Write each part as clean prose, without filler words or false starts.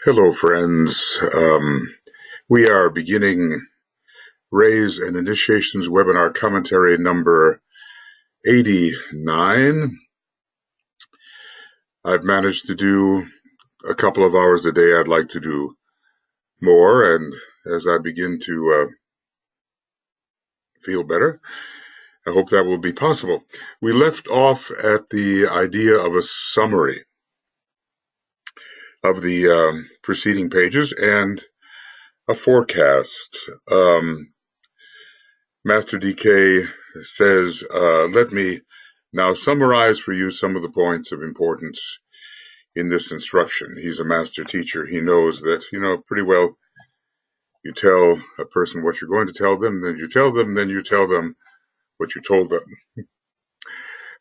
Hello, friends. We are beginning Raise and Initiations webinar commentary number 89. I've managed to do a couple of hours a day. I'd like to do more, and as I begin to feel better, I hope that will be possible. We left off at the idea of a summary of the preceding pages and a forecast. Master DK says, let me now summarize for you some of the points of importance in this instruction. He's a master teacher. He knows that, pretty well you tell a person what you're going to tell them, then you tell them, then you tell them what you told them.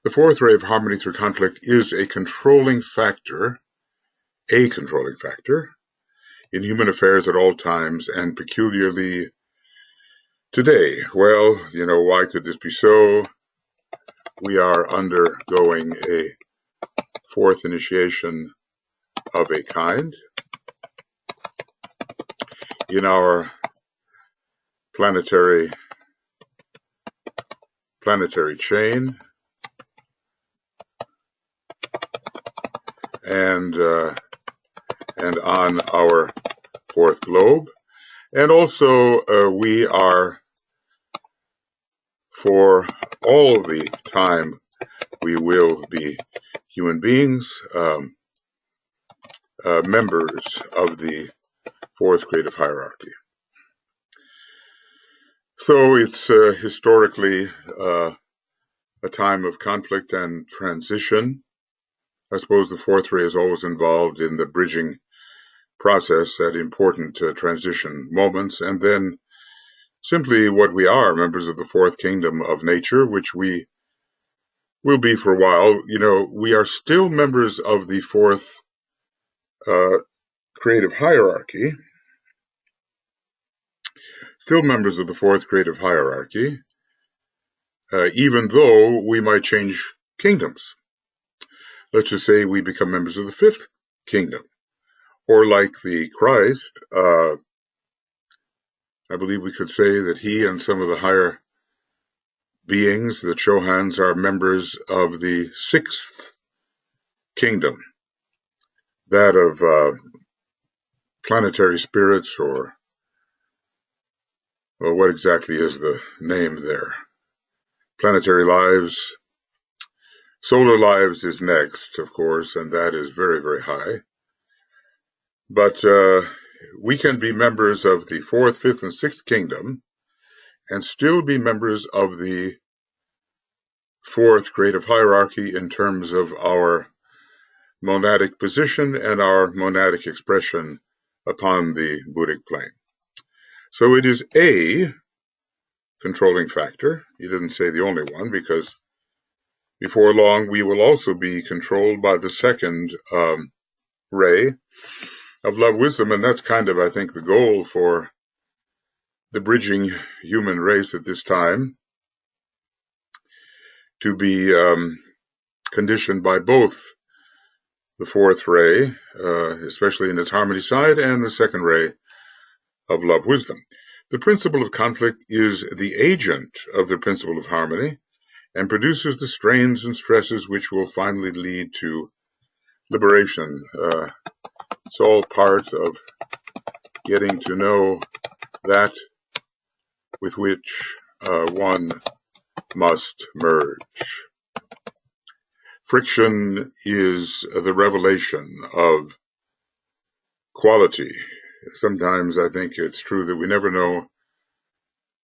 The fourth ray of harmony through conflict is a controlling factor in human affairs at all times, and peculiarly today. Well, why could this be so? We are undergoing a fourth initiation of a kind in our planetary chain, and on our fourth globe. And also we are, for all the time we will be human beings, members of the fourth creative hierarchy. So it's historically a time of conflict and transition. I suppose the fourth ray is always involved in the bridging process at important transition moments, and then simply what we are, members of the fourth kingdom of nature, which we will be for a while. We are still members of the fourth creative hierarchy, even though we might change kingdoms. Let's just say we become members of the fifth kingdom, or like the Christ, I believe we could say that he and some of the higher beings, the Chohans, are members of the sixth kingdom, that of planetary spirits, or what exactly is the name there? Planetary lives. Solar lives is next, of course, and that is very, very high. But we can be members of the fourth, fifth, and sixth kingdom and still be members of the fourth creative hierarchy in terms of our monadic position and our monadic expression upon the Buddhic plane. So it is a controlling factor. He doesn't say the only one, because before long we will also be controlled by the second ray of love wisdom, and that's kind of, I think, the goal for the bridging human race at this time, to be conditioned by both the fourth ray, especially in its harmony side, and the second ray of love wisdom. The principle of conflict is the agent of the principle of harmony and produces the strains and stresses which will finally lead to liberation. It's all part of getting to know that with which one must merge. Friction is the revelation of quality. Sometimes I think it's true that we never know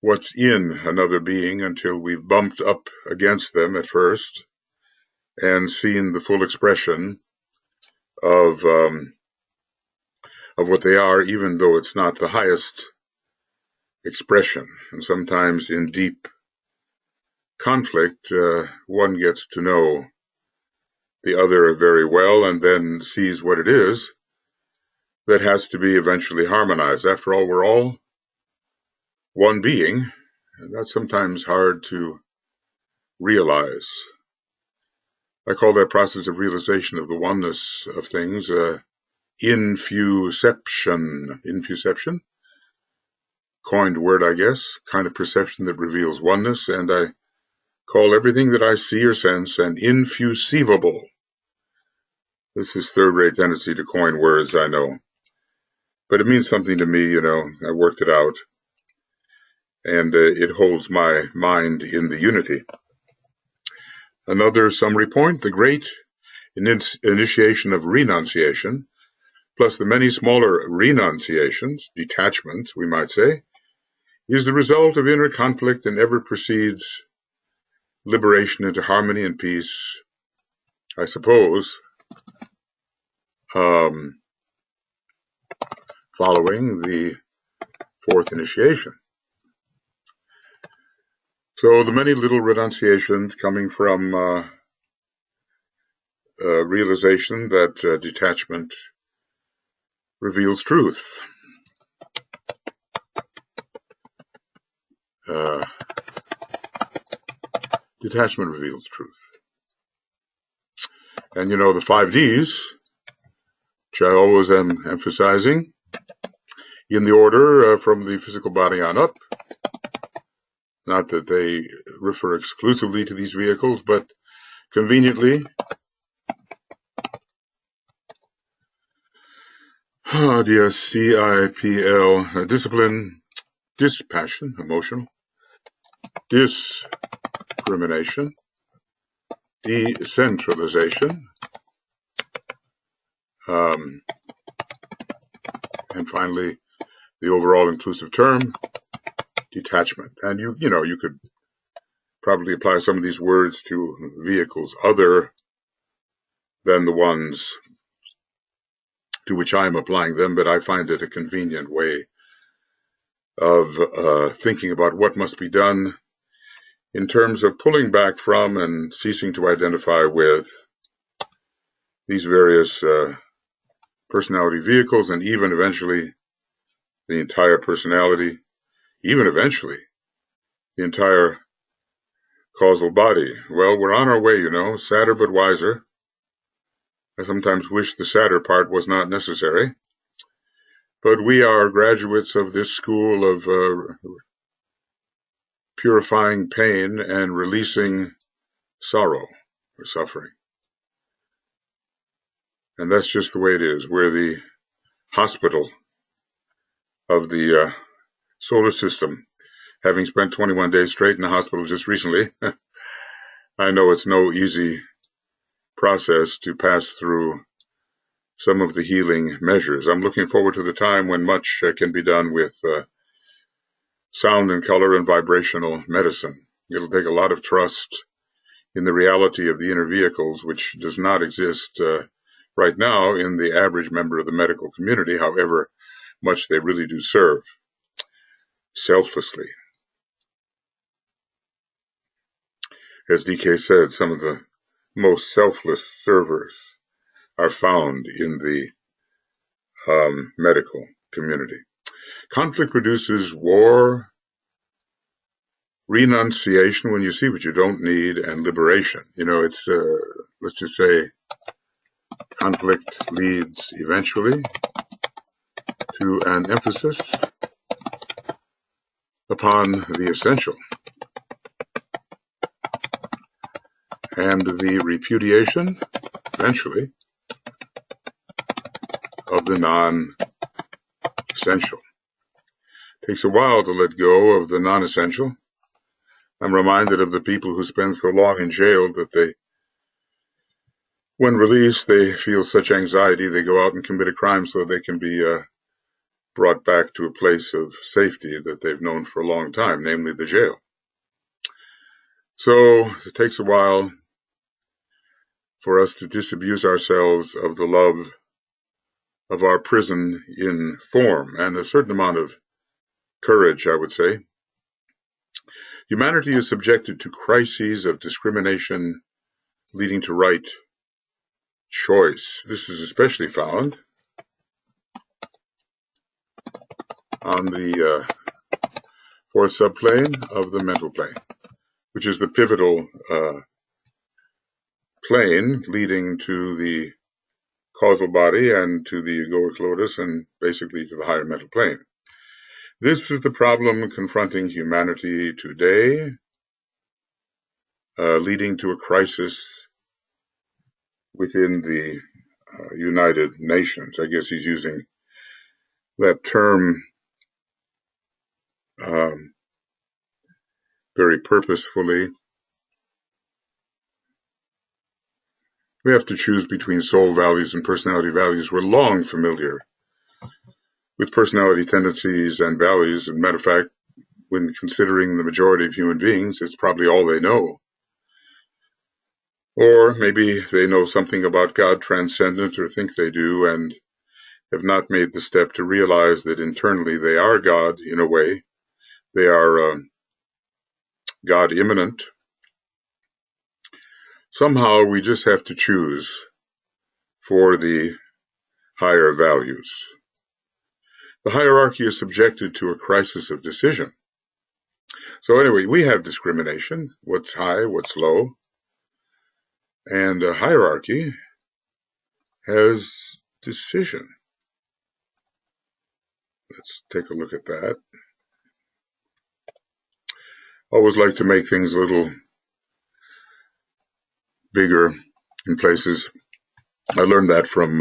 what's in another being until we've bumped up against them at first and seen the full expression of what they are, even though it's not the highest expression. And sometimes in deep conflict, one gets to know the other very well and then sees what it is that has to be eventually harmonized. After all, we're all one being, and that's sometimes hard to realize. I call that process of realization of the oneness of things infuception, coined word, I guess, kind of perception that reveals oneness, and I call everything that I see or sense an infusible. This is third-rate tendency to coin words, I know. But it means something to me, I worked it out. And it holds my mind in the unity. Another summary point, the great initiation of renunciation, plus the many smaller renunciations, detachments, we might say, is the result of inner conflict and ever precedes liberation into harmony and peace, I suppose, following the fourth initiation. So the many little renunciations coming from realization that detachment reveals truth. Detachment reveals truth. And the 5 Ds, which I always am emphasizing, in the order from the physical body on up. Not that they refer exclusively to these vehicles, but conveniently. DSCIPL, discipline, dispassion, emotional, discrimination, decentralization, and finally, the overall inclusive term, detachment. And you could probably apply some of these words to vehicles other than the ones to which I am applying them, but I find it a convenient way of thinking about what must be done in terms of pulling back from and ceasing to identify with these various personality vehicles, and even eventually the entire personality, even eventually the entire causal body. Well, we're on our way, sadder but wiser. I sometimes wish the sadder part was not necessary, but we are graduates of this school of purifying pain and releasing sorrow or suffering. And that's just the way it is. We're the hospital of the solar system. Having spent 21 days straight in the hospital just recently, I know it's no easy process to pass through some of the healing measures. I'm looking forward to the time when much can be done with sound and color and vibrational medicine. It'll take a lot of trust in the reality of the inner vehicles, which does not exist right now in the average member of the medical community, however much they really do serve selflessly. As DK said, some of the most selfless servers are found in the medical community. Conflict produces war, renunciation when you see what you don't need, and liberation. It's, let's just say, conflict leads eventually to an emphasis upon the essential and the repudiation, eventually, of the non-essential. It takes a while to let go of the non-essential. I'm reminded of the people who spend so long in jail that when released, they feel such anxiety, they go out and commit a crime so they can be brought back to a place of safety that they've known for a long time, namely the jail. So it takes a while for us to disabuse ourselves of the love of our prison in form, and a certain amount of courage, I would say. Humanity is subjected to crises of discrimination leading to right choice. This is especially found on the fourth subplane of the mental plane, which is the pivotal plane leading to the causal body and to the egoic lotus and basically to the higher mental plane. This is the problem confronting humanity today, leading to a crisis within the United Nations. I guess he's using that term very purposefully. We have to choose between soul values and personality values. We're long familiar with personality tendencies and values. As a matter of fact, when considering the majority of human beings, it's probably all they know. Or maybe they know something about God transcendent, or think they do, and have not made the step to realize that internally they are God in a way. They are God immanent. Somehow we just have to choose for the higher values. The hierarchy is subjected to a crisis of decision. So anyway, we have discrimination, what's high, what's low, and a hierarchy has decision. Let's take a look at that. I always like to make things a little bigger in places. I learned that from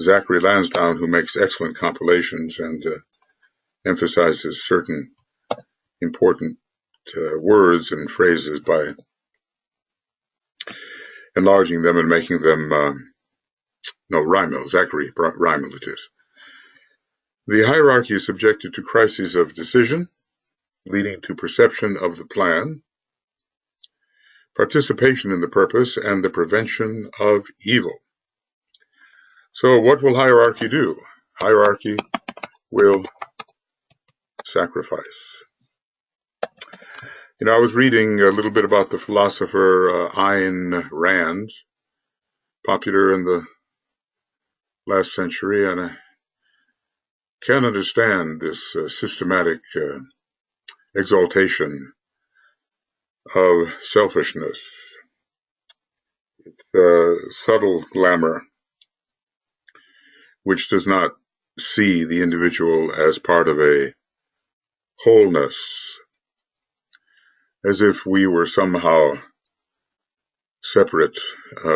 Zachary Lansdowne, who makes excellent compilations and emphasizes certain important words and phrases by enlarging them and making them, Zachary Rymel it is. The hierarchy is subjected to crises of decision, leading to perception of the plan, participation in the purpose, and the prevention of evil. So what will hierarchy do? Hierarchy will sacrifice. I was reading a little bit about the philosopher Ayn Rand, popular in the last century, and I can't understand this systematic exaltation of selfishness. It's subtle glamour, which does not see the individual as part of a wholeness, as if we were somehow separate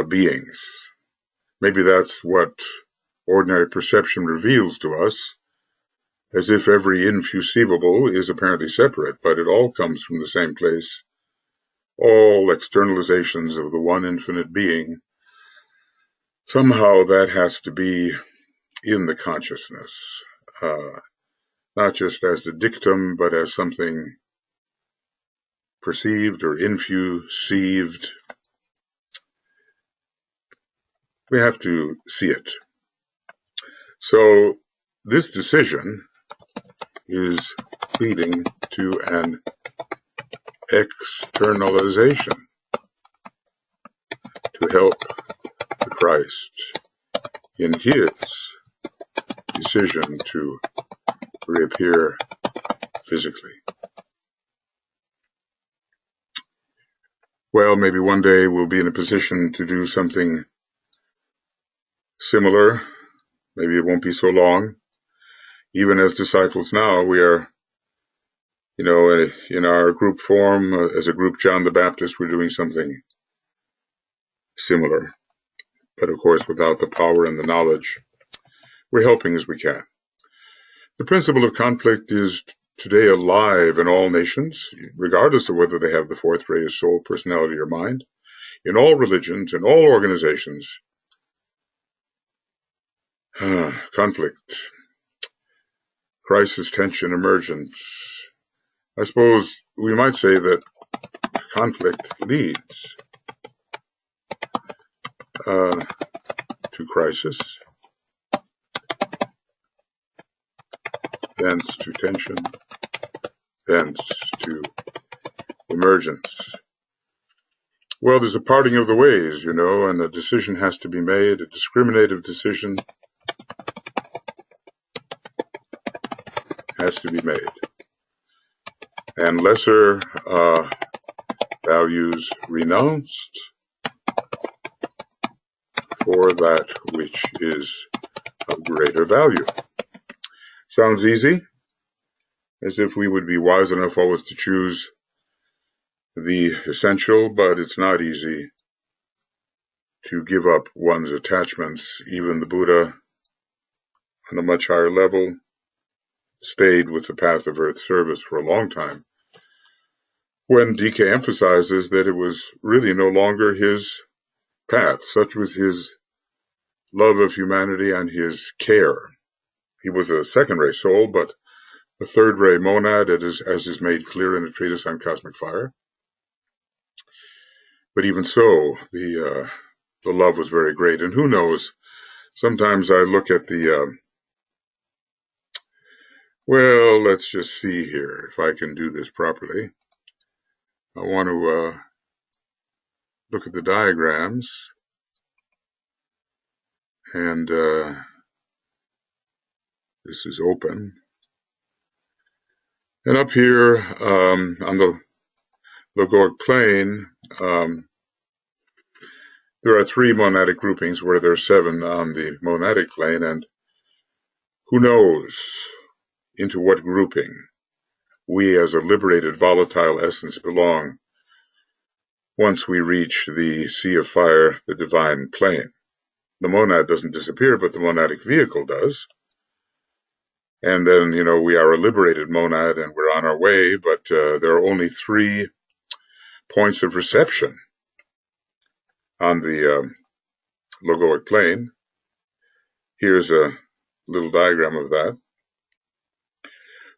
beings. Maybe that's what ordinary perception reveals to us, as if every infusible is apparently separate, but it all comes from the same place. All externalizations of the one infinite being, somehow that has to be in the consciousness, not just as a dictum, but as something perceived or infusieved. We have to see it. So this decision is leading to an externalization to help the Christ in his decision to reappear physically. Well, maybe one day we'll be in a position to do something similar. Maybe it won't be so long. Even as disciples now, we are, in our group form, as a group John the Baptist, we're doing something similar. But of course, without the power and the knowledge, we're helping as we can. The principle of conflict is today alive in all nations, regardless of whether they have the fourth ray of soul, personality, or mind. In all religions, in all organizations, conflict, crisis, tension, emergence. I suppose we might say that conflict leads to crisis, thence to tension, thence to emergence. Well, there's a parting of the ways, and a decision has to be made, a discriminative decision has to be made. And lesser values renounced, for that which is of greater value. Sounds easy, as if we would be wise enough always to choose the essential, but it's not easy to give up one's attachments. Even the Buddha, on a much higher level, stayed with the path of earth service for a long time, when DK emphasizes that it was really no longer his path. Such was his love of humanity and his care. He was a second-ray soul, but a third-ray monad, as is made clear in a treatise on cosmic fire. But even so, the love was very great. And who knows, sometimes I look at well, let's just see here if I can do this properly. I want to look at the diagrams, and this is open. And up here on the logoic plane, there are 3 monadic groupings where there are 7 on the monadic plane, and who knows into what grouping we as a liberated volatile essence belong once we reach the sea of fire, the divine plane. The monad doesn't disappear, but the monadic vehicle does. And then, we are a liberated monad and we're on our way, but there are only 3 points of reception on the logoic plane. Here's a little diagram of that.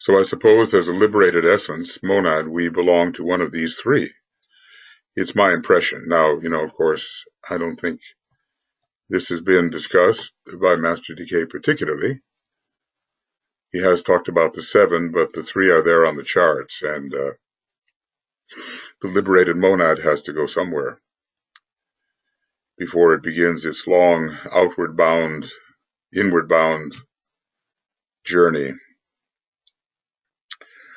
So I suppose as a liberated essence, monad, we belong to one of these 3. It's my impression. Now, of course, I don't think this has been discussed by Master DK particularly. He has talked about the 7, but the 3 are there on the charts, and the liberated monad has to go somewhere before it begins its long outward-bound, inward-bound journey.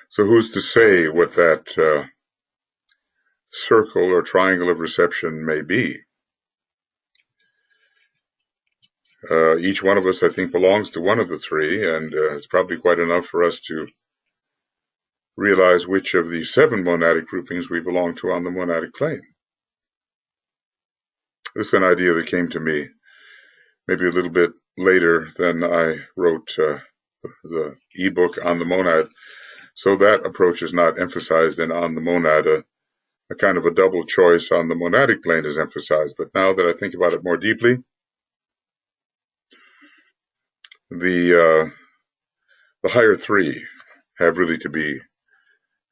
So who's to say what that circle or triangle of reception may be? Each one of us, I think, belongs to one of the 3, and it's probably quite enough for us to realize which of the 7 monadic groupings we belong to on the monadic plane. This is an idea that came to me maybe a little bit later than I wrote the ebook on the monad. So that approach is not emphasized in On the Monad. A kind of a double choice on the monadic plane is emphasized. But now that I think about it more deeply, the higher 3 have really to be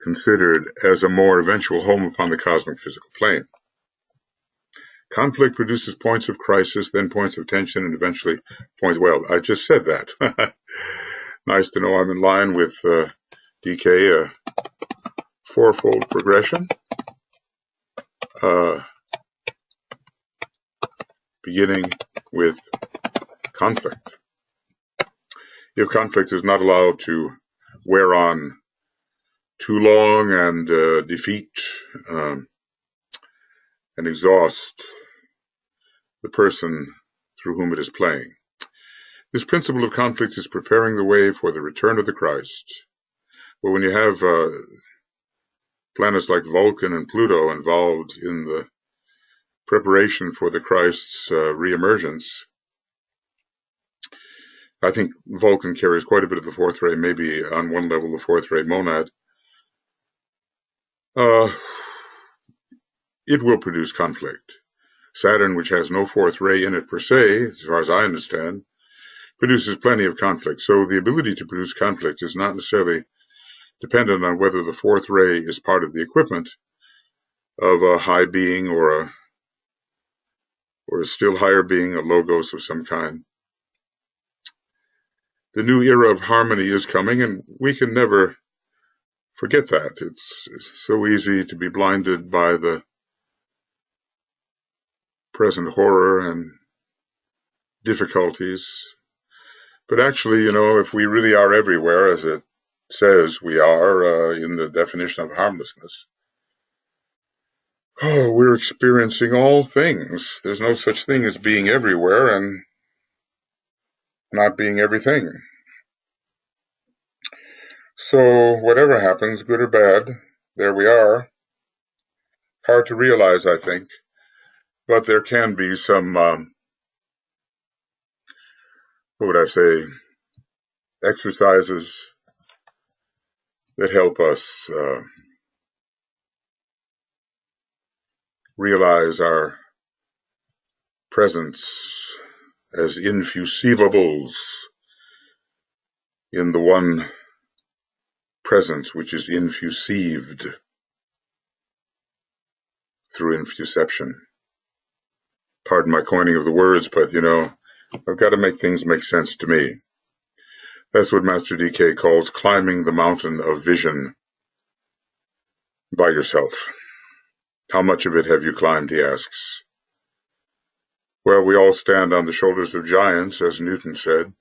considered as a more eventual home upon the cosmic physical plane. Conflict produces points of crisis, then points of tension, and eventually points. Well, I just said that. Nice to know I'm in line with DK, a 4-fold progression. Beginning with conflict. If conflict is not allowed to wear on too long and defeat and exhaust the person through whom it is playing. This principle of conflict is preparing the way for the return of the Christ. But when you have planets like Vulcan and Pluto involved in the preparation for the Christ's reemergence, I think Vulcan carries quite a bit of the 4th ray, maybe on one level the 4th ray monad. It will produce conflict. Saturn, which has no 4th ray in it per se, as far as I understand, produces plenty of conflict. So the ability to produce conflict is not necessarily dependent on whether the 4th ray is part of the equipment of a high being or a still higher being, a logos of some kind. The new era of harmony is coming, and we can never forget that. It's so easy to be blinded by the present horror and difficulties. But actually, if we really are everywhere, as it says we are in the definition of harmlessness, Oh, we're experiencing all things. There's no such thing as being everywhere and not being everything. So whatever happens, good or bad, there we are. Hard to realize, I think, but there can be some, what would I say, exercises that help us realize our presence as infusivables in the one presence which is infusived through infuception. Pardon my coining of the words, but I've got to make things make sense to me. That's what Master DK calls climbing the mountain of vision by yourself. How much of it have you climbed, he asks. Well, we all stand on the shoulders of giants, as Newton said.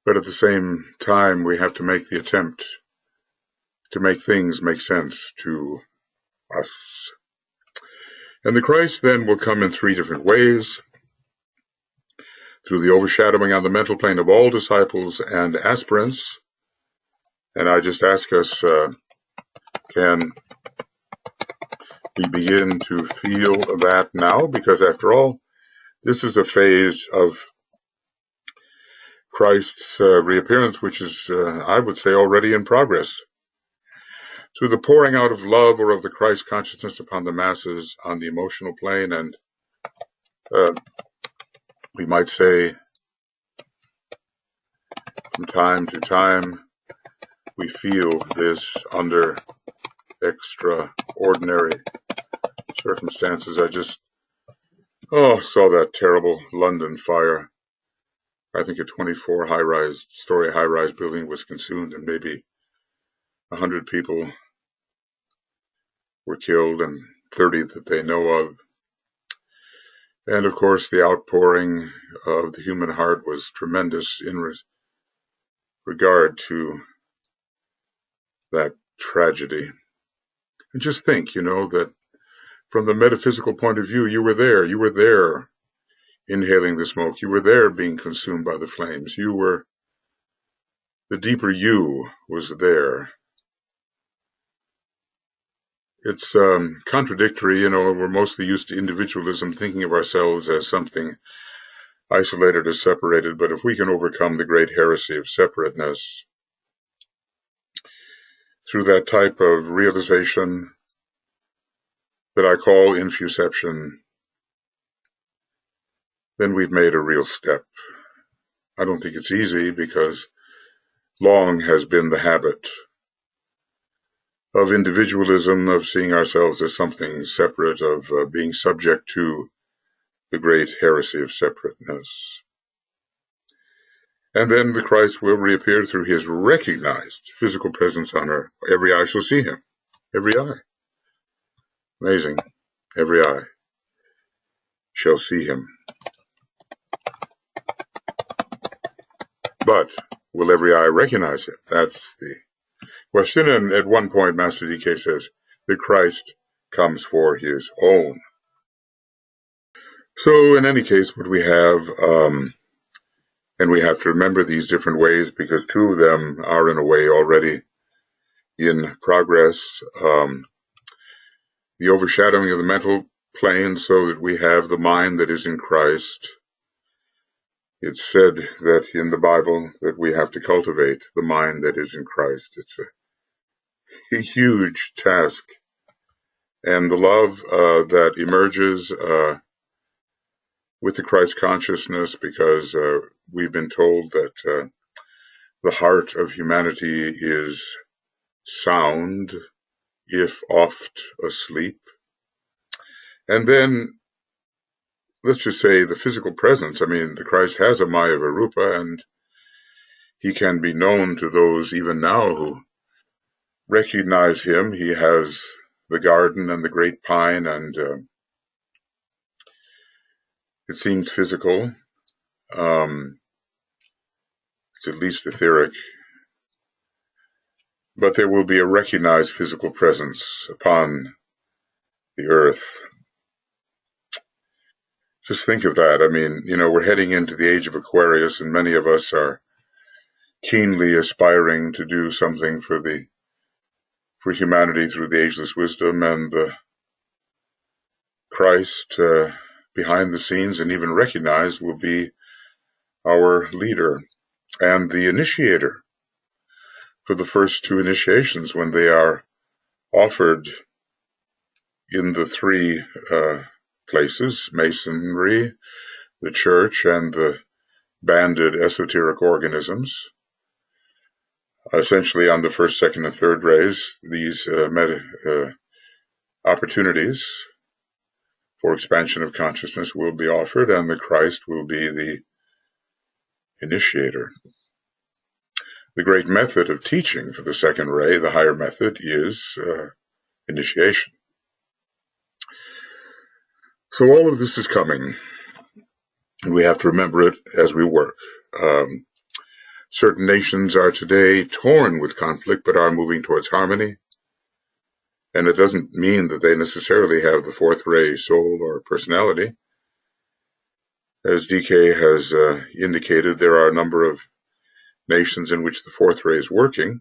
But at the same time, we have to make the attempt to make things make sense to us. And the Christ then will come in three different ways: through the overshadowing on the mental plane of all disciples and aspirants. And I just ask us, can we begin to feel that now? Because after all, this is a phase of Christ's reappearance, which is, I would say, already in progress. Through the pouring out of love or of the Christ consciousness upon the masses on the emotional plane, and we might say from time to time we feel this under extraordinary circumstances. I just saw that terrible London fire. I think a 24-story high-rise building was consumed, and maybe 100 people were killed, and 30 that they know of. And of course, the outpouring of the human heart was tremendous in regard to that tragedy. And just think, that from the metaphysical point of view, you were there inhaling the smoke, you were there being consumed by the flames, the deeper you was there. It's contradictory, we're mostly used to individualism, thinking of ourselves as something isolated or separated, but if we can overcome the great heresy of separateness through that type of realization that I call infuception, then we've made a real step. I don't think it's easy, because long has been the habit of individualism, of seeing ourselves as something separate, of being subject to the great heresy of separateness. And then the Christ will reappear through his recognized physical presence on earth. Every eye shall see him. Every eye. Amazing. Every eye shall see him. But will every eye recognize him? That's the question. And at one point, Master DK says, the Christ comes for his own. So in any case, what we have, and we have to remember these different ways, because two of them are in a way already in progress. The overshadowing of the mental plane, so that we have the mind that is in Christ. It's said that in the Bible that we have to cultivate the mind that is in Christ. It's a huge task. And the love that emerges with the Christ consciousness, because we've been told that the heart of humanity is sound, if oft asleep. And then, let's just say the physical presence. I mean, the Christ has a Maya Varupa, and he can be known to those even now who recognize him. He has the garden and the great pine, and it seems physical. It's at least etheric. but there will be a recognized physical presence upon the earth. Just think of that. I mean, we're heading into the age of Aquarius, and many of us are keenly aspiring to do something for humanity through the ageless wisdom and the Christ behind the scenes and even recognized will be our leader and the initiator for the first two initiations when they are offered in the three places, Masonry, the Church, and the banded esoteric organisms. Essentially on the first, second, and third rays, these opportunities for expansion of consciousness will be offered, and the Christ will be the initiator. The great method of teaching for the second ray, the higher method, is initiation. So all of this is coming, and we have to remember it as we work. Certain nations are today torn with conflict, but are moving towards harmony. And it doesn't mean that they necessarily have the fourth ray soul or personality. As DK has indicated, there are a number of nations in which the fourth ray is working.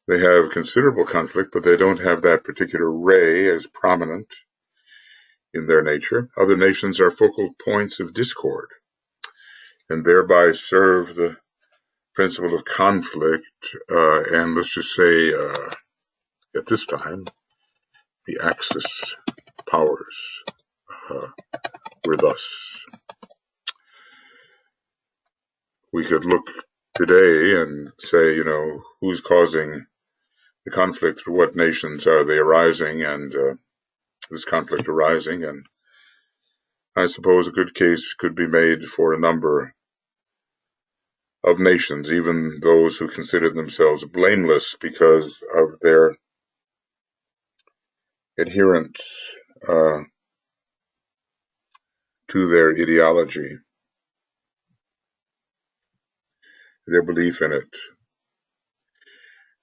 They have considerable conflict, but they don't have that particular ray as prominent in their nature. Other nations are focal points of discord and thereby serve the principle of conflict, and let's just say at this time, the Axis powers were thus. We could look today and say, who's causing the conflict, through what nations are they arising, and this conflict arising, and I suppose a good case could be made for a number of nations, even those who consider themselves blameless because of their adherence to their ideology, their belief in it,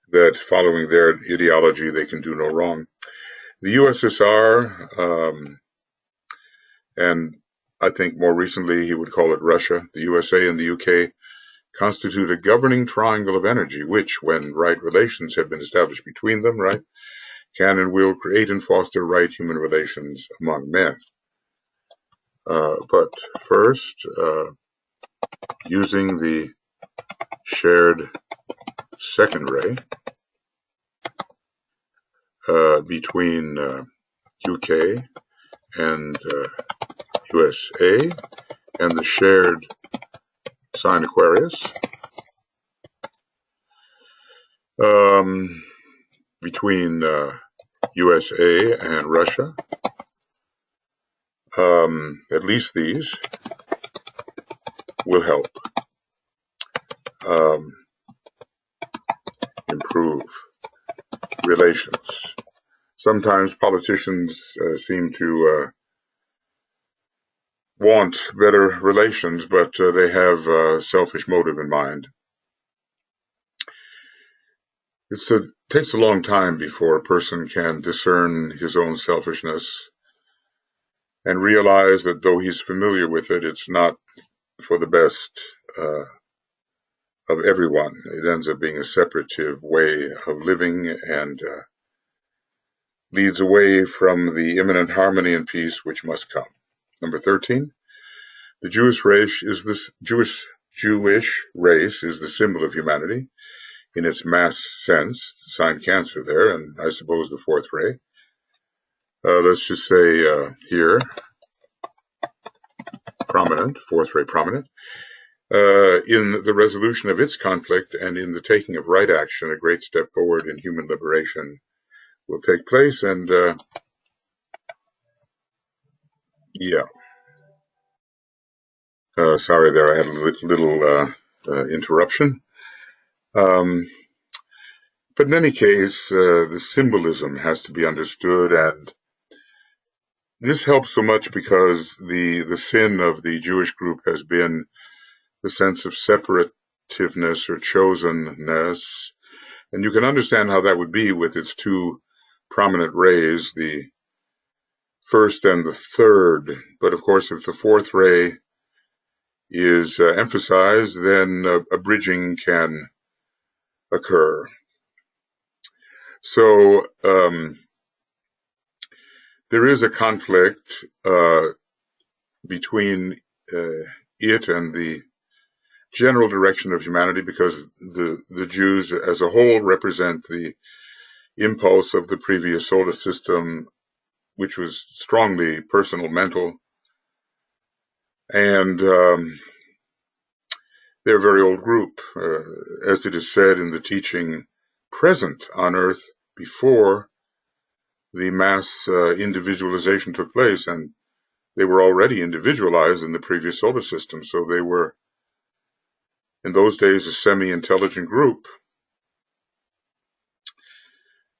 that following their ideology they can do no wrong. The USSR, and I think more recently he would call it Russia, the USA and the UK, constitute a governing triangle of energy, which, when right relations have been established between them, right, can and will create and foster right human relations among men. But first, using the shared second ray between UK and USA and the shared sign Aquarius, between USA and Russia, at least these will help improve relations. Sometimes politicians seem to want better relations, but they have a selfish motive in mind. It takes a long time before a person can discern his own selfishness and realize that though he's familiar with it, it's not for the best of everyone. It ends up being a separative way of living and leads away from the imminent harmony and peace which must come. Number 13, the Jewish race is the symbol of humanity in its mass sense, sign Cancer there, and I suppose the fourth ray. Let's just say here, prominent, fourth ray prominent, in the resolution of its conflict and in the taking of right action, a great step forward in human liberation will take place. And sorry there, I had a little interruption. But in any case, the symbolism has to be understood, and this helps so much because the sin of the Jewish group has been the sense of separativeness or chosenness, And you can understand how that would be with its two prominent rays, the first and the third. But of course, if the fourth ray is emphasized, then a bridging can occur. So there is a conflict between it and the general direction of humanity, because the Jews as a whole represent the impulse of the previous solar system, which was strongly personal, mental, and they're a very old group. As it is said in the teaching present on Earth before the mass individualization took place, and they were already individualized in the previous solar system, so they were in those days a semi-intelligent group.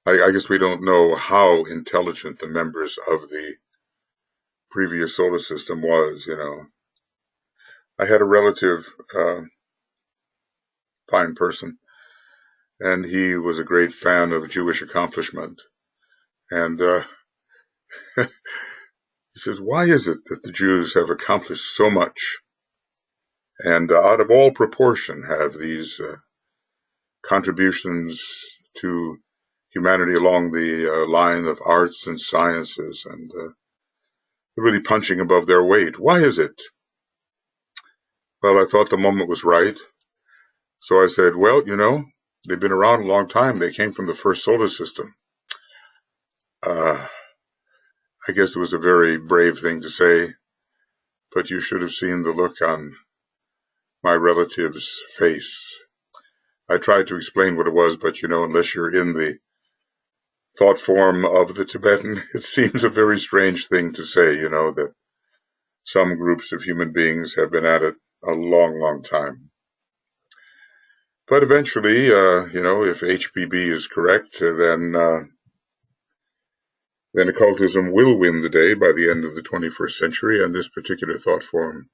I guess we don't know how intelligent the members of the previous solar system was, you know. I had a relative, fine person, and he was a great fan of Jewish accomplishment. And he says, why is it that the Jews have accomplished so much and out of all proportion have these contributions to humanity along the line of arts and sciences, and really punching above their weight? Why is it? Well, I thought the moment was right. So I said, well, you know, they've been around a long time. They came from the first solar system. I guess it was a very brave thing to say, but you should have seen the look on my relative's face. I tried to explain what it was, but, you know, unless you're in the thought form of the Tibetan, it seems a very strange thing to say, you know, that some groups of human beings have been at it a long, long time. But eventually, you know, if HPB is correct, then occultism will win the day by the end of the 21st century, and this particular thought form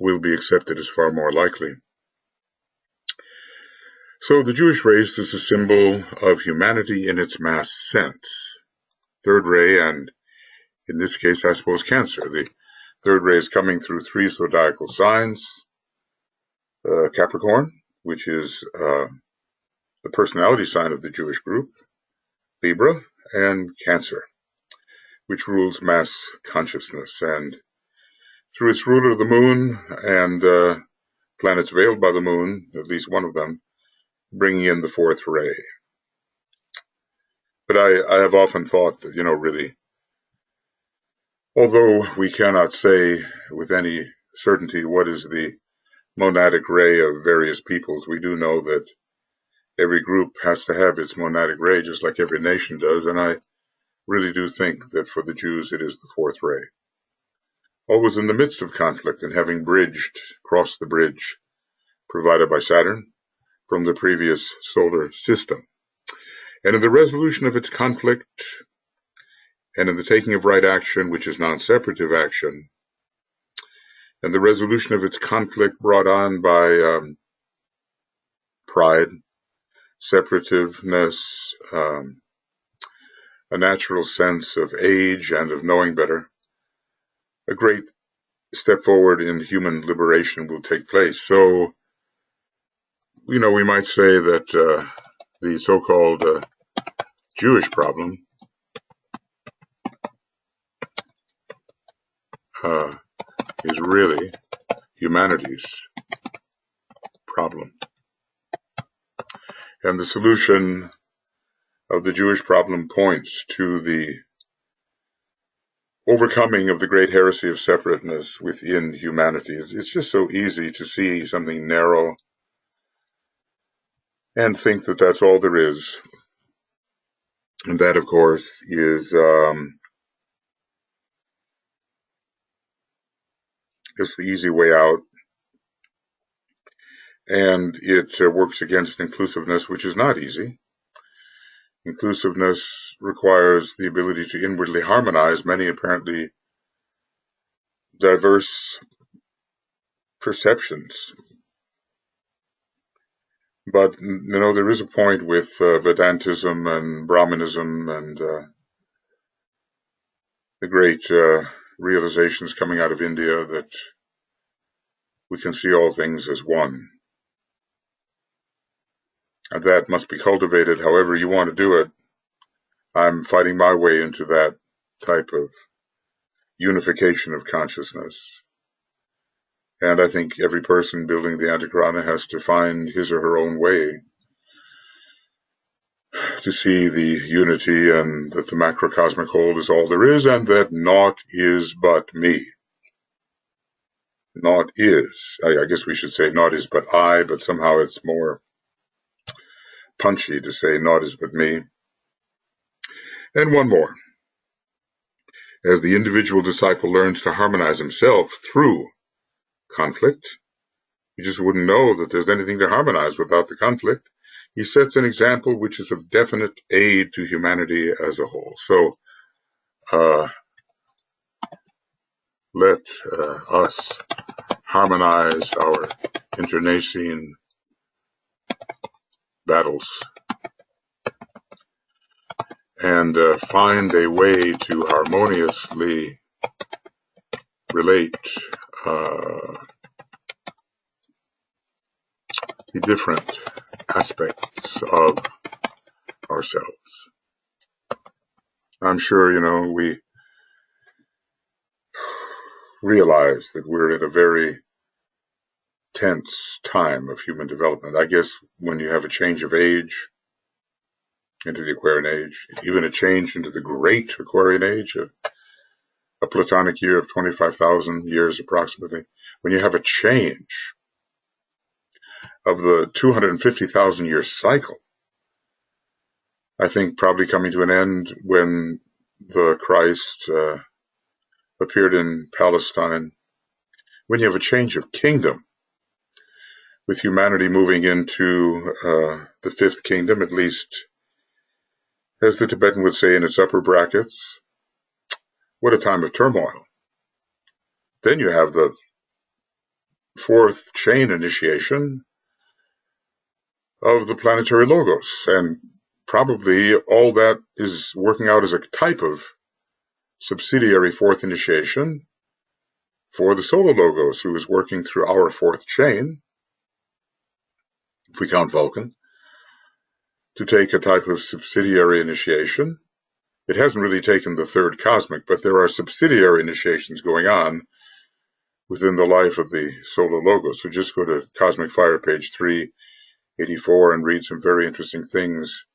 will be accepted as far more likely. So the Jewish race is a symbol of humanity in its mass sense. Third ray, and in this case, I suppose, Cancer. The third ray is coming through three zodiacal signs: Capricorn, which is the personality sign of the Jewish group, Libra, and Cancer, which rules mass consciousness. And through its ruler, the moon, and planets veiled by the moon, at least one of them, bringing in the fourth ray. But I have often thought that, you know, really, although we cannot say with any certainty what is the monadic ray of various peoples, we do know that every group has to have its monadic ray, just like every nation does, and I really do think that for the Jews it is the fourth ray. Always in the midst of conflict and having crossed the bridge provided by Saturn from the previous solar system. And in the resolution of its conflict, and in the taking of right action, which is non-separative action, and the resolution of its conflict brought on by pride, separativeness, a natural sense of age and of knowing better, a great step forward in human liberation will take place. So, you know, we might say that the so-called Jewish problem is really humanity's problem. And the solution of the Jewish problem points to the overcoming of the great heresy of separateness within humanity. It's just so easy to see something narrow and think that that's all there is. And that, of course, is the easy way out. And it works against inclusiveness, which is not easy. Inclusiveness requires the ability to inwardly harmonize many apparently diverse perceptions. But, there is a point with Vedantism and Brahmanism and the great realizations coming out of India that we can see all things as one. And that must be cultivated however you want to do it. I'm fighting my way into that type of unification of consciousness. And I think every person building the Antakarana has to find his or her own way to see the unity and that the macrocosmic whole is all there is and that naught is but me. Naught is. I guess we should say naught is but I, but somehow it's more punchy to say naught is but me. And one more. As the individual disciple learns to harmonize himself through conflict, you just wouldn't know that there's anything to harmonize without the conflict. He sets an example which is of definite aid to humanity as a whole. So let us harmonize our internecine battles and find a way to harmoniously relate the different aspects of ourselves. I'm sure, we realize that we're at a very tense time of human development. I guess when you have a change of age into the Aquarian age, even a change into the great Aquarian age, a Platonic year of 25,000 years approximately, when you have a change of the 250,000 year cycle, I think probably coming to an end when the Christ appeared in Palestine, when you have a change of kingdom, with humanity moving into the fifth kingdom, at least as the Tibetan would say in its upper brackets, what a time of turmoil. Then you have the fourth chain initiation of the planetary logos, and probably all that is working out as a type of subsidiary fourth initiation for the solar logos, who is working through our fourth chain, if we count Vulcan, to take a type of subsidiary initiation. It hasn't really taken the third cosmic, but there are subsidiary initiations going on within the life of the solar logos. So just go to Cosmic Fire, page 384, and read some very interesting things.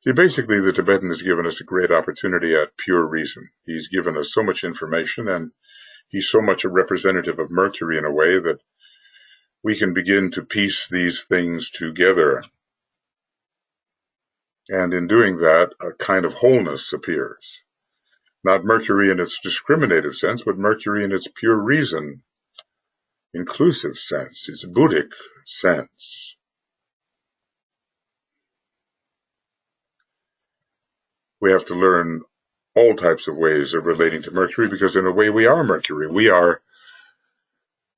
See, basically, the Tibetan has given us a great opportunity at pure reason. He's given us so much information, and he's so much a representative of Mercury in a way that we can begin to piece these things together. And in doing that, a kind of wholeness appears. Not Mercury in its discriminative sense, but Mercury in its pure reason, inclusive sense, its Buddhic sense. We have to learn all types of ways of relating to Mercury, because in a way we are Mercury. We are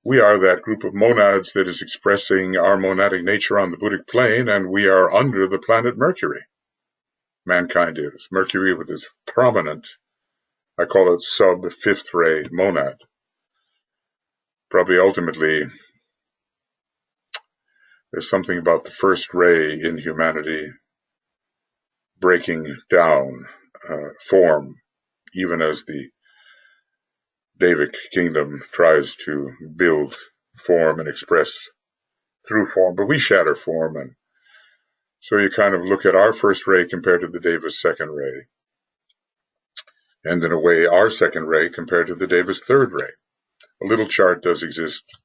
that group of monads that is expressing our monadic nature on the Buddhic plane, and we are under the planet Mercury. Mankind is. Mercury with its prominent, I call it sub-fifth ray monad. Probably ultimately, there's something about the first ray in humanity breaking down form, even as the Devic kingdom tries to build form and express through form, but we shatter form, and so you kind of look at our first ray compared to the Deva's second ray, and in a way our second ray compared to the Deva's third ray. A little chart does exist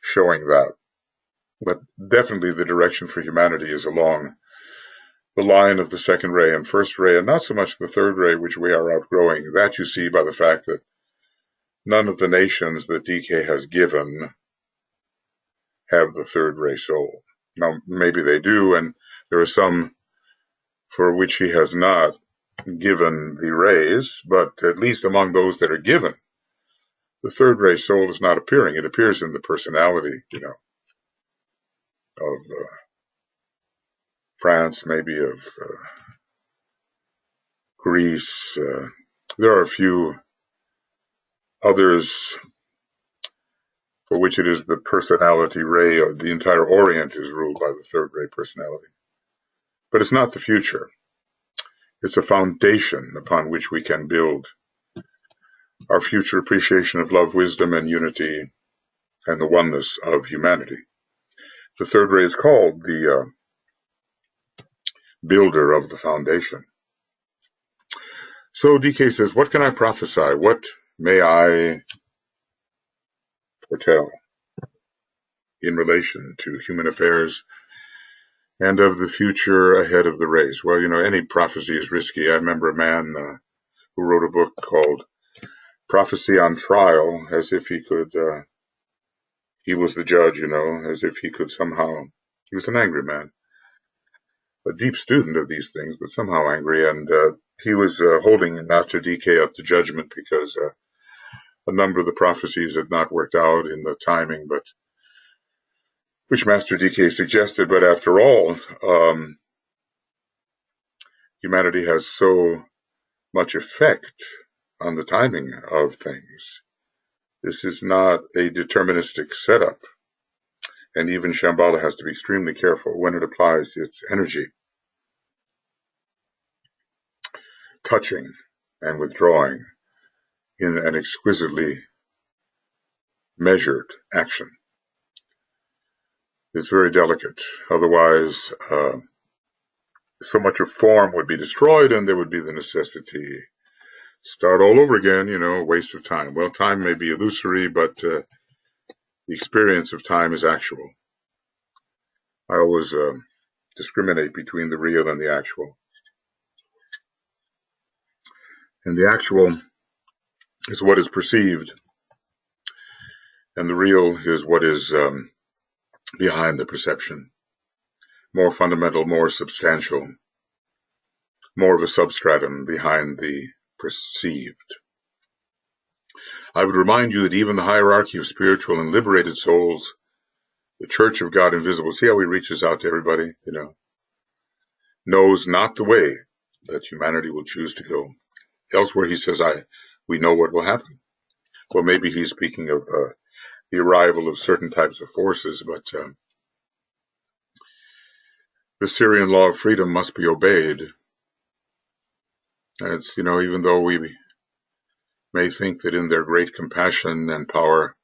showing that, but definitely the direction for humanity is along the line of the second ray and first ray, and not so much the third ray, which we are outgrowing. That you see by the fact that none of the nations that DK has given have the third ray soul. Now, maybe they do, and there are some for which he has not given the rays, but at least among those that are given, the third ray soul is not appearing. It appears in the personality, of France, maybe of Greece. There are a few others for which it is the personality ray, or the entire Orient is ruled by the third ray personality. But it's not the future. It's a foundation upon which we can build our future appreciation of love, wisdom, and unity, and the oneness of humanity. The third ray is called the builder of the foundation. So DK says, what can I prophesy? What may I foretell in relation to human affairs and of the future ahead of the race? Well, any prophecy is risky. I remember a man who wrote a book called Prophecy on Trial, as if he could, he was the judge, as if he could somehow, he was an angry man, a deep student of these things, but somehow angry. And he was holding Master DK up to judgment because a number of the prophecies had not worked out in the timing, but which Master DK suggested. But after all, humanity has so much effect on the timing of things. This is not a deterministic setup. And even Shambhala has to be extremely careful when it applies its energy, touching and withdrawing in an exquisitely measured action. It's very delicate. Otherwise, so much of form would be destroyed and there would be the necessity start all over again, waste of time. Well, time may be illusory, but the experience of time is actual. I always discriminate between the real and the actual. And the actual is what is perceived, and the real is what is behind the perception. More fundamental, more substantial, more of a substratum behind the perceived. I would remind you that even the hierarchy of spiritual and liberated souls, the Church of God Invisible, see how he reaches out to everybody, knows not the way that humanity will choose to go. Elsewhere he says, we know what will happen. Well, maybe he's speaking of the arrival of certain types of forces, but the Syrian law of freedom must be obeyed. And it's, even though we may think that in their great compassion and power,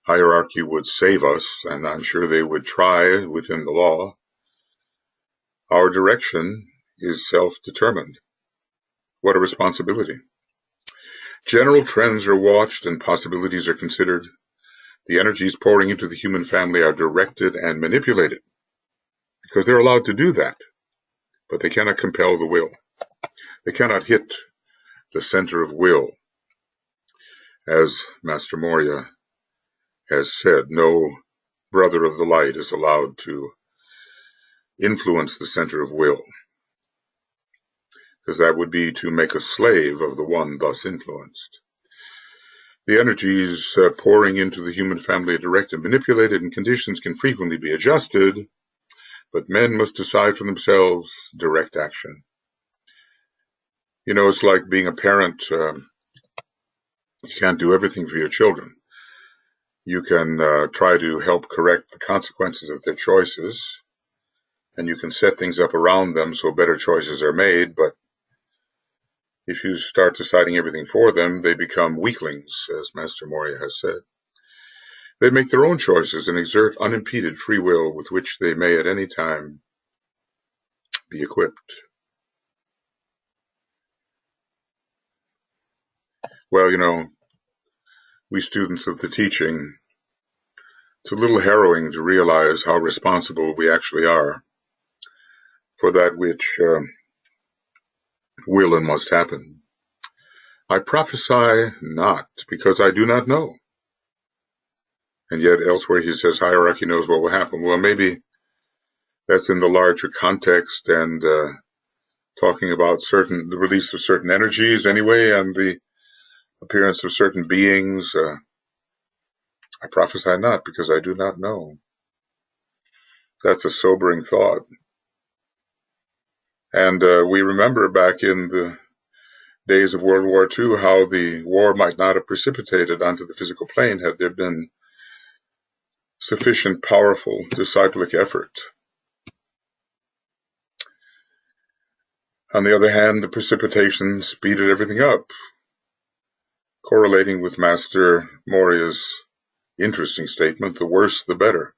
hierarchy would save us, and I'm sure they would try within the law, our direction is self-determined. What a responsibility. General trends are watched and possibilities are considered. The energies pouring into the human family are directed and manipulated because they're allowed to do that, but they cannot compel the will. They cannot hit the center of will. As Master Morya has said, no brother of the light is allowed to influence the center of will, because that would be to make a slave of the one thus influenced. The energies pouring into the human family are directed and manipulated, and conditions can frequently be adjusted, but men must decide for themselves direct action. It's like being a parent. You can't do everything for your children. You can try to help correct the consequences of their choices, and you can set things up around them so better choices are made, but if you start deciding everything for them, they become weaklings, as Master Morya has said. They make their own choices and exert unimpeded free will with which they may at any time be equipped. Well, we students of the teaching, it's a little harrowing to realize how responsible we actually are for that which will and must happen. I prophesy not, because I do not know. And yet elsewhere he says hierarchy knows what will happen. Well, maybe that's in the larger context and talking about the release of certain energies anyway, and the appearance of certain beings. I prophesy not, because I do not know. That's a sobering thought. And we remember back in the days of World War II how the war might not have precipitated onto the physical plane had there been sufficient powerful disciplic effort. On the other hand, the precipitation speeded everything up, correlating with Master Moria's interesting statement, the worse the better.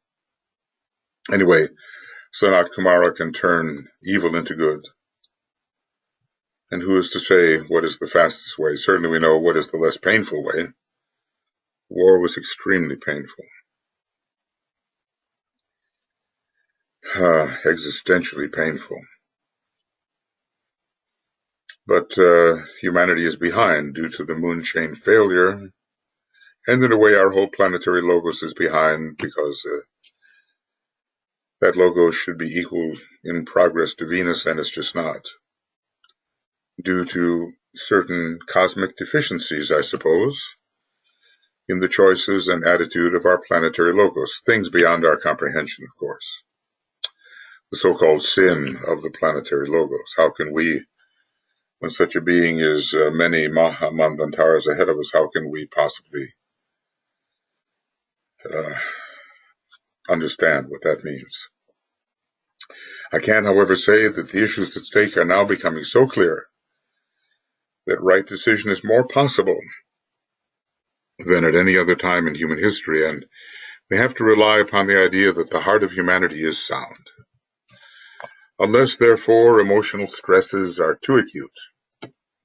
Anyway, Sanat Kumara can turn evil into good. And who is to say what is the fastest way? Certainly we know what is the less painful way. War was extremely painful. Existentially painful. But humanity is behind due to the moon chain failure. And in a way, our whole planetary logos is behind because that logos should be equal in progress to Venus, and it's just not. Due to certain cosmic deficiencies, I suppose, in the choices and attitude of our planetary logos, things beyond our comprehension, of course. The so-called sin of the planetary logos. How can we, when such a being is many Mahamanvantaras ahead of us, how can we possibly understand what that means? I can, however, say that the issues at stake are now becoming so clear that right decision is more possible than at any other time in human history, and we have to rely upon the idea that the heart of humanity is sound. Unless, therefore, emotional stresses are too acute,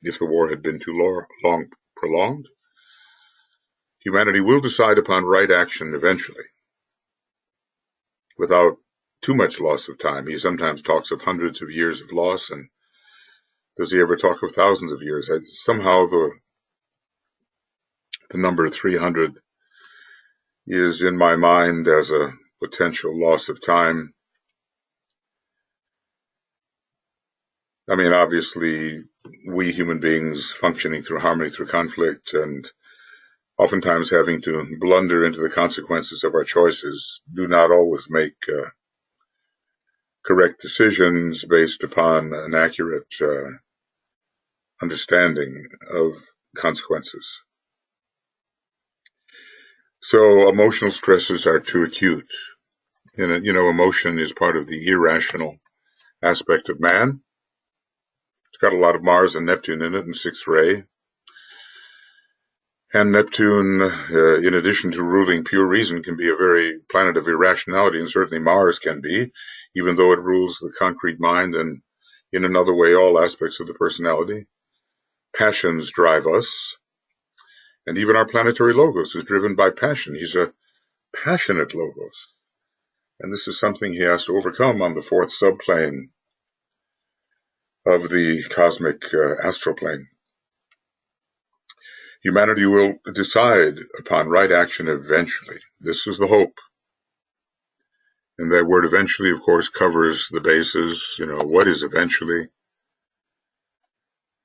if the war had been too long prolonged, humanity will decide upon right action eventually, without too much loss of time. He sometimes talks of hundreds of years of loss, and does he ever talk of thousands of years? Somehow the number 300 is in my mind as a potential loss of time. I mean, obviously, we human beings functioning through harmony, through conflict, and oftentimes having to blunder into the consequences of our choices, do not always make correct decisions based upon an accurate understanding of consequences. So emotional stresses are too acute. And, emotion is part of the irrational aspect of man. It's got a lot of Mars and Neptune in it in sixth ray. And Neptune, in addition to ruling pure reason, can be a very planet of irrationality, and certainly Mars can be, even though it rules the concrete mind and in another way all aspects of the personality. Passions drive us, and even our planetary logos is driven by passion. He's a passionate logos, and this is something he has to overcome on the fourth subplane of the cosmic astral plane. Humanity will decide upon right action eventually. This is the hope. And that word eventually, of course, covers the bases. What is eventually?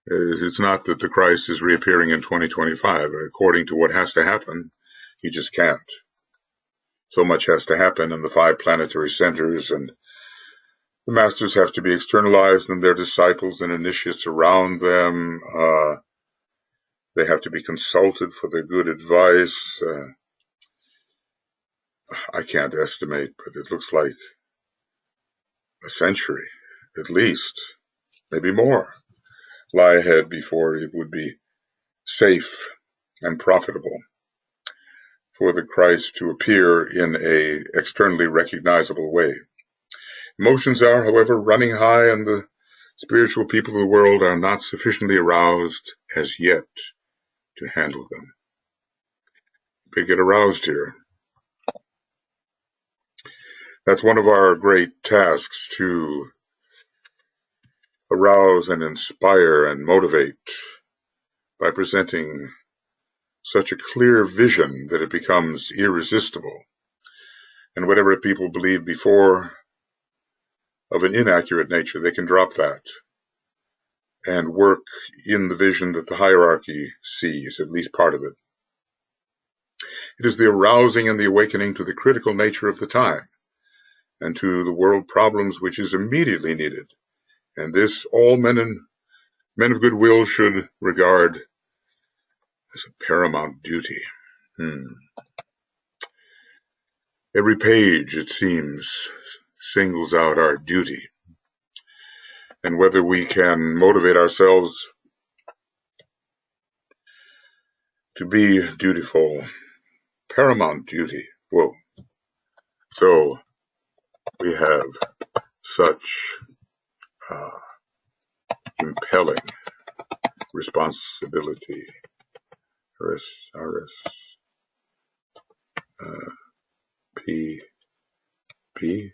It's not that the Christ is reappearing in 2025. According to what has to happen, he just can't. So much has to happen in the 5 planetary centers, and the masters have to be externalized, and their disciples and initiates around them, they have to be consulted for their good advice. I can't estimate, but it looks like a century, at least, maybe more, lie ahead before it would be safe and profitable for the Christ to appear in a externally recognizable way. Emotions are, however, running high, and the spiritual people of the world are not sufficiently aroused as yet to handle them. They get aroused here. That's one of our great tasks, to arouse and inspire and motivate by presenting such a clear vision that it becomes irresistible. And whatever people believed before of an inaccurate nature, they can drop that and work in the vision that the hierarchy sees, at least part of it. It is the arousing and the awakening to the critical nature of the time, and to the world problems which is immediately needed. And this all men of goodwill should regard as a paramount duty. Every page, it seems, singles out our duty, and whether we can motivate ourselves to be dutiful, paramount duty. Whoa. So we have such impelling responsibility. P.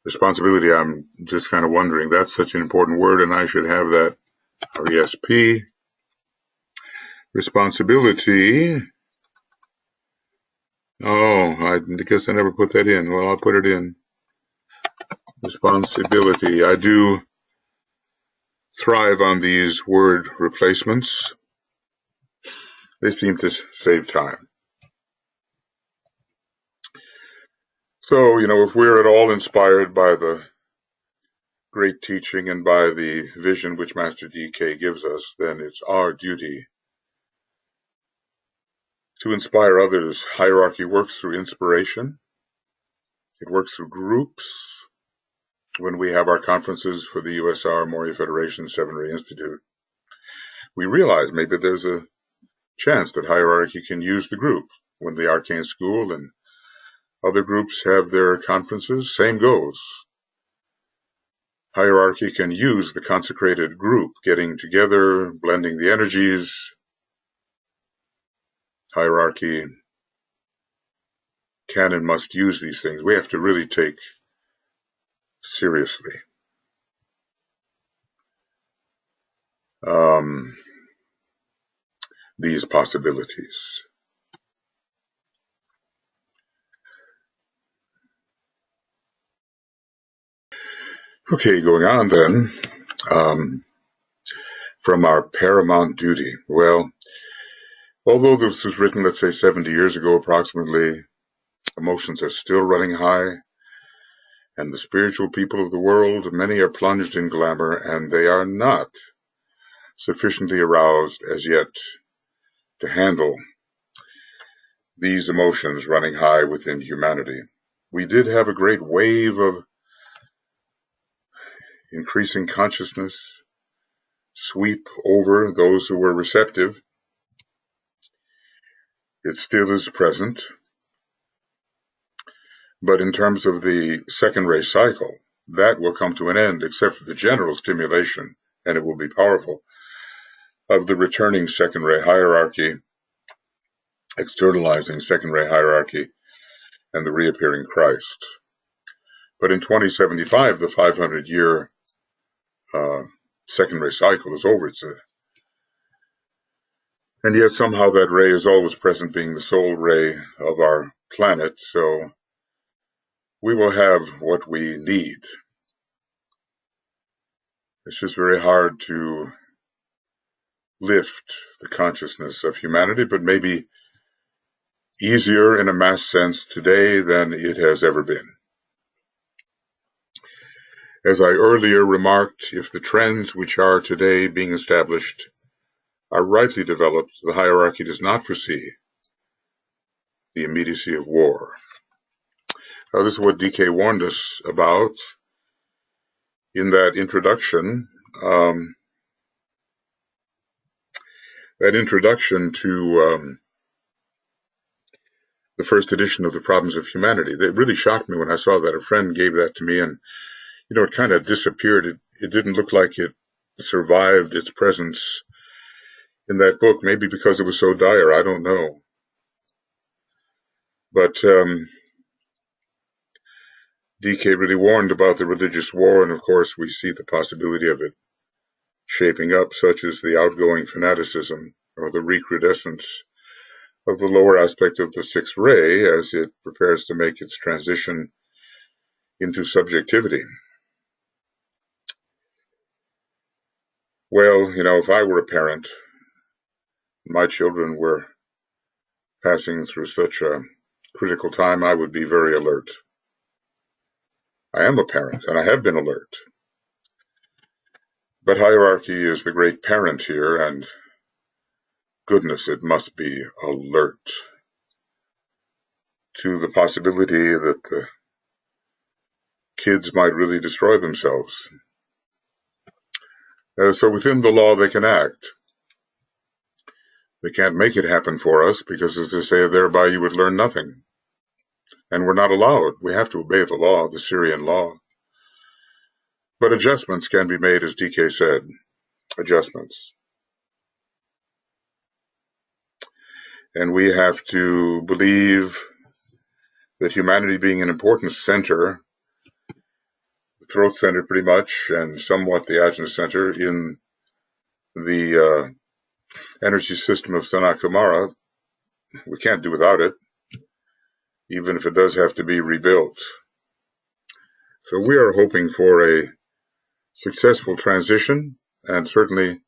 Responsibility, I'm just kind of wondering, that's such an important word, and I should have that. RESP. Responsibility. Oh, I guess I never put that in. Well, I'll put it in. Responsibility. I do thrive on these word replacements. They seem to save time. So, if we're at all inspired by the great teaching and by the vision which Master DK gives us, then it's our duty to inspire others. Hierarchy works through inspiration. It works through groups. When we have our conferences for the USR Moria Federation 7-Ray Institute, we realize maybe there's a chance that hierarchy can use the group. When the Arcane School and other groups have their conferences, same goes. Hierarchy can use the consecrated group, getting together, blending the energies. Hierarchy can and must use these things. We have to really take seriously these possibilities. Okay, going on then, from our paramount duty. Well, although this was written, let's say 70 years ago approximately, emotions are still running high, and the spiritual people of the world, many are plunged in glamour, and they are not sufficiently aroused as yet to handle these emotions running high within humanity. We did have a great wave of increasing consciousness sweep over those who were receptive. It still is present. But in terms of the second ray cycle, that will come to an end except for the general stimulation, and it will be powerful, of the returning second ray hierarchy, externalizing second ray hierarchy, and the reappearing Christ. But in 2075, the 500-year second ray cycle is over. And yet somehow that ray is always present, being the soul ray of our planet, so we will have what we need. It's just very hard to lift the consciousness of humanity, but maybe easier in a mass sense today than it has ever been. As I earlier remarked, if the trends which are today being established are rightly developed, the hierarchy does not foresee the immediacy of war. Now, this is what DK warned us about in that introduction. That introduction to the first edition of The Problems of Humanity. It really shocked me when I saw that. A friend gave that to me, and it kind of disappeared. It didn't look like it survived its presence in that book, maybe because it was so dire, I don't know. But DK really warned about the religious war, and of course we see the possibility of it shaping up, such as the outgoing fanaticism or the recrudescence of the lower aspect of the sixth ray as it prepares to make its transition into subjectivity. Well, if I were a parent, my children were passing through such a critical time, I would be very alert. I am a parent, and I have been alert. But hierarchy is the great parent here, and goodness, it must be alert to the possibility that the kids might really destroy themselves. So within the law, they can act. They can't make it happen for us because, as they say, thereby you would learn nothing. And we're not allowed. We have to obey the law, the Syrian law. But adjustments can be made, as DK said. Adjustments. And we have to believe that humanity being an important center, the throat center pretty much, and somewhat the adjunct center in the energy system of Sanat Kumara, we can't do without it, even if it does have to be rebuilt. So we are hoping for a successful transition, and certainly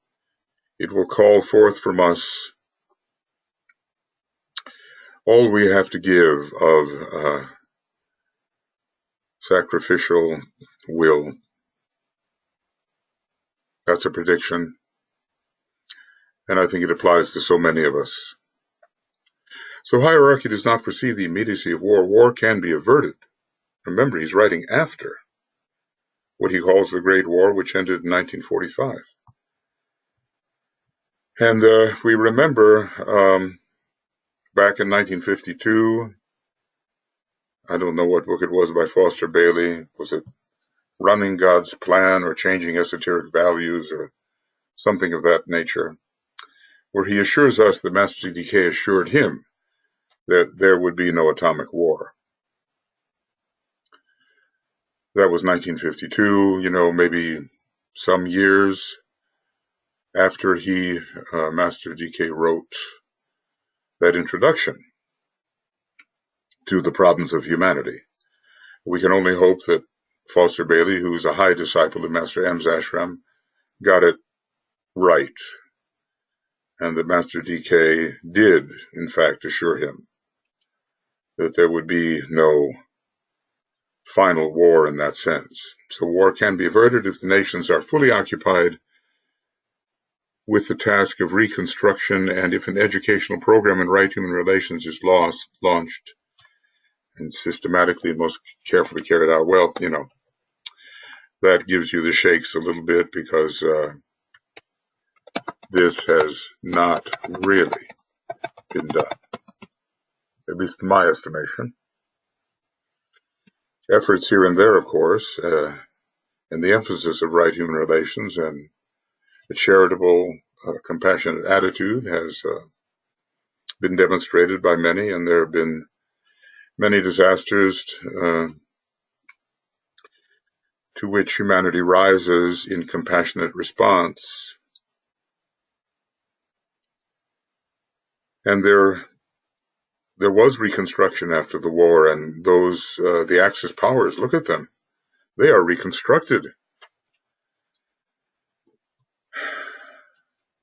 it will call forth from us all we have to give of sacrificial will. That's a prediction, and I think it applies to so many of us. So hierarchy does not foresee the immediacy of war. War can be averted. Remember, he's writing after what he calls the Great War, which ended in 1945. And we remember back in 1952, I don't know what book it was by Foster Bailey. Was it Running God's Plan or Changing Esoteric Values or something of that nature, where he assures us that Master DK assured him that there would be no atomic war. That was 1952, maybe some years after Master DK wrote that introduction to the problems of humanity. We can only hope that Foster Bailey, who is a high disciple of Master M's ashram, got it right, and that Master DK did, in fact, assure him that there would be no final war in that sense. So war can be averted if the nations are fully occupied with the task of reconstruction, and if an educational program in right human relations is launched and systematically and most carefully carried out. Well, that gives you the shakes a little bit, because this has not really been done, at least in my estimation. Efforts here and there, of course, and the emphasis of right human relations and a charitable, compassionate attitude has been demonstrated by many, and there have been many disasters to which humanity rises in compassionate response. And there was reconstruction after the war, and those, the Axis powers, look at them. They are reconstructed.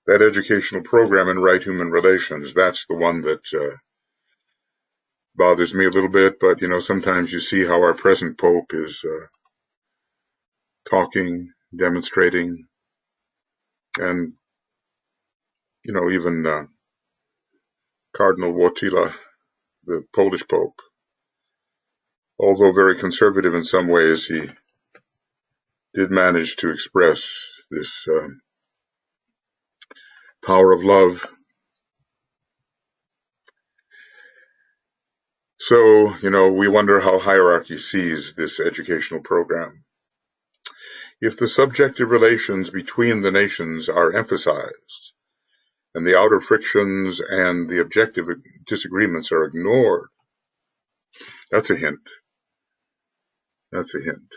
That educational program in right human relations, that's the one that bothers me a little bit, but sometimes you see how our present Pope is talking, demonstrating, and even Cardinal Wojtyla, the Polish Pope, although very conservative in some ways, he did manage to express this power of love. So, we wonder how hierarchy sees this educational program. If the subjective relations between the nations are emphasized, and the outer frictions and the objective disagreements are ignored, that's a hint. That's a hint.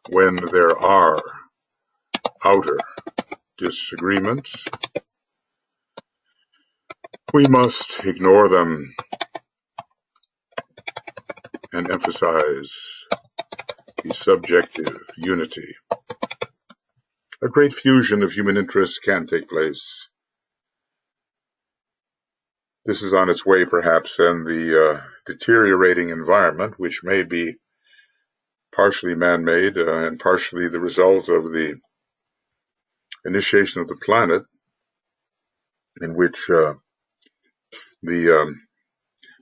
When there are outer disagreements, we must ignore them and emphasize the subjective unity. A great fusion of human interests can take place. This is on its way, perhaps, and the deteriorating environment, which may be partially man-made and partially the result of the initiation of the planet, in which the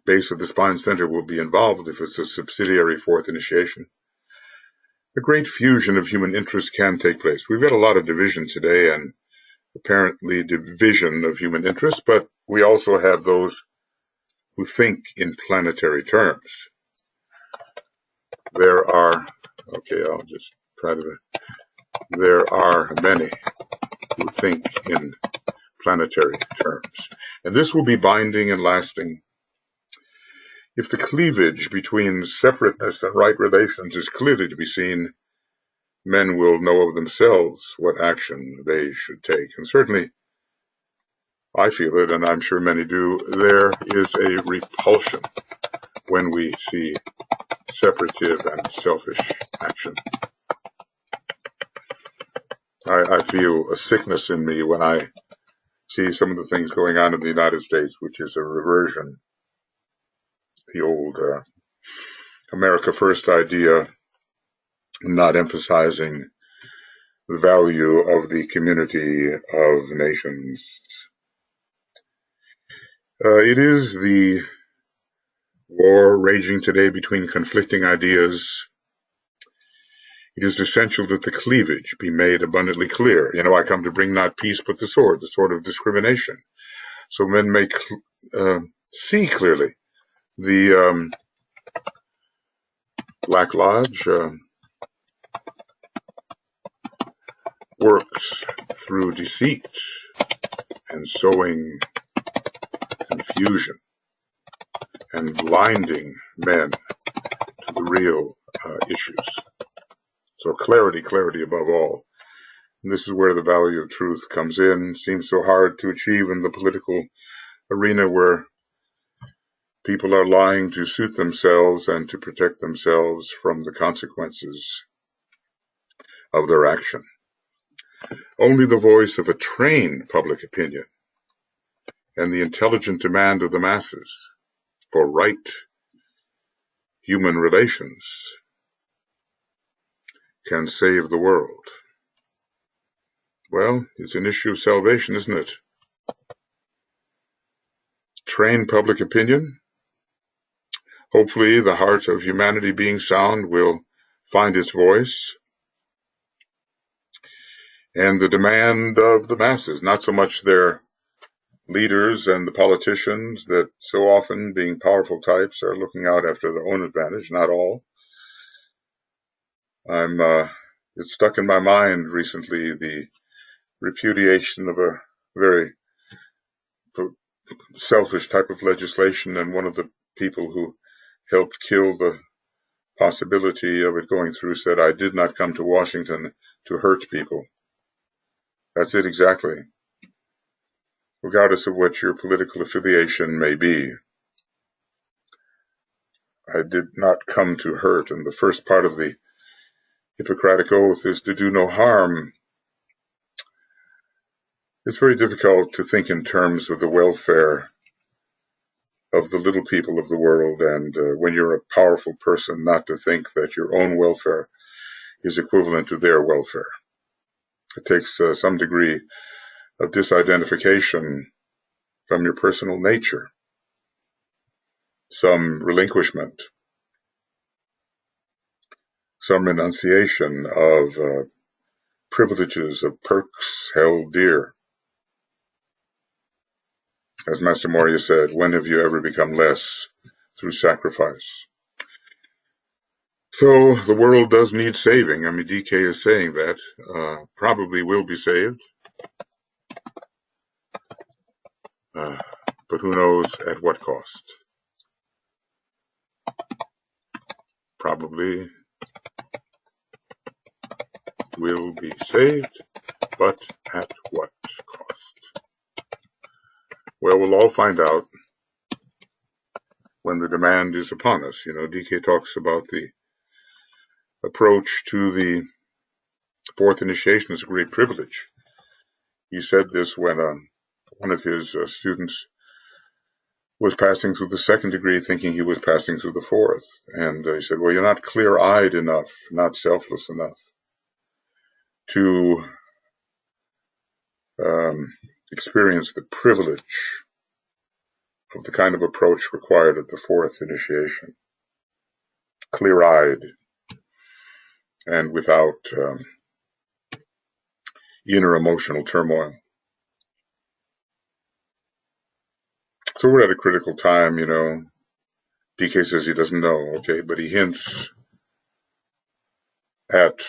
base of the spine center will be involved if it's a subsidiary fourth initiation. A great fusion of human interest can take place. We've got a lot of division today and apparently division of human interest, but we also have those who think in planetary terms. There are many who think in planetary terms. And this will be binding and lasting. If the cleavage between separateness and right relations is clearly to be seen, men will know of themselves what action they should take. And certainly, I feel it, and I'm sure many do, there is a repulsion when we see separative and selfish action. I feel a sickness in me when I see some of the things going on in the United States, which is a reversion. The old America First idea, not emphasizing the value of the community of nations. It is the war raging today between conflicting ideas. It is essential that the cleavage be made abundantly clear. I come to bring not peace but the sword of discrimination. So men may see clearly. The Black Lodge works through deceit and sowing confusion and blinding men to the real issues. So clarity above all. And this is where the value of truth comes in. Seems so hard to achieve in the political arena where people are lying to suit themselves and to protect themselves from the consequences of their action. Only the voice of a trained public opinion and the intelligent demand of the masses for right human relations can save the world. Well, it's an issue of salvation, isn't it? Trained public opinion. Hopefully, the heart of humanity being sound will find its voice. And the demand of the masses, not so much their leaders and the politicians that so often, being powerful types, are looking out after their own advantage, not all. It's stuck in my mind recently, the repudiation of a very selfish type of legislation, and one of the people who helped kill the possibility of it going through said, "I did not come to Washington to hurt people." That's it exactly. Regardless of what your political affiliation may be, I did not come to hurt. And the first part of the Hippocratic Oath is to do no harm. It's very difficult to think in terms of the welfare of the little people of the world, and when you're a powerful person, not to think that your own welfare is equivalent to their welfare. It takes some degree of disidentification from your personal nature, some relinquishment, some renunciation of privileges, of perks held dear. As Master Moria said, when have you ever become less through sacrifice? So the world does need saving. I mean, DK is saying that. Probably will be saved. But who knows at what cost? Probably will be saved, but at what cost? Well, we'll all find out when the demand is upon us. DK talks about the approach to the fourth initiation as a great privilege. He said this when one of his students was passing through the second degree thinking he was passing through the fourth. And he said, well, you're not clear-eyed enough, not selfless enough to experience the privilege of the kind of approach required at the fourth initiation. Clear-eyed and without inner emotional turmoil. So we're at a critical time, you know. DK says he doesn't know, okay, but he hints at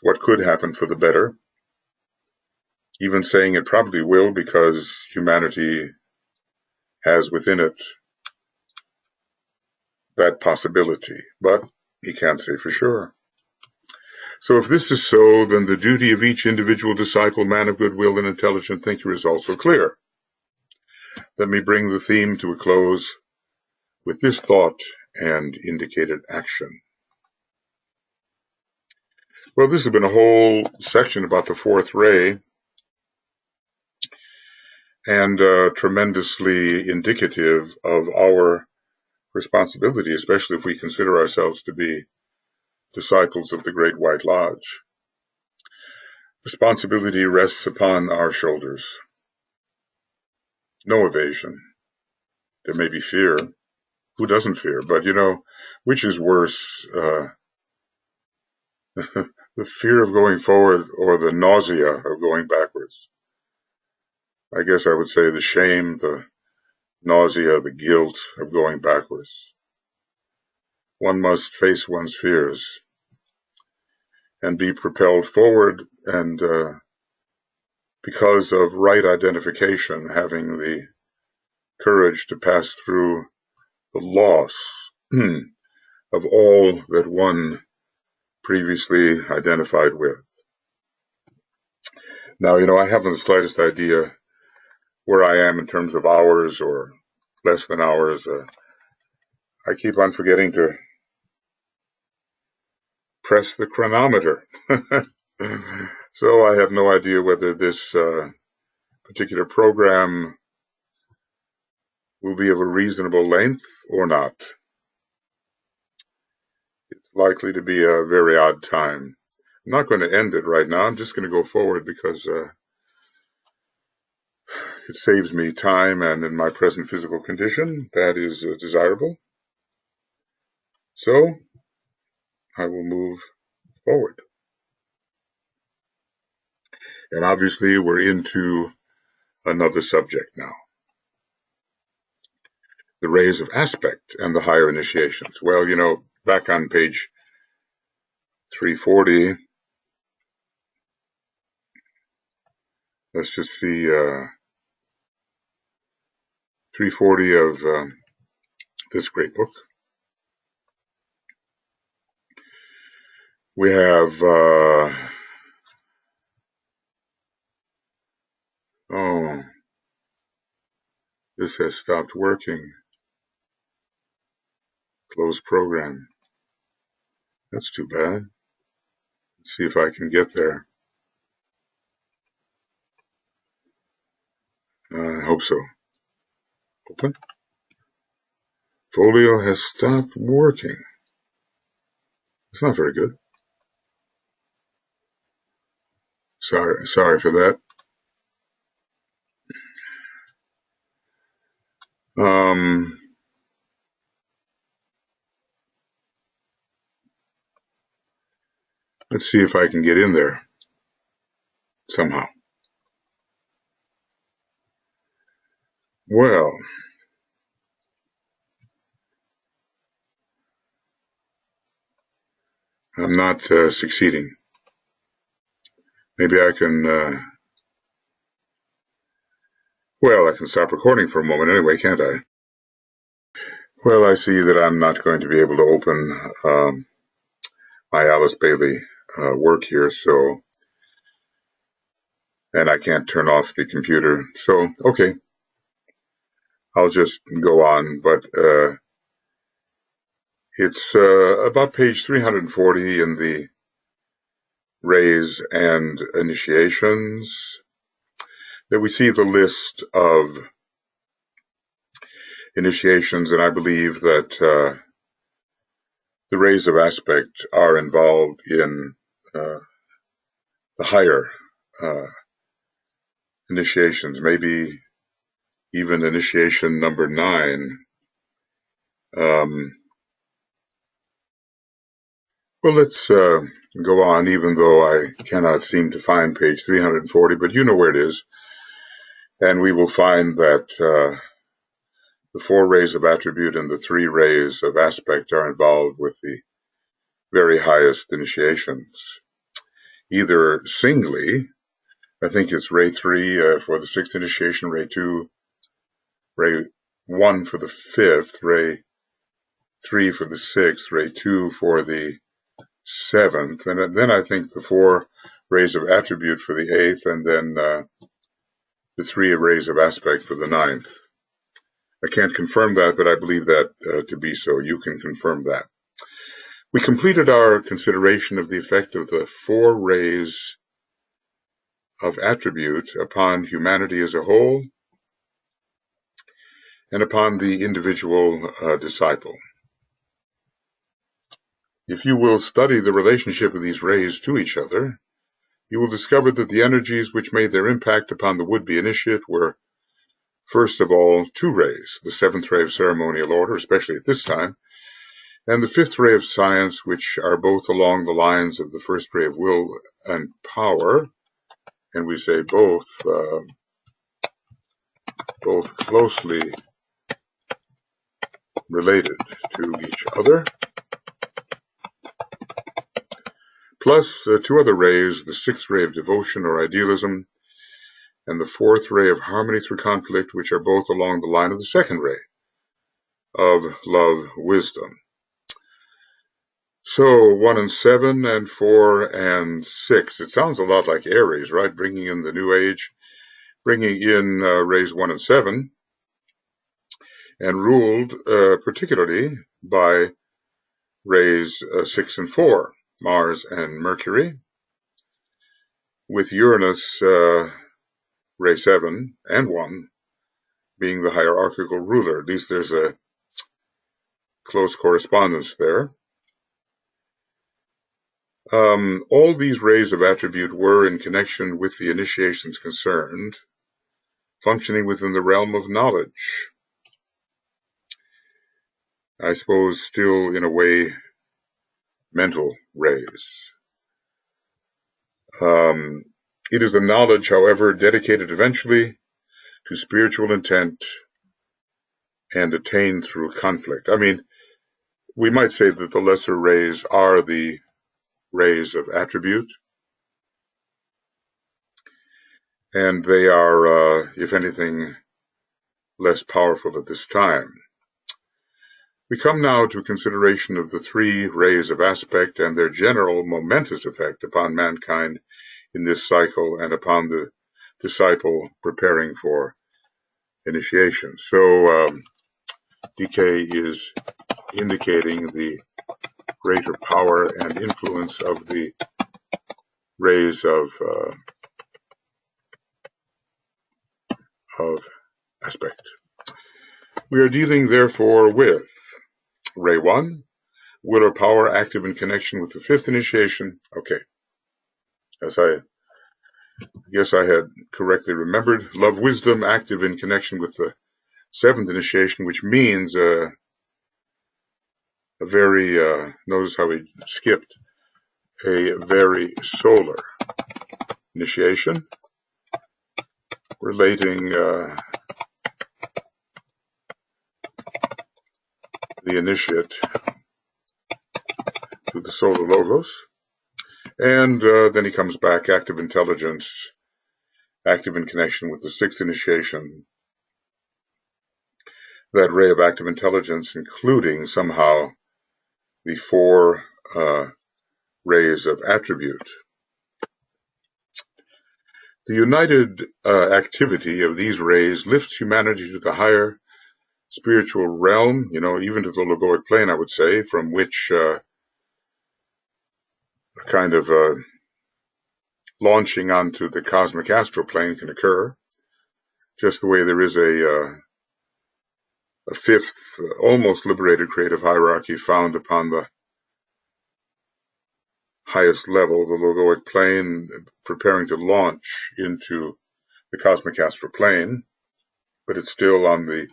what could happen for the better, even saying it probably will because humanity has within it that possibility, but he can't say for sure. So if this is so, then the duty of each individual disciple, man of goodwill and intelligent thinker is also clear. Let me bring the theme to a close with this thought and indicated action. Well, this has been a whole section about the fourth ray, and tremendously indicative of our responsibility, especially if we consider ourselves to be disciples of the Great White Lodge. Responsibility rests upon our shoulders. No evasion. There may be fear. Who doesn't fear? But, you know, which is worse, the fear of going forward or the nausea of going backwards? I guess I would say the shame, the nausea, the guilt of going backwards. One must face one's fears and be propelled forward, and because of right identification, having the courage to pass through the loss of all that one previously identified with. Now, you know, I haven't the slightest idea where I am in terms of hours or less than hours. I keep on forgetting to press the chronometer. So I have no idea whether this particular program will be of a reasonable length or not. It's likely to be a very odd time. I'm not going to end it right now. I'm just going to go forward because it saves me time, and in my present physical condition, that is desirable. So I will move forward. And obviously we're into another subject now. The rays of aspect and the higher initiations. Well, you know, back on page 340, let's just see, 340 of this great book. We have, oh, this has stopped working. Close program. That's too bad. Let's see if I can get there. I hope so. Open. Folio has stopped working. It's not very good. Sorry for that. Let's see if I can get in there somehow. Well, I'm not succeeding. Maybe I can, well, I can stop recording for a moment anyway, can't I? Well, I see that I'm not going to be able to open my Alice Bailey work here, so, and I can't turn off the computer, so, okay, I'll just go on, but it's about page 340 in the rays and initiations that we see the list of initiations, and I believe that the rays of aspect are involved in the higher initiations, maybe even initiation number 9. Well, let's go on, even though I cannot seem to find page 340, but you know where it is. And we will find that the 4 rays of attribute and the 3 rays of aspect are involved with the very highest initiations, either singly. I think it's ray 3 for the 6th initiation, ray 2, ray 1 for the 5th, ray 3 for the 6th, ray 2 for the 7th, and then I think the 4 rays of attribute for the 8th, and then the 3 rays of aspect for the 9th. I can't confirm that, but I believe that to be so. You can confirm that. We completed our consideration of the effect of the 4 rays of attribute upon humanity as a whole and upon the individual disciple. If you will study the relationship of these rays to each other, you will discover that the energies which made their impact upon the would-be initiate were, first of all, 2 rays, the 7th ray of ceremonial order, especially at this time, and the 5th ray of science, which are both along the lines of the 1st ray of will and power, and we say both closely related to each other, plus 2 other rays, the 6th ray of devotion or idealism, and the 4th ray of harmony through conflict, which are both along the line of the 2nd ray of love, wisdom. So 1 and 7 and 4 and 6. It sounds a lot like Aries, right? Bringing in the New Age, bringing in rays 1 and 7, and ruled particularly by rays 6 and 4, Mars and Mercury, with Uranus ray 7 and 1 being the hierarchical ruler. At least there's a close correspondence there. All these rays of attribute were in connection with the initiations concerned, functioning within the realm of knowledge. I suppose still in a way mental rays. It is a knowledge, however, dedicated eventually to spiritual intent and attained through conflict. I mean, we might say that the lesser rays are the rays of attribute, and they are, if anything, less powerful at this time. We come now to consideration of the 3 rays of aspect and their general momentous effect upon mankind in this cycle and upon the disciple preparing for initiation. So DK is indicating the greater power and influence of the rays of aspect. We are dealing, therefore, with ray 1, will or power active in connection with the 5th initiation. Okay, as I guess I had correctly remembered, love, wisdom active in connection with the 7th initiation, which means a very, notice how we skipped, a very solar initiation relating the initiate to the solar logos. And then he comes back, active intelligence, active in connection with the 6th initiation. That ray of active intelligence, including somehow the 4 rays of attribute. The united activity of these rays lifts humanity to the higher spiritual realm, even to the logoic plane, I would say, from which a kind of launching onto the cosmic astral plane can occur, just the way there is a a fifth, almost liberated creative hierarchy found upon the highest level, the logoic plane, preparing to launch into the cosmic astral plane, but it's still on the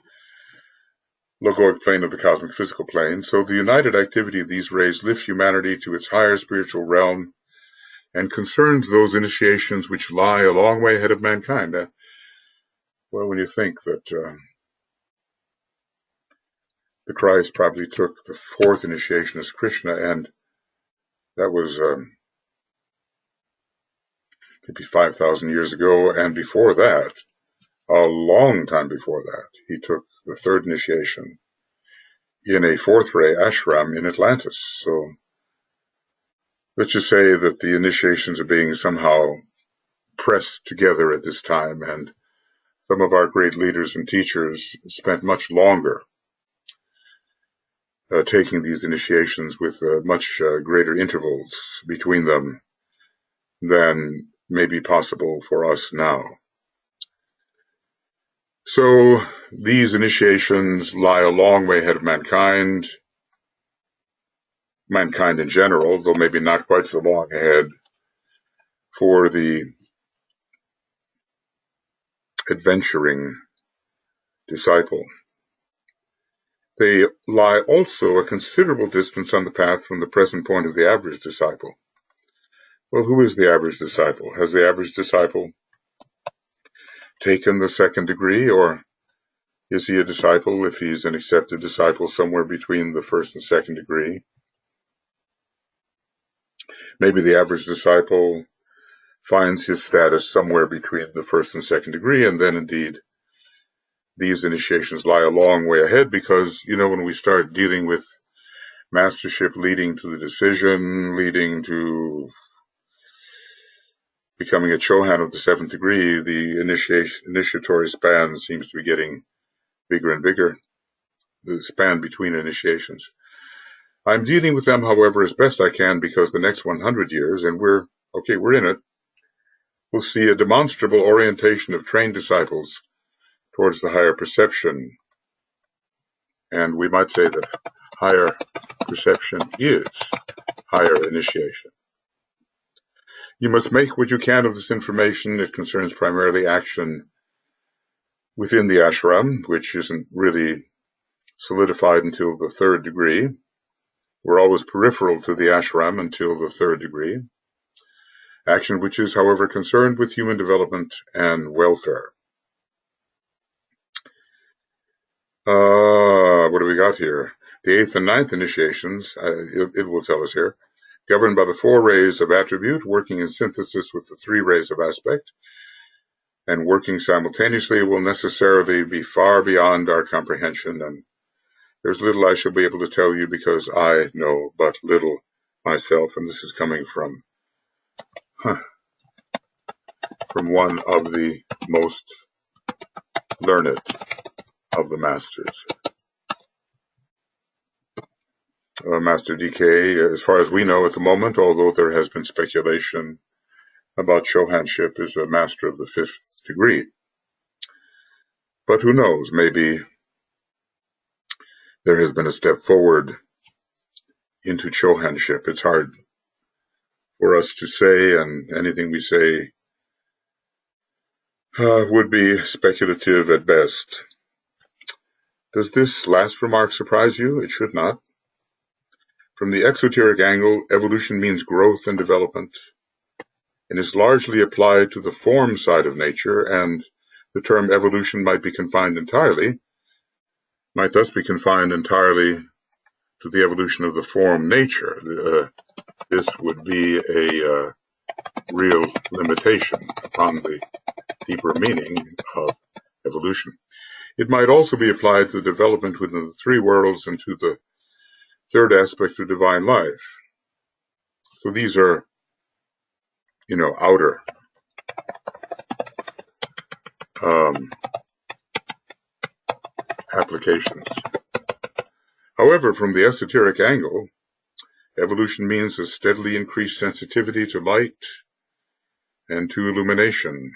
logoic plane of the cosmic physical plane. So the united activity of these rays lifts humanity to its higher spiritual realm and concerns those initiations which lie a long way ahead of mankind. Well, when you think that the Christ probably took the fourth initiation as Krishna, and that was maybe 5,000 years ago, and before that, a long time before that, he took the third initiation in a fourth ray ashram in Atlantis. So let's just say that the initiations are being somehow pressed together at this time, and some of our great leaders and teachers spent much longer taking these initiations with much greater intervals between them than may be possible for us now. So these initiations lie a long way ahead of mankind in general, though maybe not quite so long ahead for the adventuring disciple. They lie also a considerable distance on the path from the present point of the average disciple. Well, who is the average disciple? Has the average disciple taken the second degree, or is he a disciple, if he's an accepted disciple, somewhere between the first and second degree? Maybe the average disciple finds his status somewhere between the first and second degree, and then indeed these initiations lie a long way ahead, because, when we start dealing with mastership leading to the decision, leading to becoming a Chohan of the seventh degree, the initiatory span seems to be getting bigger and bigger, the span between initiations. I'm dealing with them, however, as best I can, because the next 100 years, and we're in it, we'll see a demonstrable orientation of trained disciples towards the higher perception. And we might say that higher perception is higher initiation. You must make what you can of this information. It concerns primarily action within the ashram, which isn't really solidified until the third degree. We're always peripheral to the ashram until the third degree. Action which is, however, concerned with human development and welfare. What do we got here? The eighth and ninth initiations, it will tell us here, governed by the four rays of attribute, working in synthesis with the three rays of aspect, and working simultaneously, will necessarily be far beyond our comprehension, and there's little I shall be able to tell you, because I know but little myself, and this is coming from one of the most learned of the masters. Master DK, as far as we know at the moment, although there has been speculation about Chohanship, is a master of the fifth degree. But who knows, maybe there has been a step forward into Chohanship. It's hard for us to say, and anything we say would be speculative at best. Does this last remark surprise you? It should not. From the exoteric angle, evolution means growth and development, and is largely applied to the form side of nature, and the term evolution might thus be confined entirely to the evolution of the form nature. This would be a real limitation upon the deeper meaning of evolution. It might also be applied to the development within the three worlds and to the third aspect of divine life. So these are, outer applications. However, from the esoteric angle, evolution means a steadily increased sensitivity to light and to illumination,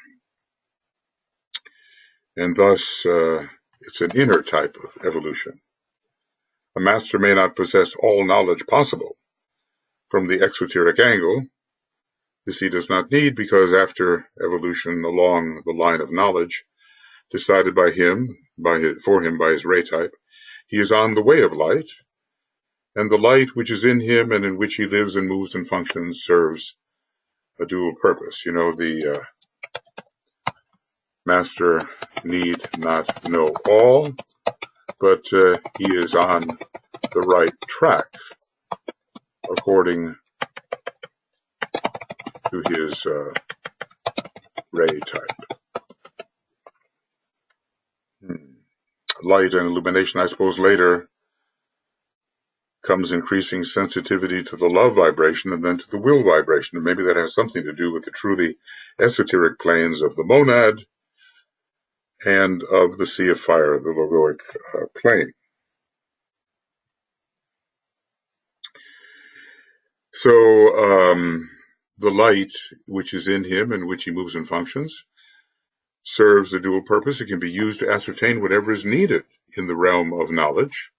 and thus It's an inner type of evolution. A master may not possess all knowledge possible from the exoteric angle. This he does not need, because after evolution along the line of knowledge decided by him, for him by his ray type, he is on the way of light, and the light which is in him and in which he lives and moves and functions serves a dual purpose. You know, the master need not know all, but he is on the right track according to his ray type. Light and illumination, I suppose, later comes increasing sensitivity to the love vibration and then to the will vibration. And maybe that has something to do with the truly esoteric planes of the monad and of the sea of fire, the logoic plane. So the light which is in him and which he moves and functions serves a dual purpose. It can be used to ascertain whatever is needed in the realm of knowledge.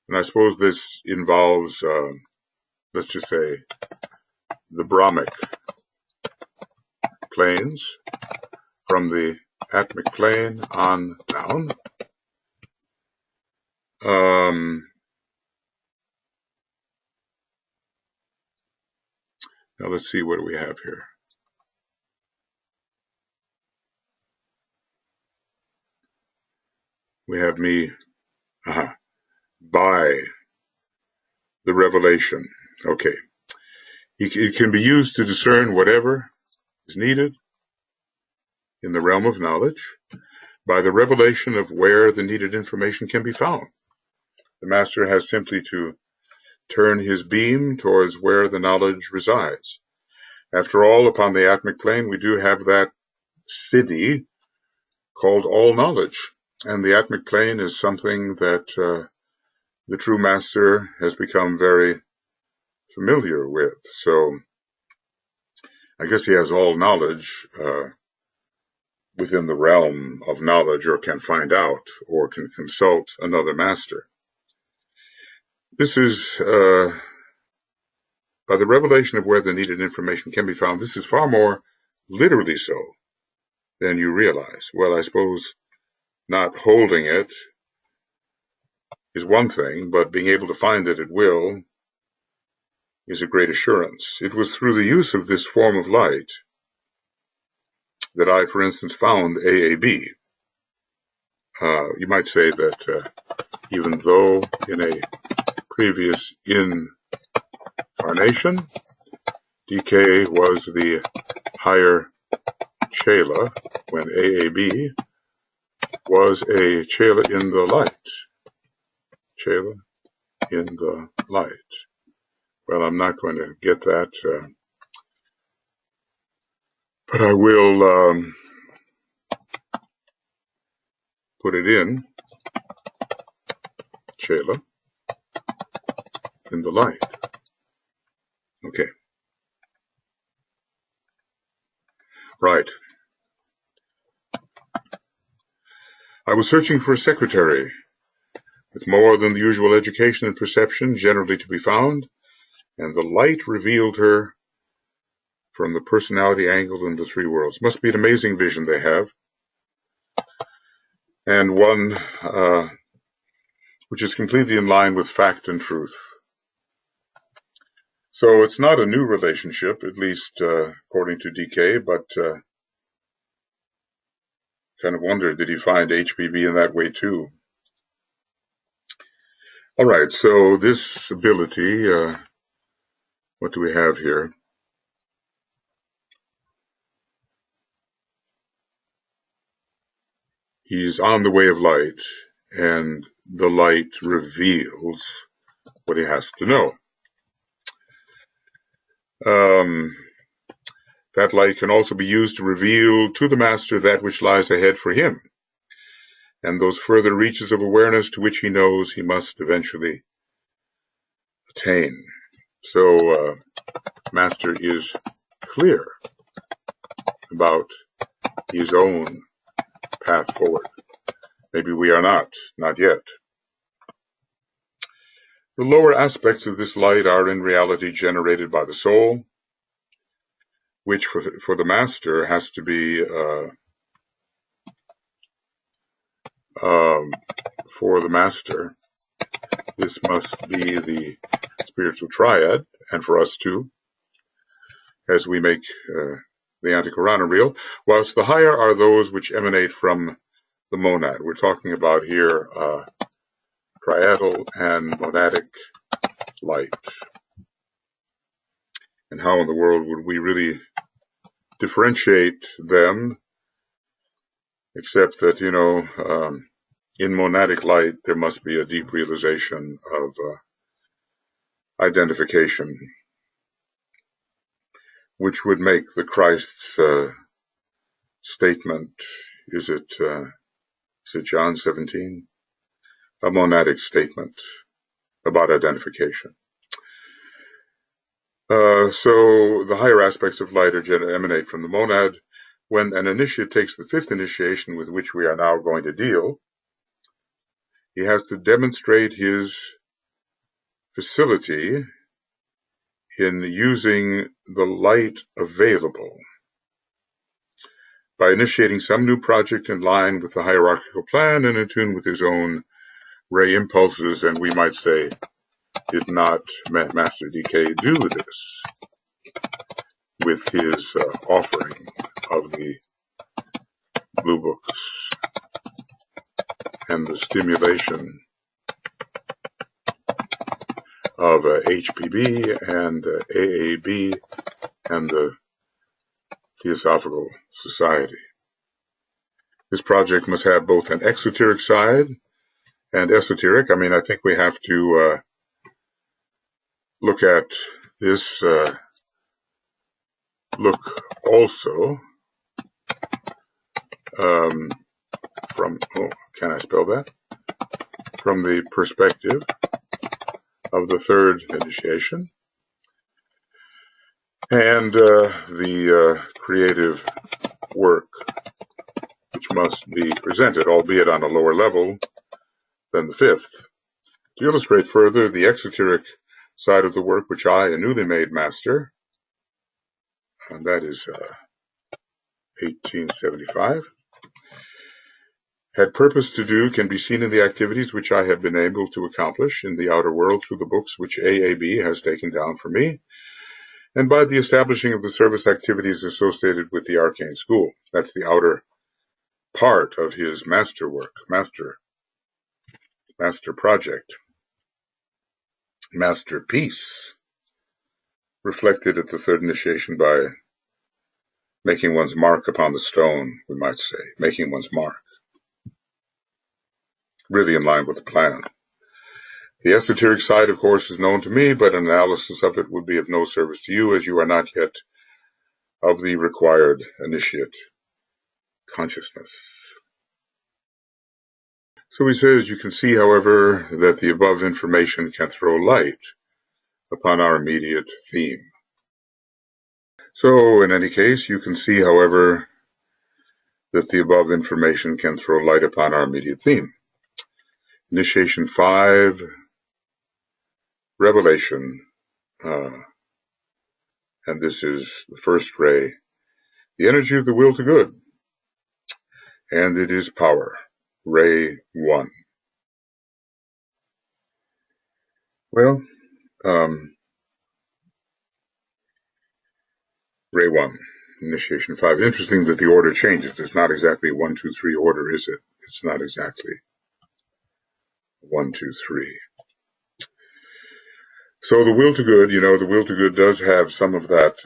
And I suppose this involves, let's just say, the Brahmic planes from the atmic plane on down. Now let's see, what do we have here? We have me by the revelation. Okay. It can be used to discern whatever is needed in the realm of knowledge by the revelation of where the needed information can be found. The master has simply to turn his beam towards where the knowledge resides. After all, upon the atmic plane, we do have that city called all knowledge. And the atmic plane is something that the true master has become very familiar with. So I guess he has all knowledge within the realm of knowledge, or can find out, or can consult another master. This is by the revelation of where the needed information can be found. This is far more literally so than you realize. Well, I suppose not holding it is one thing, but being able to find it at will is a great assurance. It was through the use of this form of light that I, for instance, found AAB. You might say that even though in a previous incarnation, DK was the higher Chela, when AAB was a Chela in the light. Chela in the light. Well, I'm not going to get that, but I will put it in Chela in the light. Okay. Right. I was searching for a secretary with more than the usual education and perception generally to be found, and the light revealed her from the personality angle in the three worlds. Must be an amazing vision they have, and one which is completely in line with fact and truth. So it's not a new relationship, at least according to DK, but kind of wonder, did he find HBB in that way too? All right, so this ability, what do we have here? He's on the way of light, and the light reveals what he has to know. That light can also be used to reveal to the master that which lies ahead for him, and those further reaches of awareness to which he knows he must eventually attain. So master is clear about his own path forward. Maybe we are not yet. The lower aspects of this light are in reality generated by the soul, which for the master has to be, for the master, this must be the spiritual triad, and for us too, as we make the Antikorana real, whilst the higher are those which emanate from the monad. We're talking about here triadal and monadic light. And how in the world would we really differentiate them, except that, in monadic light, there must be a deep realization of identification, which would make the Christ's statement, is it John 17? A monadic statement about identification. So the higher aspects of light emanate from the monad. When an initiate takes the fifth initiation with which we are now going to deal, he has to demonstrate his facility in using the light available by initiating some new project in line with the hierarchical plan and in tune with his own ray impulses. And we might say, did not Master DK do this with his offering of the blue books and the stimulation of HPB and AAB and the Theosophical Society? This project must have both an exoteric side and esoteric. I think we have to look at this, look also from, can I spell that? From the perspective of the third initiation and the creative work which must be presented, albeit on a lower level than the fifth. To illustrate further the exoteric side of the work which I, a newly made master, and that is 1875, had purpose to do can be seen in the activities which I have been able to accomplish in the outer world through the books which AAB has taken down for me, and by the establishing of the service activities associated with the arcane school. That's the outer part of his master work, master project, masterpiece, reflected at the third initiation by making one's mark upon the stone, we might say, making one's mark, really in line with the plan. The esoteric side, of course, is known to me, but an analysis of it would be of no service to you, as you are not yet of the required initiate consciousness. So he says, you can see, however, that the above information can throw light upon our immediate theme. So, in any case, you can see, however, that the above information can throw light upon our immediate theme. Initiation 5, Revelation, and this is the first ray, the energy of the will to good, and it is power, ray 1. Well, ray 1, initiation 5. Interesting that the order changes. It's not exactly 1, 2, 3 order, is it? It's not exactly 1, 2, 3. So the will to good, the will to good does have some of that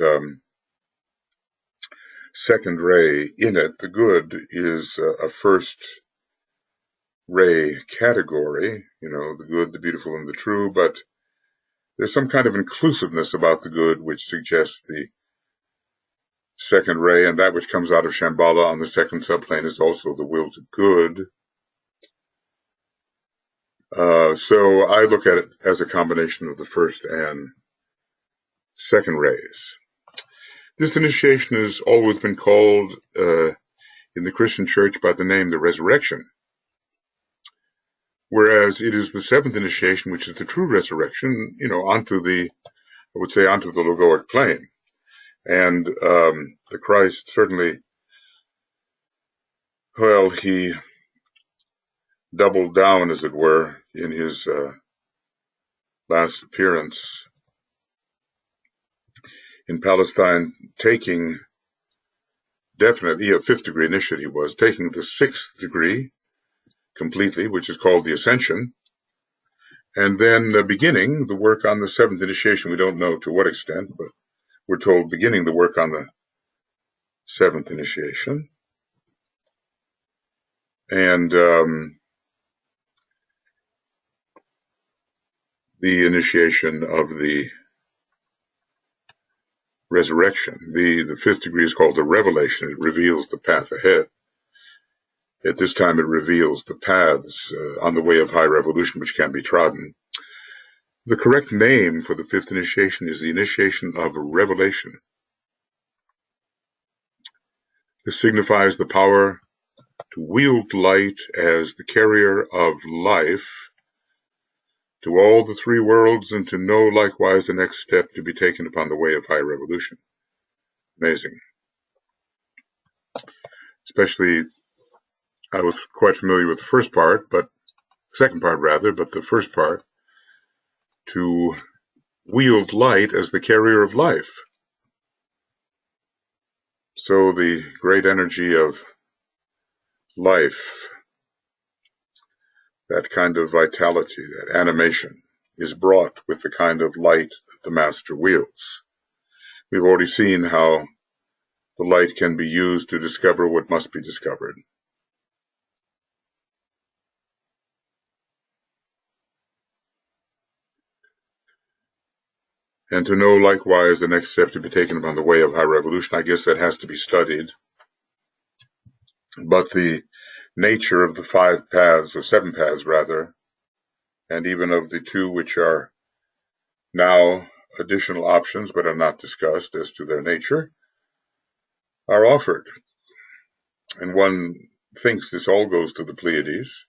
second ray in it. The good is a first ray category, the good, the beautiful, and the true, but there's some kind of inclusiveness about the good which suggests the second ray, and that which comes out of Shambhala on the second subplane is also the will to good. So I look at it as a combination of the first and second rays. This initiation has always been called in the Christian church by the name the resurrection. whereas it is the seventh initiation, which is the true resurrection, onto the logoic plane. And the Christ certainly, well, he doubled down, as it were, in his last appearance in Palestine, taking definitely a fifth degree initiate. He was taking the sixth degree completely, which is called the ascension, and then beginning the work on the seventh initiation. We don't know to what extent, but we're told beginning the work on the seventh initiation. And the initiation of the resurrection. The fifth degree is called the revelation. It reveals the path ahead. At this time, it reveals the paths on the way of high revolution, which can be trodden. The correct name for the fifth initiation is the initiation of revelation. This signifies the power to wield light as the carrier of life to all the three worlds, and to know likewise the next step to be taken upon the way of high revolution. Amazing. Especially, I was quite familiar with the first part, but the first part, to wield light as the carrier of life. So the great energy of life, that kind of vitality, that animation, is brought with the kind of light that the Master wields. We've already seen how the light can be used to discover what must be discovered. And to know likewise the next step to be taken upon the way of high revolution, I guess that has to be studied. But the nature of the five paths, or seven paths rather, and even of the two which are now additional options but are not discussed as to their nature, are offered. And one thinks this all goes to the Pleiades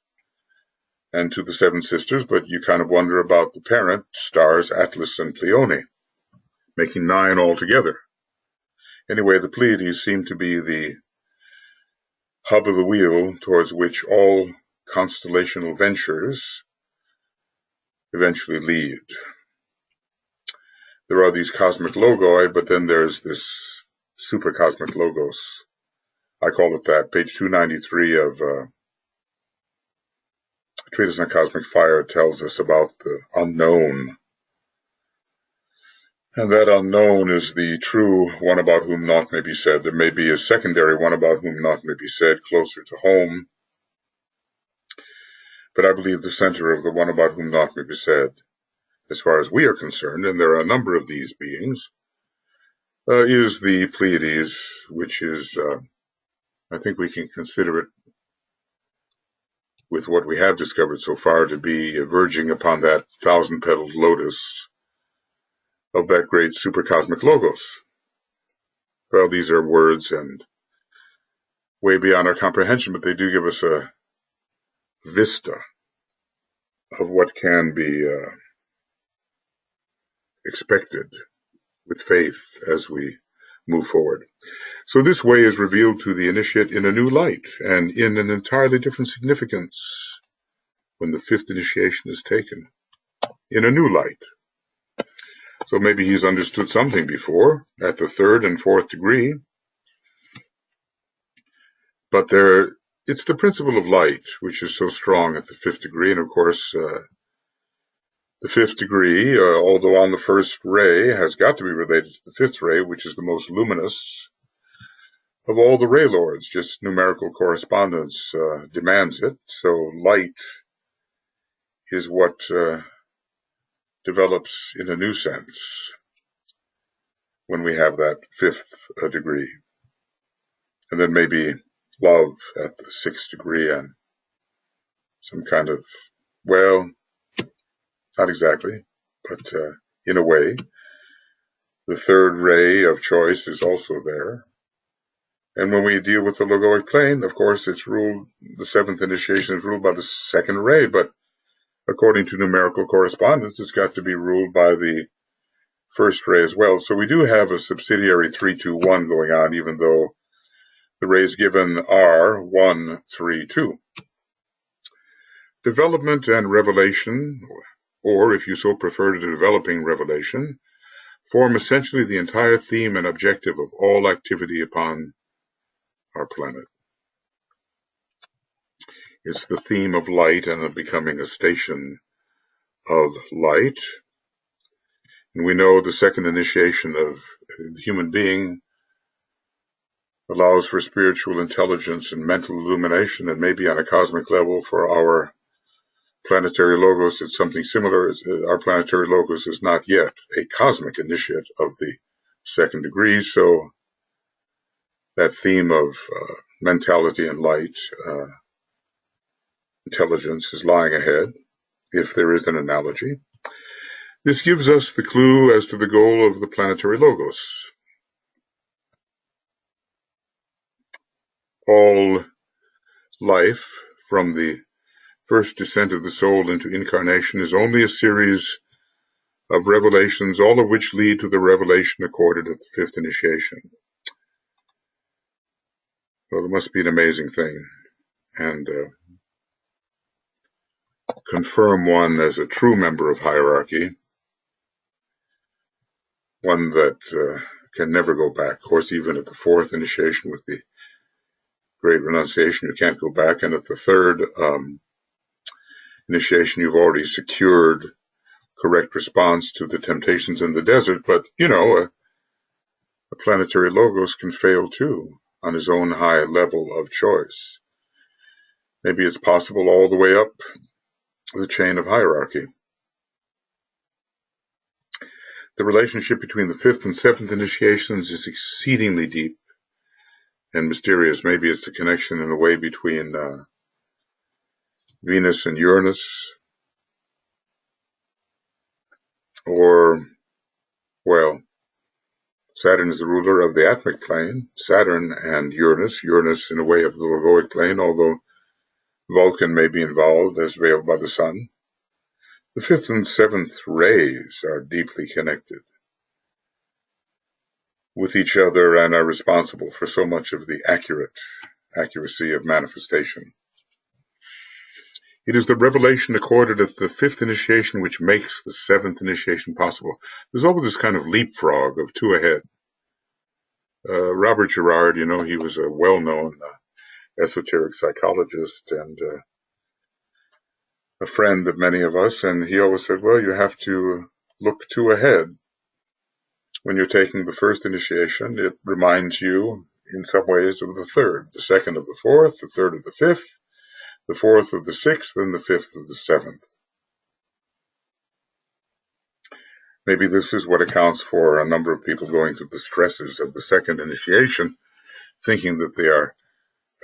and to the seven sisters, but you kind of wonder about the parent stars, Atlas and Pleione, making 9 altogether. Anyway, the Pleiades seem to be the hub of the wheel towards which all constellational ventures eventually lead. There are these cosmic logoi, but then there's this supercosmic logos. I call it that. Page 293 of Treatise on Cosmic Fire tells us about the unknown. And that unknown is the true one about whom naught may be said. There may be a secondary one about whom naught may be said, closer to home. But I believe the center of the one about whom naught may be said, as far as we are concerned, and there are a number of these beings, is the Pleiades, which is, I think we can consider it, with what we have discovered so far, to be verging upon that 1,000-petaled lotus of that great supercosmic logos. Well, these are words and way beyond our comprehension, but they do give us a vista of what can be expected with faith as we move forward. So this way is revealed to the initiate in a new light and in an entirely different significance when the fifth initiation is taken, in a new light. So maybe he's understood something before at the third and fourth degree, but it's the principle of light which is so strong at the fifth degree. And of course, the fifth degree, although on the first ray, has got to be related to the fifth ray, which is the most luminous of all the ray lords. Just numerical correspondence demands it. So light is what develops in a new sense when we have that fifth degree. And then maybe love at the sixth degree and some kind of, well, not exactly, but in a way, the third ray of choice is also there. And when we deal with the logoic plane, of course, it's ruled, the seventh initiation is ruled by the second ray, but according to numerical correspondence, it's got to be ruled by the first ray as well. So we do have a subsidiary 3, 2, 1 going on, even though the rays given are 1, 3, 2. Development and revelation, or if you so prefer, the developing revelation, form essentially the entire theme and objective of all activity upon our planet. It's the theme of light and of becoming a station of light. And we know the second initiation of the human being allows for spiritual intelligence and mental illumination, and maybe on a cosmic level for our planetary logos, it's something similar. Our planetary logos is not yet a cosmic initiate of the second degree, so that theme of mentality and light, intelligence is lying ahead, if there is an analogy. This gives us the clue as to the goal of the planetary logos. All life, from the first descent of the soul into incarnation, is only a series of revelations, all of which lead to the revelation accorded at the fifth initiation. Well, it must be an amazing thing, and confirm one as a true member of hierarchy, one that can never go back. Of course, even at the fourth initiation with the Great Renunciation, you can't go back, and at the third initiation, you've already secured correct response to the temptations in the desert, but, you know, a planetary logos can fail too on his own high level of choice. Maybe it's possible all the way up the chain of hierarchy. The relationship between the fifth and seventh initiations is exceedingly deep and mysterious. Maybe it's the connection in a way between Venus and Uranus, or, well, Saturn is the ruler of the atmic plane. Saturn and Uranus in a way of the logoic plane, although Vulcan may be involved as veiled by the sun. The fifth and seventh rays are deeply connected with each other and are responsible for so much of the accuracy of manifestation. It is the revelation accorded at the fifth initiation which makes the seventh initiation possible. There's always this kind of leapfrog of two ahead. Robert Girard, you know, he was a well-known esoteric psychologist and a friend of many of us, and he always said, well, you have to look two ahead. When you're taking the first initiation, it reminds you in some ways of the third, the second of the fourth, the third of the fifth, the fourth of the sixth, and the fifth of the seventh. Maybe this is what accounts for a number of people going through the stresses of the second initiation, thinking that they are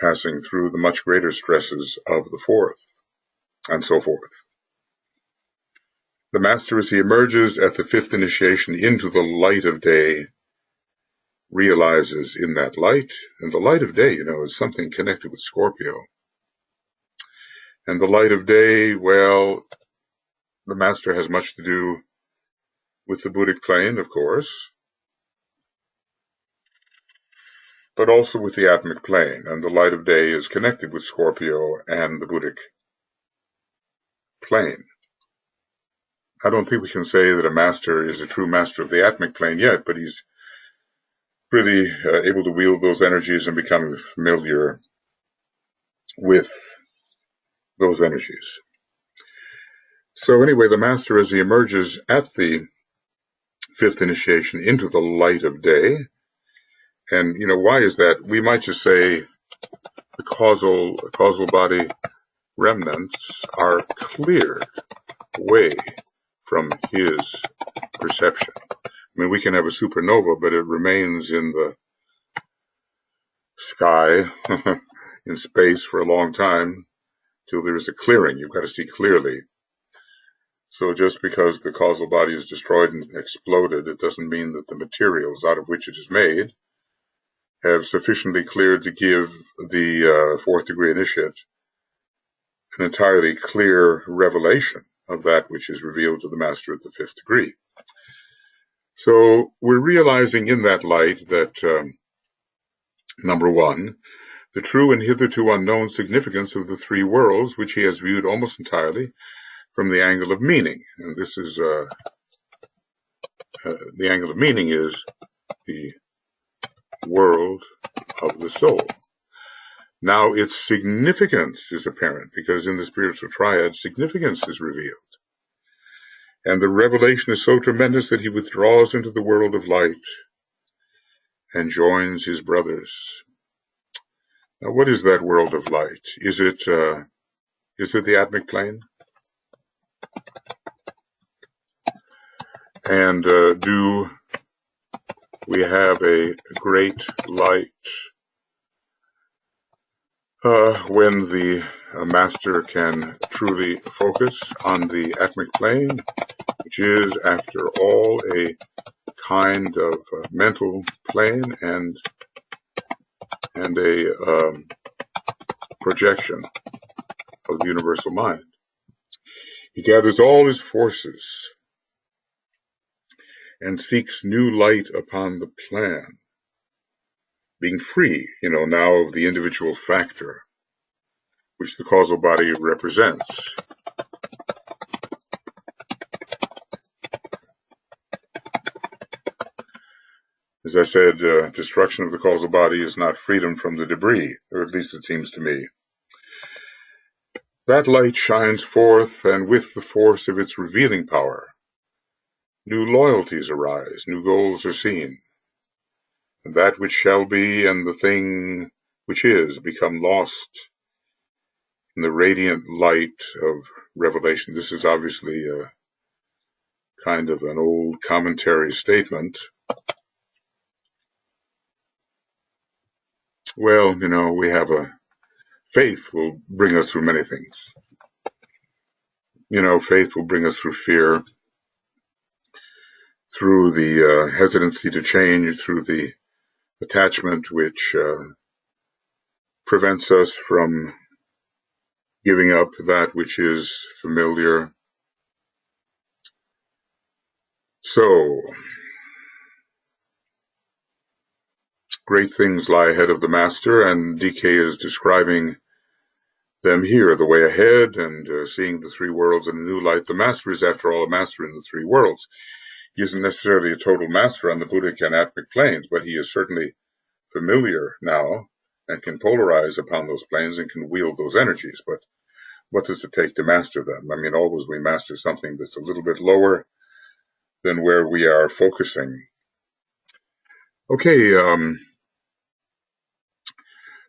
passing through the much greater stresses of the fourth, and so forth. The master, as he emerges at the fifth initiation into the light of day, realizes in that light, and the light of day, you know, is something connected with Scorpio. And the light of day, well, the master has much to do with the Buddhic plane, of course, but also with the atmic plane, and the light of day is connected with Scorpio and the Buddhic plane. I don't think we can say that a master is a true master of the atmic plane yet, but he's really able to wield those energies and become familiar with those energies. So anyway, the master, as he emerges at the fifth initiation into the light of day, and you know, why is that? We might just say the causal body remnants are cleared away from his perception. I mean, we can have a supernova, but it remains in the sky, in space for a long time, till there is a clearing. You've got to see clearly. So just because the causal body is destroyed and exploded, it doesn't mean that the materials out of which it is made have sufficiently cleared to give the fourth degree initiate an entirely clear revelation of that which is revealed to the master at the fifth degree. So we're realizing in that light that, number one, the true and hitherto unknown significance of the three worlds, which he has viewed almost entirely from the angle of meaning. And this is, the angle of meaning is the world of the soul. Now its significance is apparent, because in the spiritual triad, significance is revealed. And the revelation is so tremendous that he withdraws into the world of light and joins his brothers. Now, what is that world of light? Is it the atmic plane? And do we have a great light when the master can truly focus on the atmic plane, which is, after all, a kind of mental plane and a projection of the universal mind. He gathers all his forces and seeks new light upon the plan, being free, now of the individual factor which the causal body represents. As I said, destruction of the causal body is not freedom from the debris, or at least it seems to me. That light shines forth, and with the force of its revealing power, new loyalties arise, new goals are seen, and that which shall be and the thing which is become lost in the radiant light of revelation. This is obviously a kind of an old commentary statement. Well, we have faith will bring us through many things. Faith will bring us through fear, through the hesitancy to change, through the attachment which prevents us from giving up that which is familiar. So, great things lie ahead of the master, and DK is describing them here, the way ahead, and seeing the three worlds in a new light. The master is, after all, a master in the three worlds. He isn't necessarily a total master on the Buddhic and atmic planes, but he is certainly familiar now and can polarize upon those planes and can wield those energies. But what does it take to master them? I mean, always we master something that's a little bit lower than where we are focusing. Okay,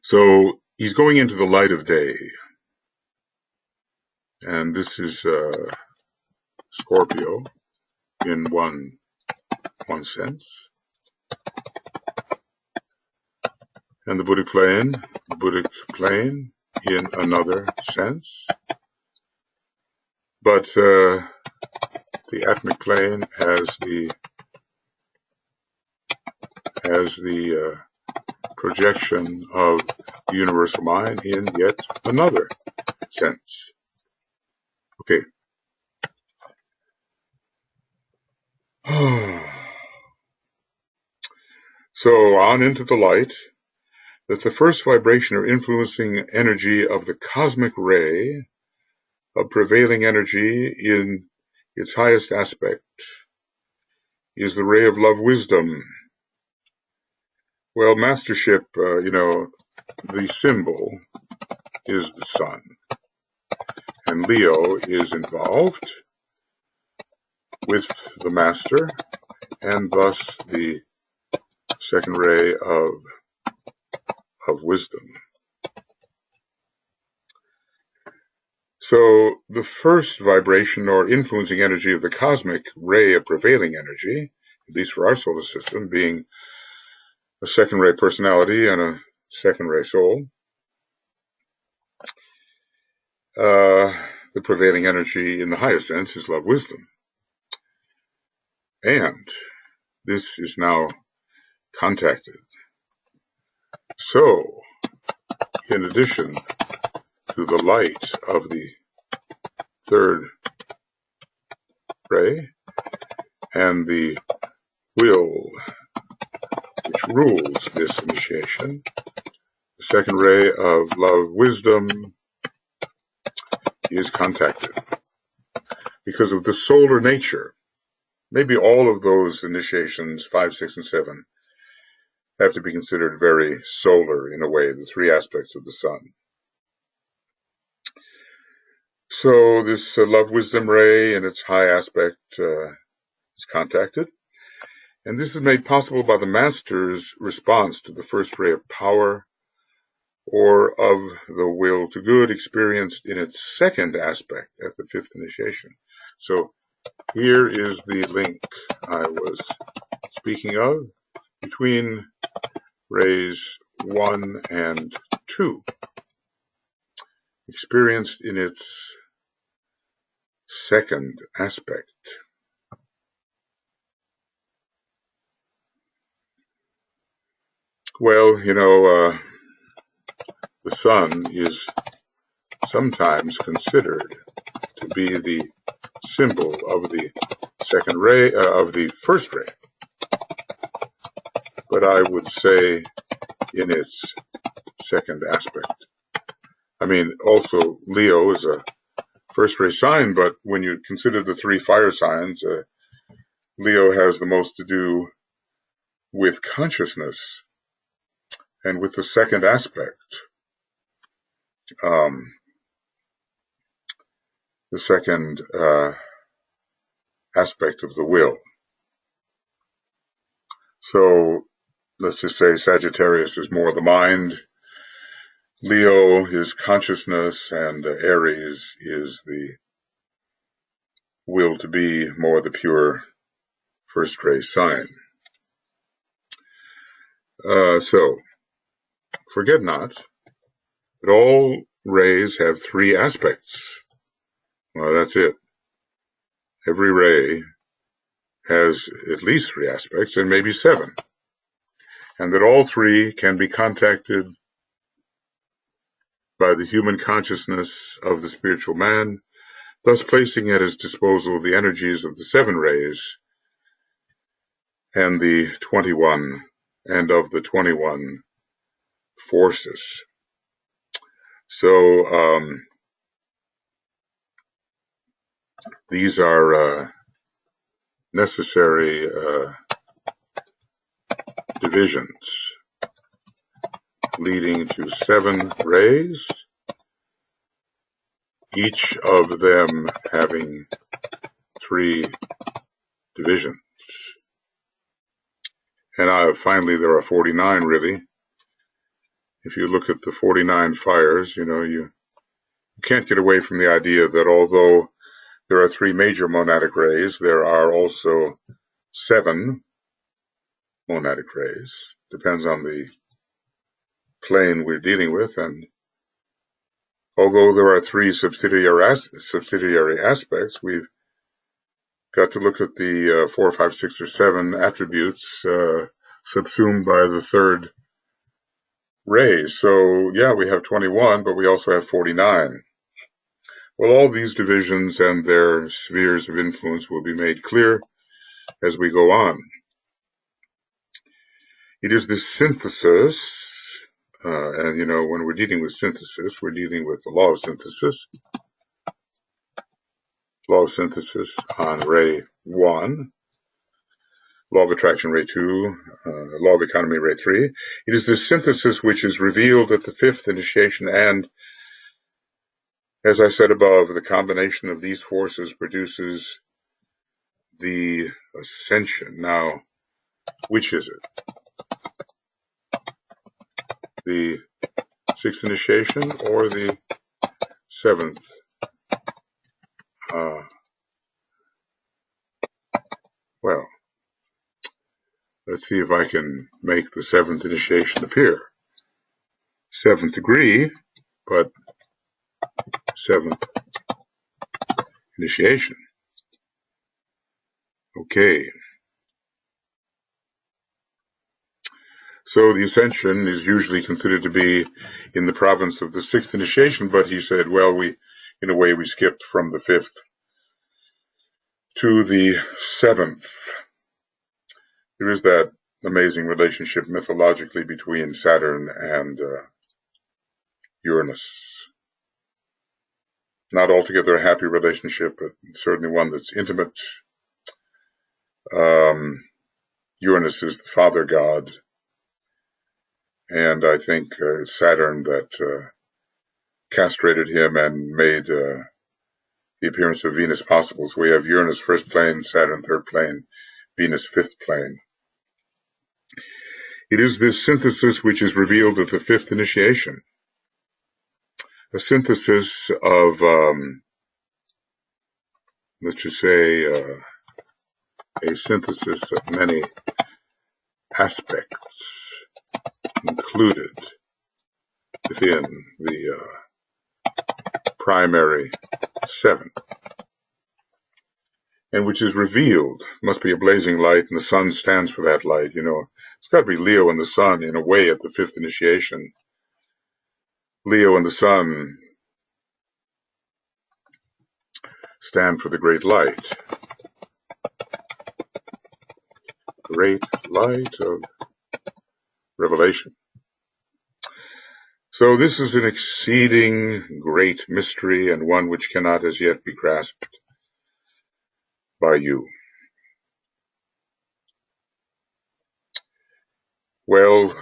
so he's going into the light of day. And this is Scorpio in one sense. And the Buddhic plane in another sense. But the atmic plane has the projection of the universal mind in yet another sense. Okay. So on into the light. That's the first vibration or influencing energy of the cosmic ray, of prevailing energy in its highest aspect, is the ray of love wisdom. Well, mastership, the symbol is the sun. And Leo is involved with the master, and thus the second ray of wisdom. So the first vibration or influencing energy of the cosmic ray of prevailing energy, at least for our solar system, being a second ray personality and a second ray soul, the prevailing energy in the highest sense is love wisdom. And this is now contacted. So, in addition to the light of the third ray, and the will which rules this initiation, the second ray of love wisdom, is contacted. Because of the solar nature, maybe all of those initiations, 5, 6, and 7, have to be considered very solar in a way, the three aspects of the sun. So this love wisdom ray in its high aspect is contacted. And this is made possible by the master's response to the first ray of power or of the will to good experienced in its second aspect at the fifth initiation. So here is the link I was speaking of between rays 1 and 2, experienced in its second aspect. Well, the sun is sometimes considered to be the symbol of the second ray, of the first ray. But I would say in its second aspect. I mean, also Leo is a first ray sign, but when you consider the three fire signs, Leo has the most to do with consciousness and with the second aspect. The second aspect of the will. So let's just say Sagittarius is more the mind, Leo is consciousness, and Aries is the will to be more the pure first ray sign. So forget not that all rays have three aspects. Well, that's it. Every ray has at least three aspects, and maybe 7. And that all three can be contacted by the human consciousness of the spiritual man, thus placing at his disposal the energies of the 7 rays and the 21, and of the 21 forces. So these are necessary divisions leading to 7 rays, each of them having 3 divisions. And finally, there are 49 really. If you look at the 49 fires, you can't get away from the idea that although there are 3 major monadic rays, there are also 7 monadic rays. Depends on the plane we're dealing with. And although there are 3 subsidiary aspects, we've got to look at the 4, 5, 6, or 7 attributes subsumed by the third ray. So yeah, we have 21, but we also have 49. Well, all these divisions and their spheres of influence will be made clear as we go on. It is this synthesis, and when we're dealing with synthesis, we're dealing with the law of synthesis. Law of synthesis on ray 1, law of attraction ray 2, law of economy ray 3. It is this synthesis which is revealed at the 5th initiation, and as I said above, the combination of these forces produces the ascension. Now, which is it? The 6th initiation or the 7th? Well, let's see if I can make the 7th initiation appear. 7th degree, but 7th initiation. Okay. So the ascension is usually considered to be in the province of the 6th initiation, but he said, well, in a way we skipped from the 5th to the seventh. There is that amazing relationship mythologically between Saturn and Uranus. Not altogether a happy relationship, but certainly one that's intimate. Uranus is the father god, and I think it's Saturn that castrated him and made the appearance of Venus possible. So we have Uranus first plane, Saturn third plane, Venus fifth plane. It is this synthesis which is revealed at the fifth initiation, a synthesis of, let's just say, a synthesis of many aspects included within the primary seven, and which is revealed, must be a blazing light, and the sun stands for that light. You know, it's got to be Leo and the sun in a way at the fifth initiation. Leo and the sun stand for the great light. Great light of revelation. So this is an exceeding great mystery, and one which cannot as yet be grasped by you. Well,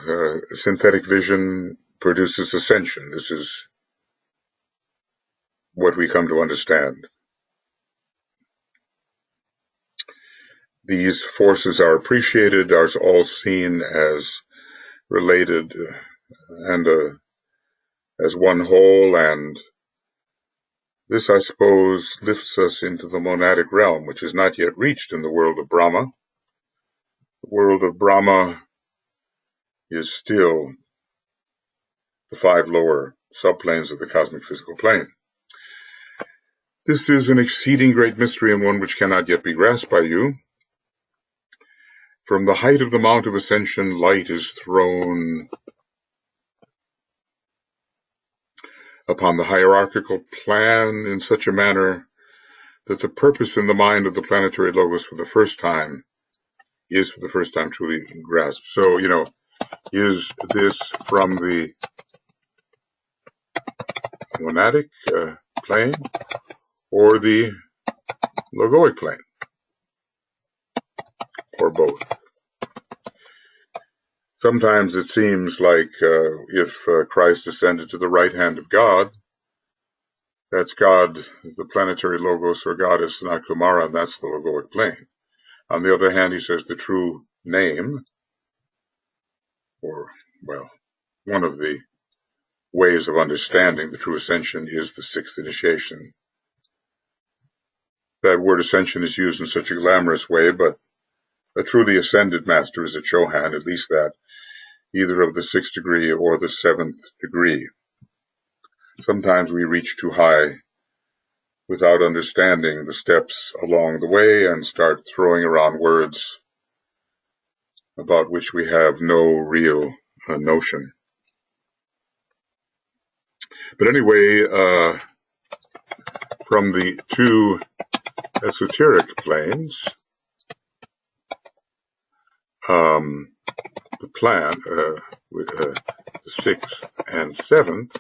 synthetic vision produces ascension. This is what we come to understand. These forces are appreciated, are all seen as related and as one whole, and this, I suppose, lifts us into the monadic realm, which is not yet reached in the world of Brahma. The world of Brahma is still the five lower subplanes of the cosmic physical plane. This is an exceeding great mystery, and one which cannot yet be grasped by you. From the height of the Mount of Ascension, light is thrown upon the hierarchical plan in such a manner that the purpose in the mind of the planetary logos is for the first time truly grasped. So, you know, is this from the monadic plane or the logoic plane, or both? Sometimes it seems like if Christ ascended to the right hand of God, that's God, the planetary logos, or God is Sanat Kumara, and that's the logoic plane. On the other hand, he says the true name, or, well, one of the ways of understanding the true ascension is the sixth initiation. That word ascension is used in such a glamorous way, but a truly ascended master is a Chohan, at least that, either of the sixth degree or the seventh degree. Sometimes we reach too high without understanding the steps along the way and start throwing around words about which we have no real notion. But anyway, from the two esoteric planes, the plan, with the sixth and seventh,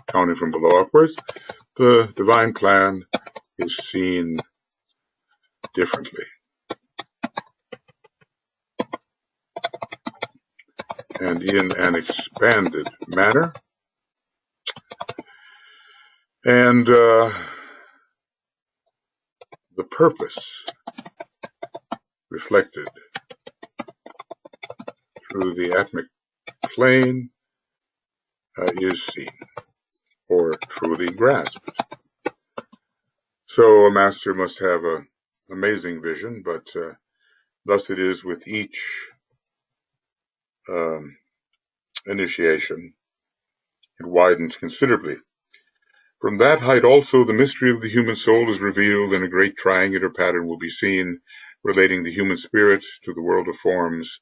counting from below upwards, the divine plan is seen differently. And in an expanded manner. And the purpose reflected through the atmic plane is seen, or truly grasped. So a master must have an amazing vision, but thus it is with each initiation. It widens considerably. From that height also the mystery of the human soul is revealed, and a great triangular pattern will be seen relating the human spirit to the world of forms,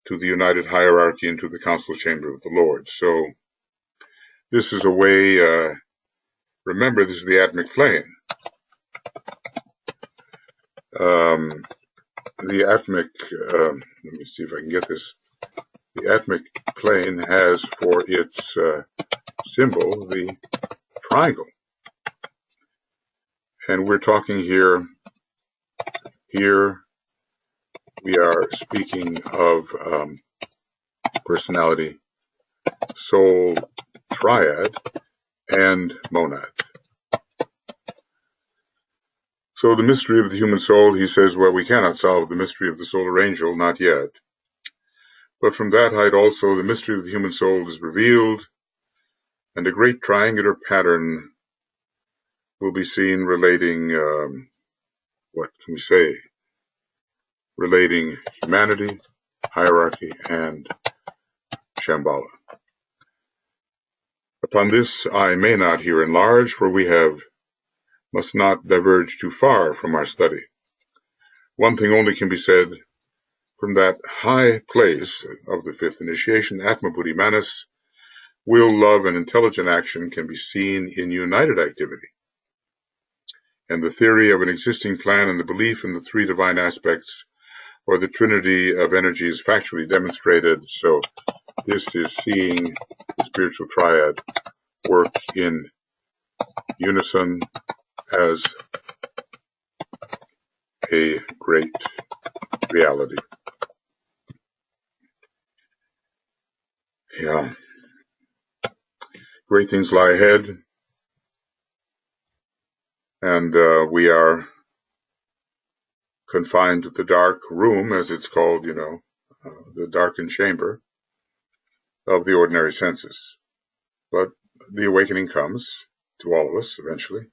to the united hierarchy, and to the council chamber of the Lord. So this is a way, remember, this is the atmic plane. The atomic, let me see if I can get this. The atomic plane has for its symbol the triangle. And we're talking here we are speaking of personality, soul, triad, and monad. So the mystery of the human soul, he says, well, we cannot solve the mystery of the solar angel, not yet. But from that height also the mystery of the human soul is revealed, and a great triangular pattern will be seen relating, what can we say, relating humanity, hierarchy, and Shambhala. Upon this I may not here enlarge, for we must not diverge too far from our study. One thing only can be said: from that high place of the fifth initiation, Atma Buddhi Manas, will, love, and intelligent action can be seen in united activity. And the theory of an existing plan and the belief in the three divine aspects, or the trinity of energy, is factually demonstrated. So this is seeing the spiritual triad work in unison as a great reality. Yeah. Great things lie ahead, and we are confined to the dark room, as it's called, the darkened chamber of the ordinary senses. But the awakening comes to all of us eventually,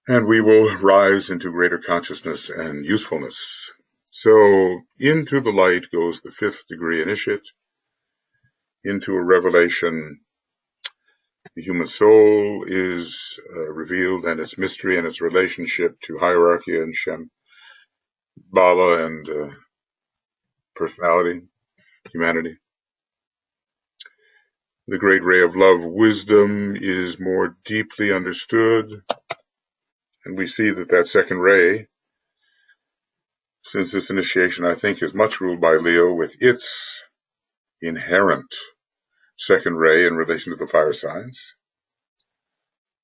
and we will rise into greater consciousness and usefulness. So into the light goes the fifth degree initiate, into a revelation. The human soul is revealed, and its mystery and its relationship to hierarchy and Shambhala and personality, humanity. The great ray of love, wisdom, is more deeply understood, and we see that second ray, since this initiation, I think, is much ruled by Leo with its inherent second ray in relation to the fire signs.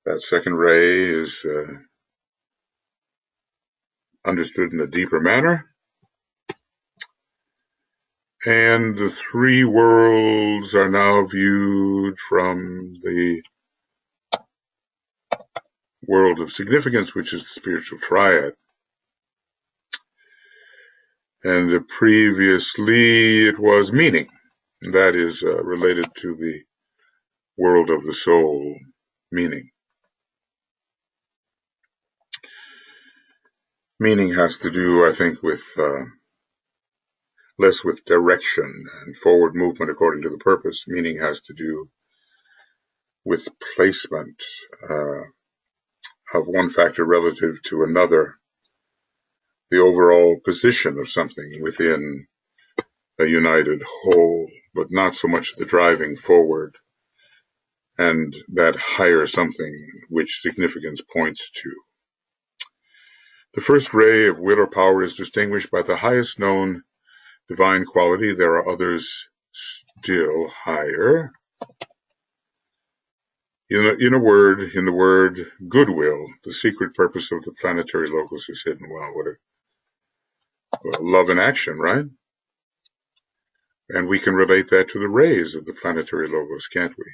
That second ray is understood in a deeper manner. And the three worlds are now viewed from the world of significance, which is the spiritual triad. And previously it was meaning. That is related to the world of the soul, meaning. Meaning has to do, I think, with less with direction and forward movement according to the purpose. Meaning has to do with placement of one factor relative to another, the overall position of something within a united whole, but not so much the driving forward and that higher something which significance points to. The first ray of will or power is distinguished by the highest known divine quality. There are others still higher. In the word goodwill, the secret purpose of the planetary logos is hidden. Well, love and action, right? And we can relate that to the rays of the planetary logos, can't we?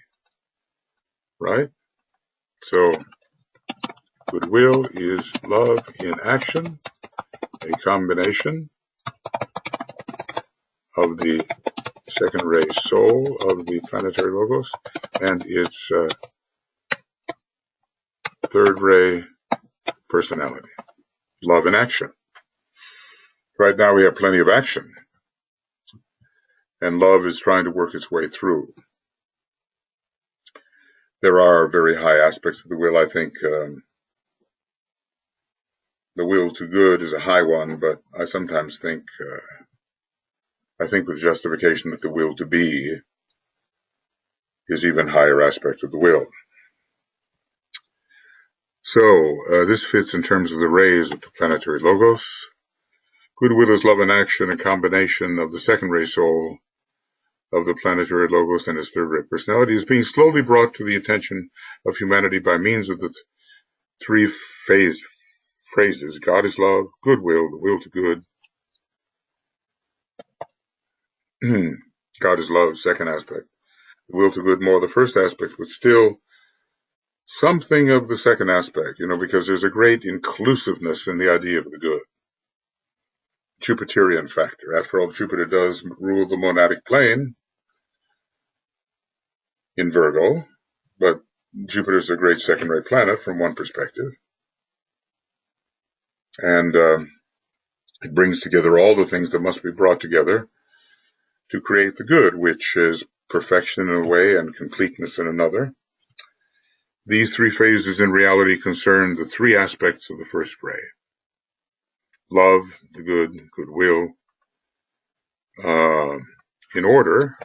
Right? So, goodwill is love in action, a combination of the second ray soul of the planetary logos and its third ray personality. Love in action. Right now we have plenty of action, and love is trying to work its way through. There are very high aspects of the will. I think the will to good is a high one, but I sometimes think with justification that the will to be is even higher aspect of the will. So this fits in terms of the rays of the planetary logos. Goodwill is love in action, a combination of the second ray soul of the planetary logos and its third ray personality, is being slowly brought to the attention of humanity by means of the three phrases: God is love, goodwill, the will to good. God is love, second aspect. The will to good, more the first aspect, but still something of the second aspect, because there's a great inclusiveness in the idea of the good. Jupiterian factor. After all, Jupiter does rule the monadic plane in Virgo, but Jupiter's a great second-ray planet from one perspective. And it brings together all the things that must be brought together to create the good, which is perfection in a way and completeness in another. These three phases in reality concern the three aspects of the first ray: love, the good, goodwill, in order.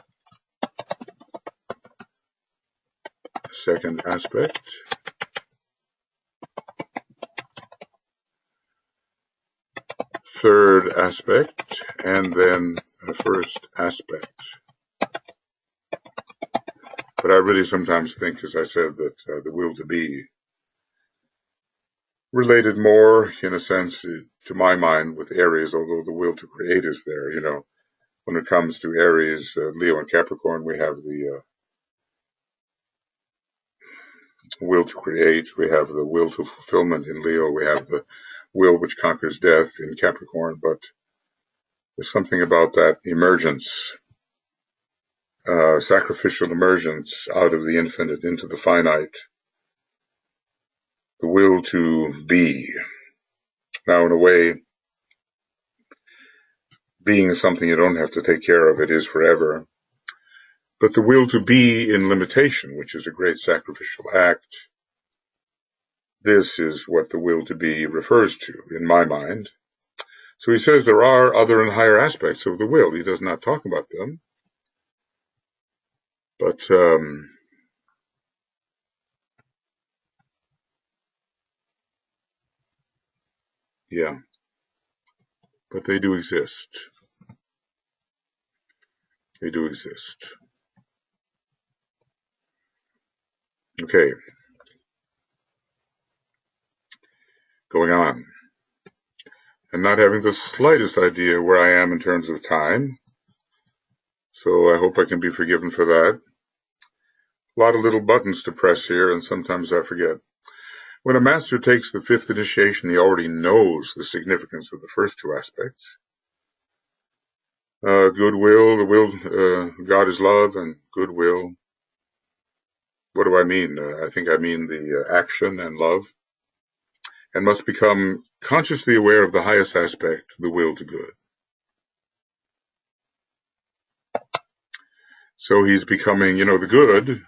Second aspect, third aspect, and then the first aspect. But I really sometimes think, as I said, that the will to be related more, in a sense, to my mind, with Aries, although the will to create is there. When it comes to Aries, Leo, and Capricorn, we have the will to create, we have the will to fulfillment in Leo, we have the will which conquers death in Capricorn, but there's something about that emergence, sacrificial emergence out of the infinite into the finite, the will to be. Now, in a way, being is something you don't have to take care of, it is forever. But the will to be in limitation, which is a great sacrificial act, this is what the will to be refers to, in my mind. So he says there are other and higher aspects of the will. He does not talk about them. But yeah, but they do exist. They do exist. Okay. Going on. And not having the slightest idea where I am in terms of time. So I hope I can be forgiven for that. A lot of little buttons to press here, and sometimes I forget. When a master takes the fifth initiation, he already knows the significance of the first two aspects. Goodwill, the will, God is love, and goodwill. What do I mean? I think I mean the action and love, and must become consciously aware of the highest aspect, the will to good. So he's becoming, the good,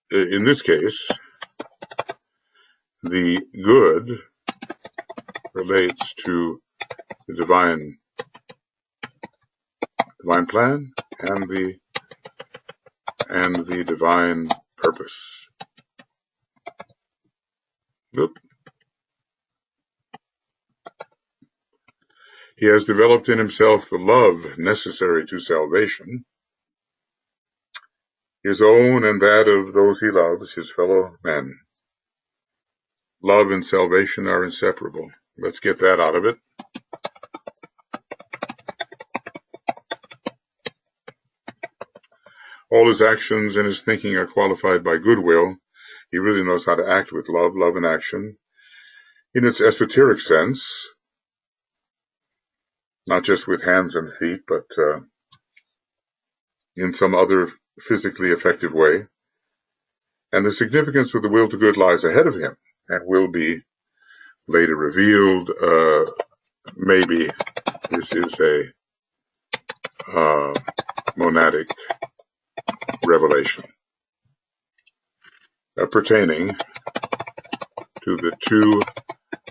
in this case, the good relates to the divine plan and the divine purpose. Oop. He has developed in himself the love necessary to salvation, his own and that of those he loves, his fellow men. Love and salvation are inseparable. Let's get that out of it. All his actions and his thinking are qualified by goodwill. He really knows how to act with love in action, in its esoteric sense, not just with hands and feet, but in some other physically effective way. And the significance of the will to good lies ahead of him and will be later revealed. Maybe this is a monadic revelation pertaining to the two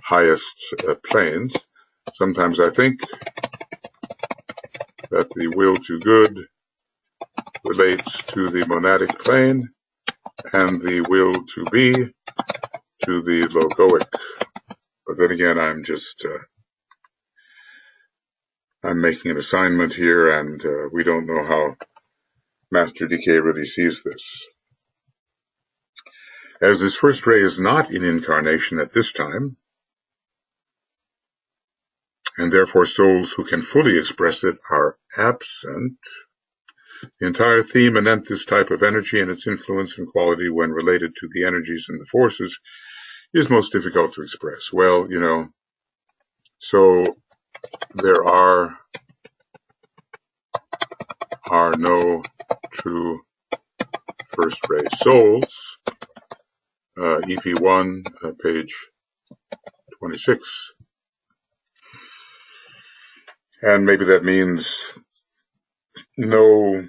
highest planes. Sometimes I think that the will to good relates to the monadic plane and the will to be to the logoic. But then again, I'm making an assignment here, and we don't know how Master DK really sees this. As this first ray is not in incarnation at this time, and therefore souls who can fully express it are absent, the entire theme anent this type of energy and its influence and quality when related to the energies and the forces is most difficult to express. Well, so there are no true first ray souls. EP1, page 26. And maybe that means no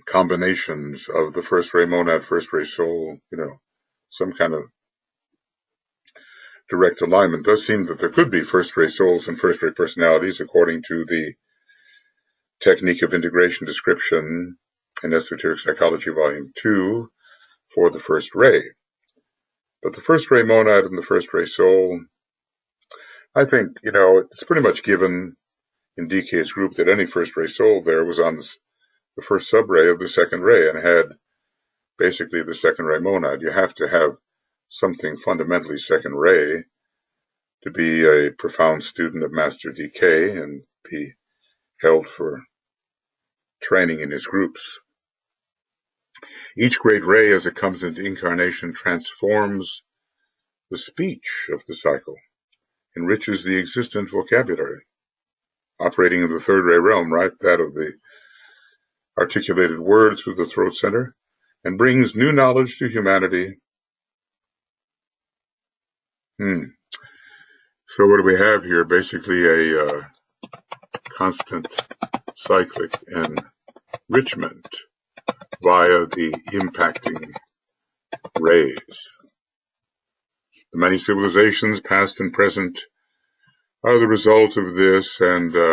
combinations of the first ray monad, first ray soul, some kind of direct alignment. It does seem that there could be first ray souls and first ray personalities according to the Technique of Integration description in Esoteric Psychology, Volume 2, for the first ray. But the first ray monad and the first ray soul, I think, it's pretty much given in DK's group that any first ray soul there was on the first subray of the second ray and had basically the second ray monad. You have to have something fundamentally second ray to be a profound student of Master DK and be held for training in his groups. Each great ray, as it comes into incarnation, transforms the speech of the cycle, enriches the existent vocabulary, operating in the third ray realm, right, that of the articulated word through the throat center, and brings new knowledge to humanity. So what do we have here? Basically a constant cyclic enrichment via the impacting rays. The many civilizations, past and present, are the result of this, and they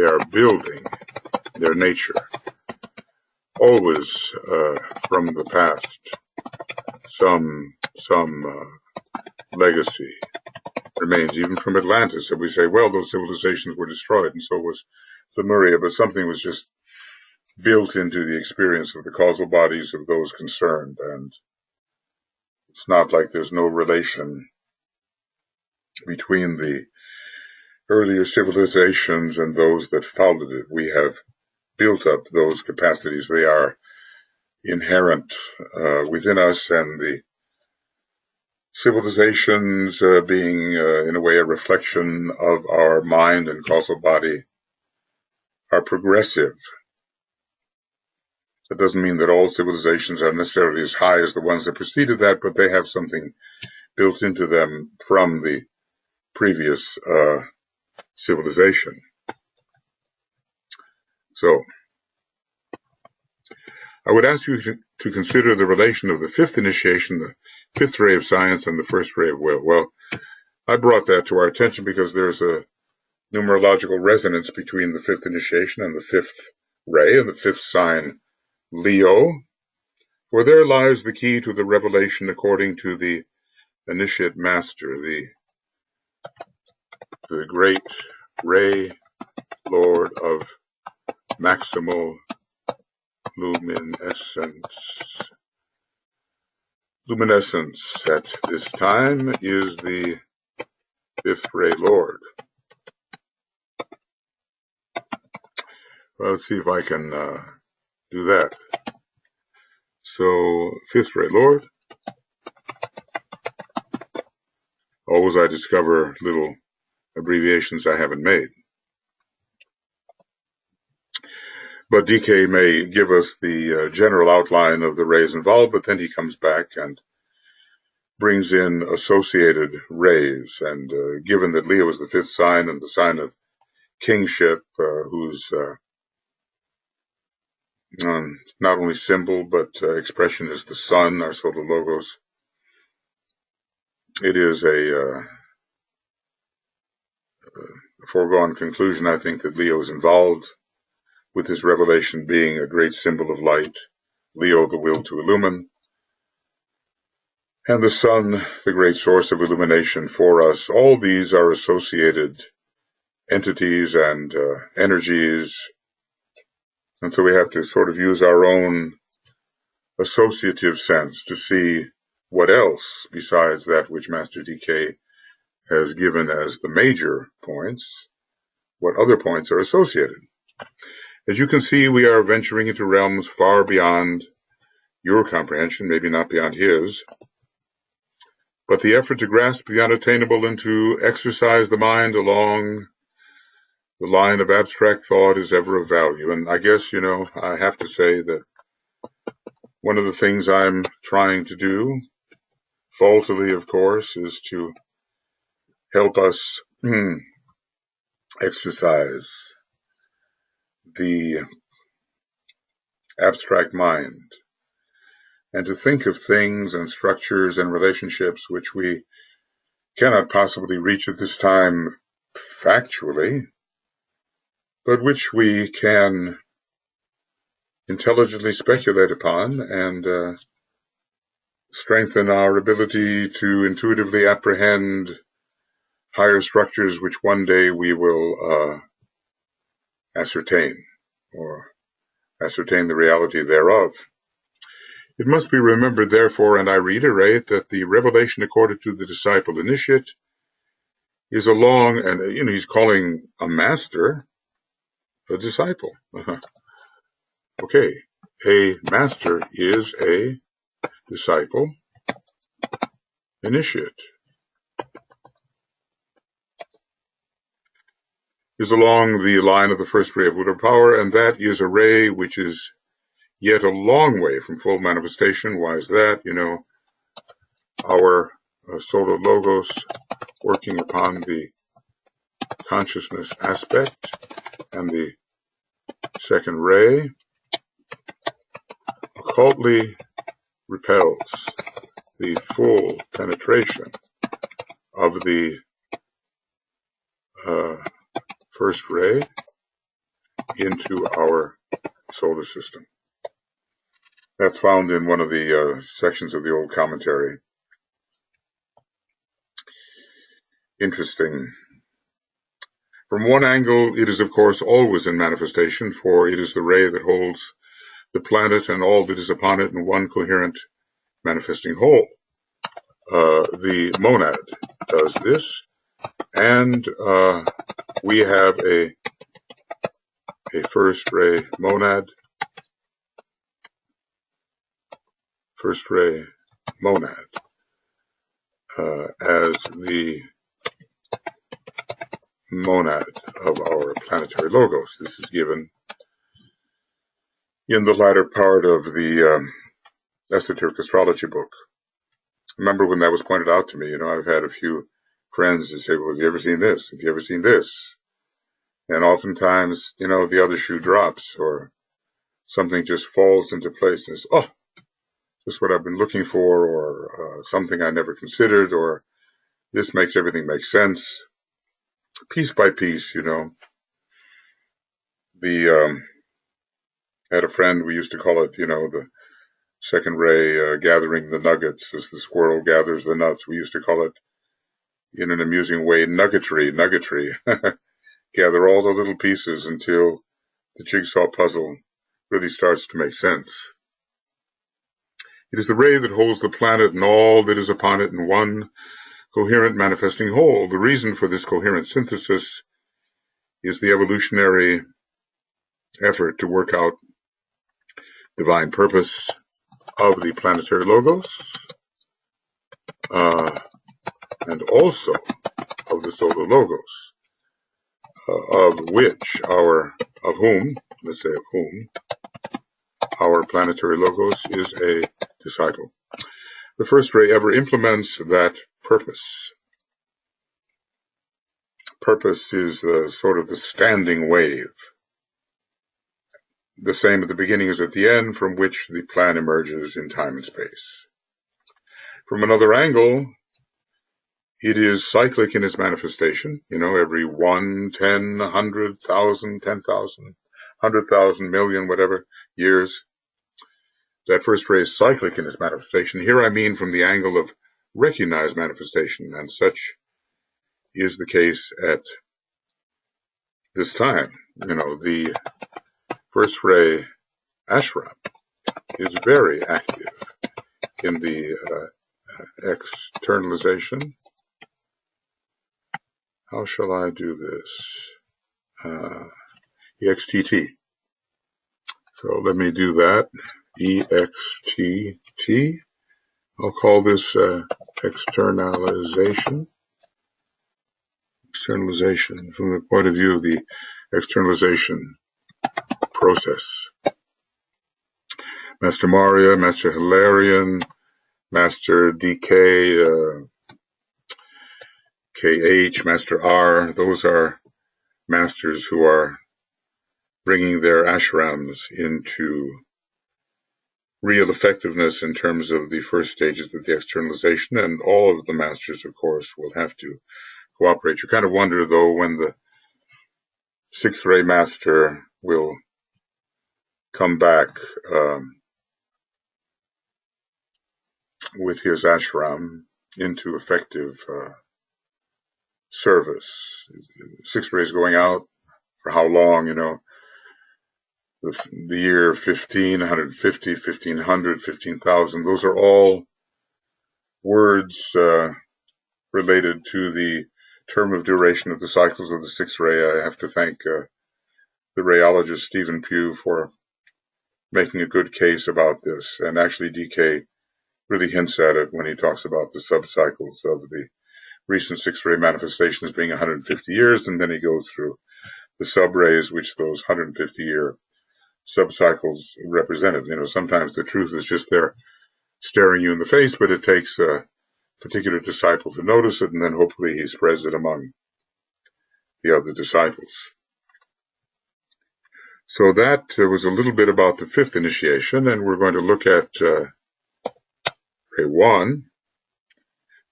are building their nature, always from the past. Some legacy remains, even from Atlantis. And we say, well, those civilizations were destroyed, and so was Lemuria, but something was just built into the experience of the causal bodies of those concerned, and it's not like there's no relation between the earlier civilizations and those that followed it. We have built up those capacities. They are inherent within us, and the civilizations being in a way a reflection of our mind and causal body are progressive. That doesn't mean that all civilizations are necessarily as high as the ones that preceded that, but they have something built into them from the previous civilization. So, I would ask you to consider the relation of the fifth initiation, the fifth ray of science, and the first ray of will. Well, I brought that to our attention because there's a numerological resonance between the fifth initiation and the fifth ray and the fifth sign, Leo, for there lies the key to the revelation according to the initiate master, the great ray lord of maximal luminescence. Luminescence at this time is the fifth ray lord. Well, let's see if I can do that. So, fifth ray lord. Always I discover little abbreviations I haven't made. But DK may give us the general outline of the rays involved, but then he comes back and brings in associated rays. And given that Leo is the fifth sign and the sign of kingship, whose not only symbol but expression is the sun, our solar logos, it is a foregone conclusion, I think, that Leo is involved with this revelation being a great symbol of light, Leo, the will to illumine, and the sun, the great source of illumination for us. All these are associated entities and energies, and so we have to sort of use our own associative sense to see what else besides that which Master DK has given as the major points, what other points are associated. As you can see, we are venturing into realms far beyond your comprehension, maybe not beyond his, but the effort to grasp the unattainable and to exercise the mind along the line of abstract thought is ever of value. And I guess, I have to say that one of the things I'm trying to do, faultily of course, is to help us exercise the abstract mind and to think of things and structures and relationships which we cannot possibly reach at this time factually, but which we can intelligently speculate upon and strengthen our ability to intuitively apprehend higher structures which one day we will ascertain, or ascertain the reality thereof. It must be remembered, therefore, and I reiterate, that the revelation accorded to the disciple initiate is a long, and he's calling a master a disciple. Okay, a master is a disciple initiate. Is along the line of the first ray of Buddha power, and that is a ray which is yet a long way from full manifestation. Why is that? Our solar logos working upon the consciousness aspect and the second ray occultly repels the full penetration of the first ray into our solar system. That's found in one of the sections of the old commentary. Interesting. From one angle, it is of course always in manifestation, for it is the ray that holds the planet and all that is upon it in one coherent manifesting whole. The monad does this, and we have a first ray monad, as the monad of our planetary logos. This is given in the latter part of the esoteric astrology book. Remember when that was pointed out to me, I've had a few friends that say, well, have you ever seen this? Have you ever seen this? And oftentimes, the other shoe drops or something just falls into place and it's, just what I've been looking for, or something I never considered, or this makes everything make sense. Piece by piece, I had a friend, we used to call it, the second ray gathering the nuggets as the squirrel gathers the nuts. We used to call it, in an amusing way, nuggetry. Gather all the little pieces until the jigsaw puzzle really starts to make sense. It is the ray that holds the planet and all that is upon it in one coherent manifesting whole. The reason for this coherent synthesis is the evolutionary effort to work out divine purpose of the planetary logos, and also of the solar logos, of whom our planetary logos is a disciple. The first ray ever implements that purpose. Purpose is sort of the standing wave, the same at the beginning as at the end, from which the plan emerges in time and space. From another angle, it is cyclic in its manifestation, every 1, 10, 100, 1,000, 10,000, 100,000 million, whatever, years. That first ray is cyclic in its manifestation. Here I mean from the angle of recognized manifestation, and such is the case at this time. The first ray ashram is very active in the externalization. How shall I do this? EXTT. So let me do that. EXTT. I'll call this externalization. Externalization from the point of view of the externalization process. Master Maria, Master Hilarion, Master DK, KH, Master R, those are masters who are bringing their ashrams into real effectiveness in terms of the first stages of the externalization, and all of the masters, of course, will have to cooperate. You kind of wonder, though, when the sixth ray master will come back with his ashram into effective service. Sixth ray is going out for how long, the year 15, 150, 1500, 15,000. Those are all words related to the term of duration of the cycles of the sixth ray. I have to thank the rayologist Stephen Pugh for making a good case about this. And actually, DK really hints at it when he talks about the subcycles of the recent sixth ray manifestations being 150 years, and then he goes through the sub-rays, which those 150-year subcycles represented. Sometimes the truth is just there staring you in the face, but it takes a particular disciple to notice it, and then hopefully he spreads it among the other disciples. So that was a little bit about the fifth initiation, and we're going to look at Ray 1,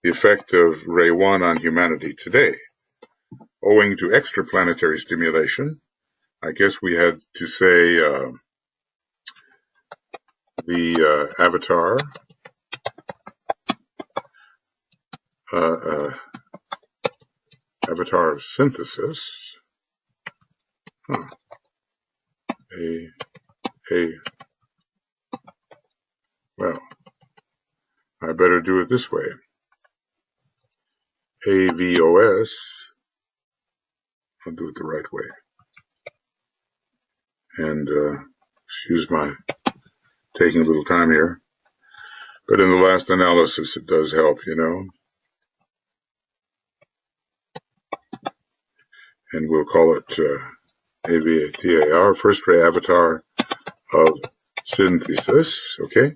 the effect of Ray 1 on humanity today. Owing to extraplanetary stimulation, I guess we had to say the avatar avatar of synthesis. Well, I better do it this way. AVOS. I'll do it the right way. And excuse my taking a little time here. But in the last analysis, it does help, And we'll call it AVATAR, first ray avatar of synthesis, okay?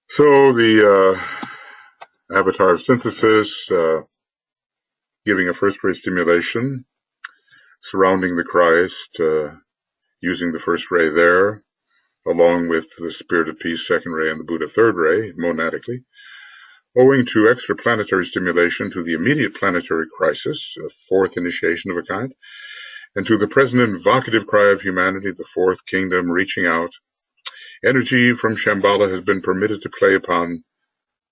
So the avatar of synthesis, giving a first ray stimulation, surrounding the Christ, using the first ray there, along with the Spirit of Peace second ray and the Buddha third ray, monadically, owing to extraplanetary stimulation to the immediate planetary crisis, a fourth initiation of a kind, and to the present invocative cry of humanity, the fourth kingdom reaching out, energy from Shambhala has been permitted to play upon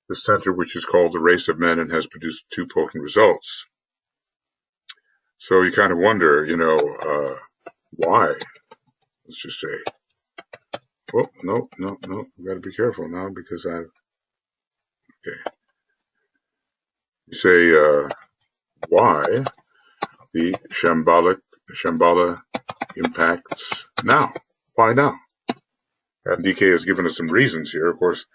the center, which is called the race of men, and has produced two potent results. So you kind of wonder, why? Let's just say, oh, no, we've got to be careful now because okay. You say, why the Shambhala impacts now? Why now? And DK has given us some reasons here. Of course,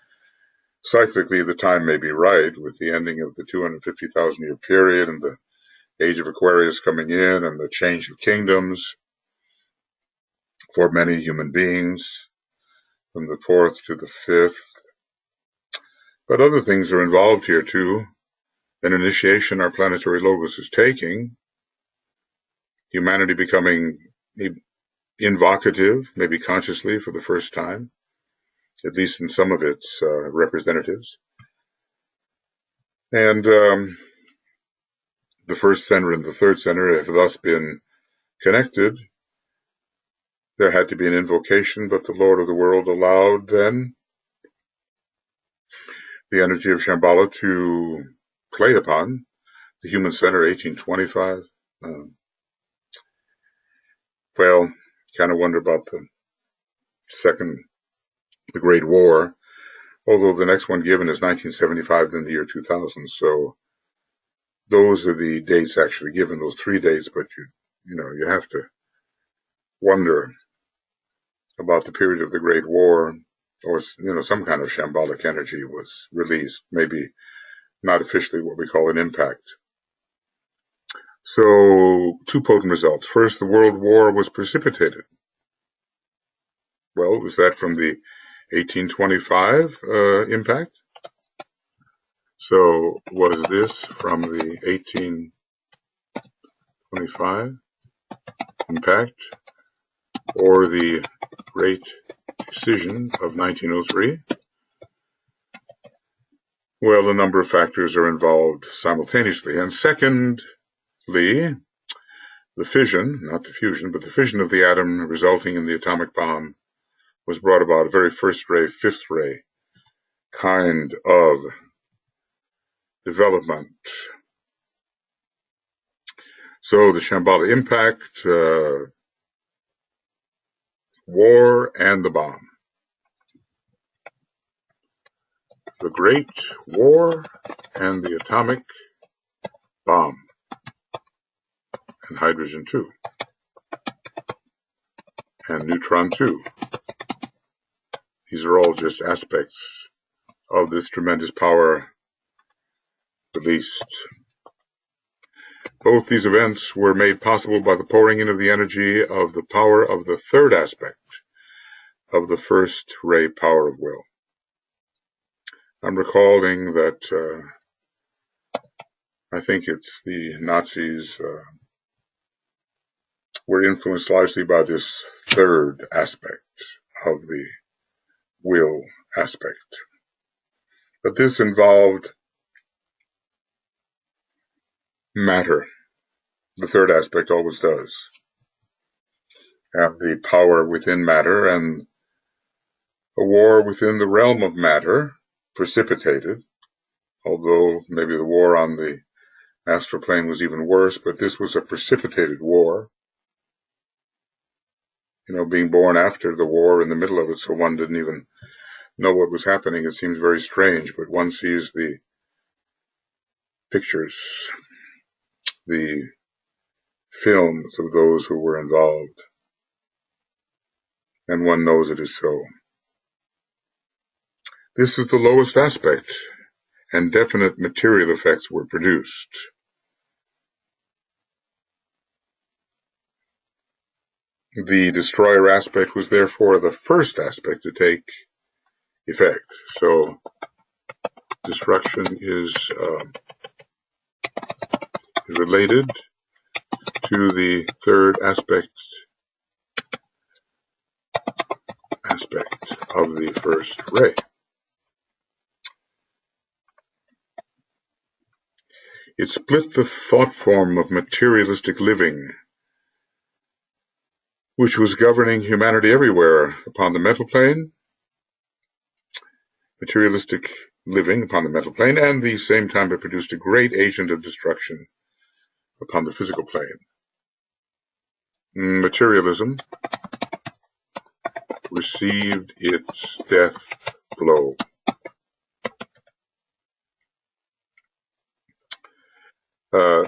cyclically, the time may be right with the ending of the 250,000-year period and the age of Aquarius coming in and the change of kingdoms for many human beings from the fourth to the fifth. But other things are involved here too. An initiation our planetary logos is taking, humanity becoming invocative, maybe consciously for the first time, at least in some of its representatives. And the first center and the third center have thus been connected, there had to be an invocation, but the Lord of the world allowed then the energy of Shambhala to play upon the human center, 1825. Well, kind of wonder about the Great War, although the next one given is 1975, then the year 2000. So those are the dates actually given, those 3 dates, but you have to wonder about the period of the Great War, or some kind of shambolic energy was released, maybe not officially what we call an impact. So 2 potent results. First, the World War was precipitated. Well, was that from the 1825 impact? So was this from the 1825 impact, or the Great Decision of 1903? Well, a number of factors are involved simultaneously. And secondly, the fission, not the fusion, but the fission of the atom resulting in the atomic bomb was brought about, a very first ray, fifth ray kind of development. So the Shambhala impact, war, and the bomb. The Great War and the atomic bomb, and hydrogen too, and neutron too. These are all just aspects of this tremendous power released. Both these events were made possible by the pouring in of the energy of the power of the third aspect of the first ray power of will. I'm recalling that I think it's the Nazis were influenced largely by this third aspect of the will aspect. But this involved matter. The third aspect always does. And the power within matter, and a war within the realm of matter precipitated, although maybe the war on the astral plane was even worse, but this was a precipitated war. Being born after the war, in the middle of it, so one didn't even know what was happening. It seems very strange, but one sees the pictures, the films of those who were involved, and one knows it is so. This is the lowest aspect, and definite material effects were produced. The destroyer aspect was therefore the first aspect to take effect. So destruction is related to the third aspect of the first ray. It split the thought form of materialistic living, which was governing humanity everywhere upon the mental plane, materialistic living upon the mental plane, and at the same time it produced a great agent of destruction upon the physical plane. Materialism received its death blow.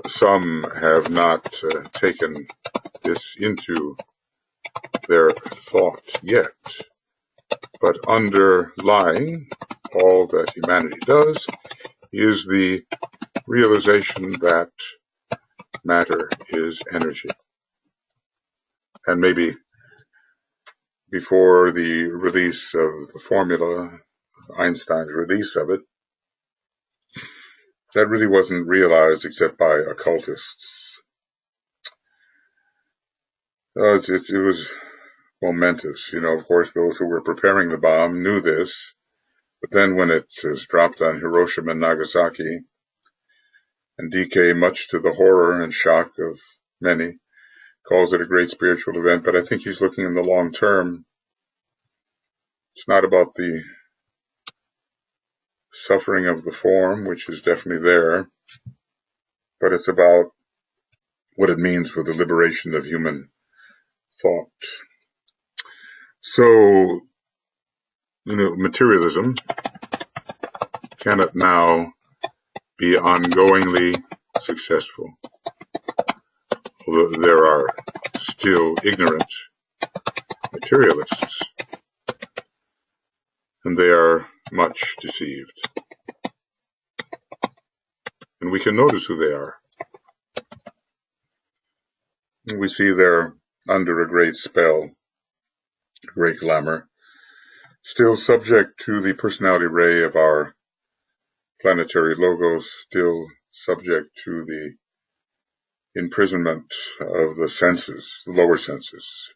Some have not taken this into their thought yet, but underlying all that humanity does is the realization that matter is energy. And maybe before the release of the formula, Einstein's release of it, that really wasn't realized except by occultists. It was momentous. Of course, those who were preparing the bomb knew this, but then when it is dropped on Hiroshima and Nagasaki and decay, much to the horror and shock of many, calls it a great spiritual event, but I think he's looking in the long term. It's not about the suffering of the form, which is definitely there, but it's about what it means for the liberation of human thought. So, materialism cannot now be ongoingly successful. Although there are still ignorant materialists, and they are much deceived. And we can notice who they are. We see they're under a great spell, a great glamour, still subject to the personality ray of our planetary logos, still subject to the imprisonment of the senses, the lower senses.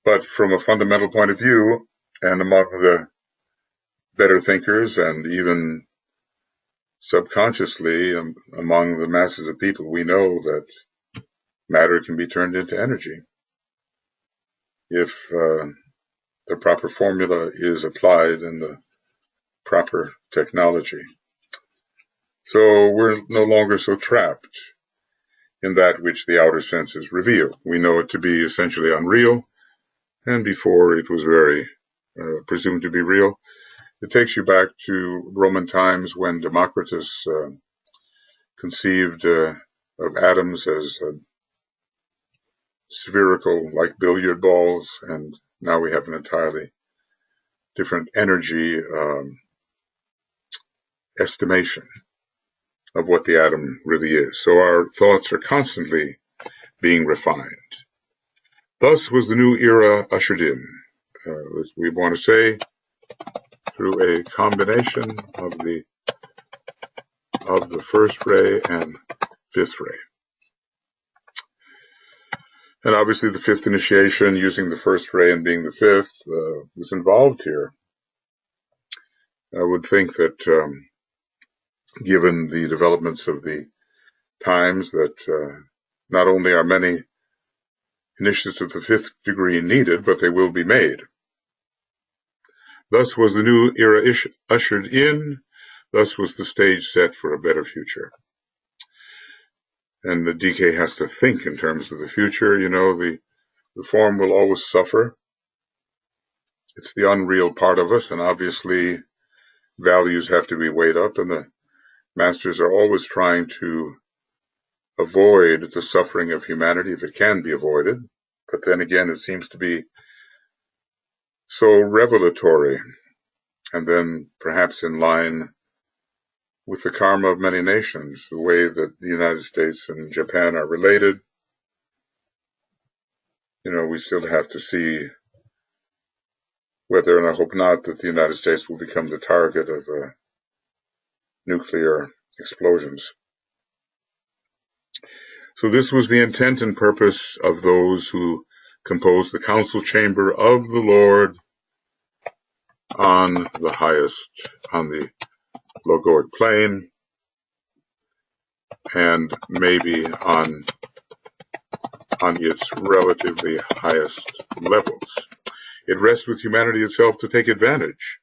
But from a fundamental point of view, and among the better thinkers, and even subconsciously among the masses of people, we know that matter can be turned into energy if the proper formula is applied and the proper technology. So we're no longer so trapped in that which the outer senses reveal. We know it to be essentially unreal, and before it was very presumed to be real. It takes you back to Roman times when Democritus conceived of atoms as spherical, like billiard balls, and now we have an entirely different energy estimation of what the atom really is. So our thoughts are constantly being refined. Thus was the new era ushered in, as we want to say, through a combination of the first ray and fifth ray. And obviously the fifth initiation, using the first ray and being the fifth, was involved here. I would think that given the developments of the times, that not only are many initiates of the fifth degree needed, but they will be made. Thus was the new era ushered in. Thus was the stage set for a better future. And the DK has to think in terms of the future. The form will always suffer. It's the unreal part of us, and obviously values have to be weighed up, and the masters are always trying to avoid the suffering of humanity if it can be avoided. But then again, it seems to be so revelatory, and then perhaps in line with the karma of many nations, the way that the United States and Japan are related. We still have to see whether, and I hope not, that the United States will become the target of nuclear explosions. So this was the intent and purpose of those who composed the council chamber of the Lord on the highest, on the logoic plane, and maybe on its relatively highest levels. It rests with humanity itself to take advantage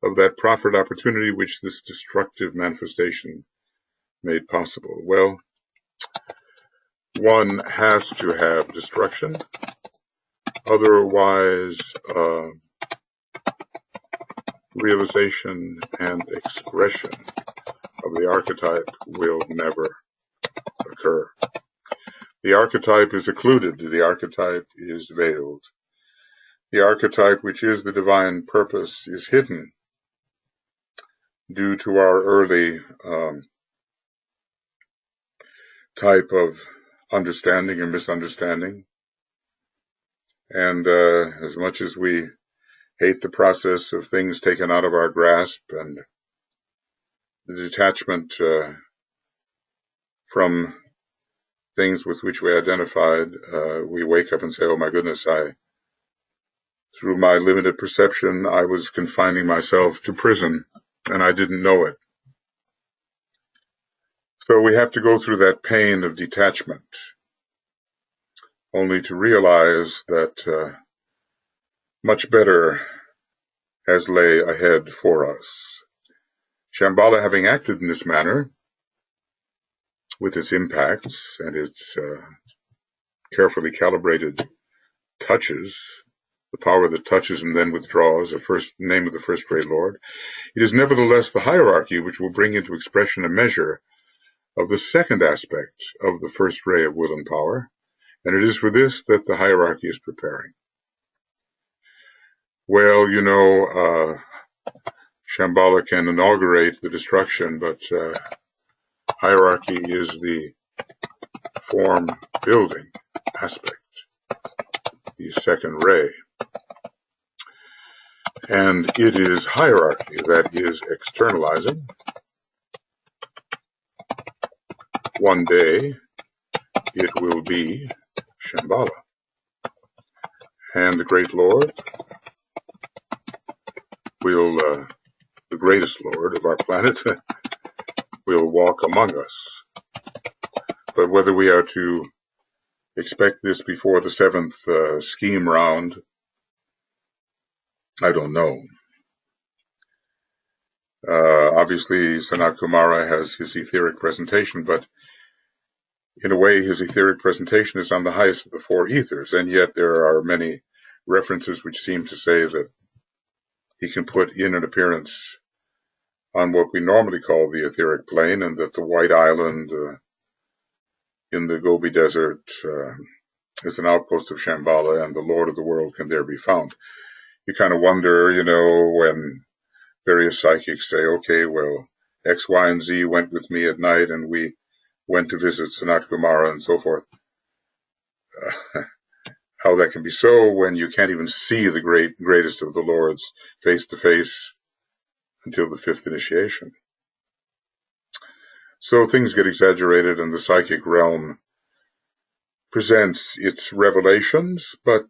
of that proffered opportunity which this destructive manifestation made possible. Well, one has to have destruction, otherwise realization and expression of the archetype will never occur. The archetype is occluded, the archetype is veiled. The archetype, which is the divine purpose, is hidden due to our early type of understanding or misunderstanding. And as much as we hate the process of things taken out of our grasp and the detachment from things with which we identified, we wake up and say, oh my goodness, through my limited perception, I was confining myself to prison, and I didn't know it. So we have to go through that pain of detachment only to realize that much better has lay ahead for us. Shambhala, having acted in this manner, with its impacts and its carefully calibrated touches, the power that touches and then withdraws, the first name of the first ray Lord, it is nevertheless the hierarchy which will bring into expression a measure of the second aspect of the first ray of will and power, and it is for this that the hierarchy is preparing. Well, Shambhala can inaugurate the destruction, but hierarchy is the form building aspect, the second ray. And it is hierarchy that is externalizing. One day it will be Shambhala. And the great Lord will, the greatest Lord of our planet, will walk among us. But whether we are to expect this before the seventh scheme round, I don't know. Obviously, Sanat Kumara has his etheric presentation, but in a way, his etheric presentation is on the highest of the four ethers, and yet there are many references which seem to say that he can put in an appearance on what we normally call the etheric plane, and that the White Island in the Gobi Desert is an outpost of Shambhala, and the Lord of the world can there be found. You kind of wonder, when various psychics say, okay, well, X, Y, and Z went with me at night, and we went to visit Sanat Kumara and so forth. How that can be so when you can't even see the greatest of the Lords face to face until the fifth initiation. So things get exaggerated, and the psychic realm presents its revelations, but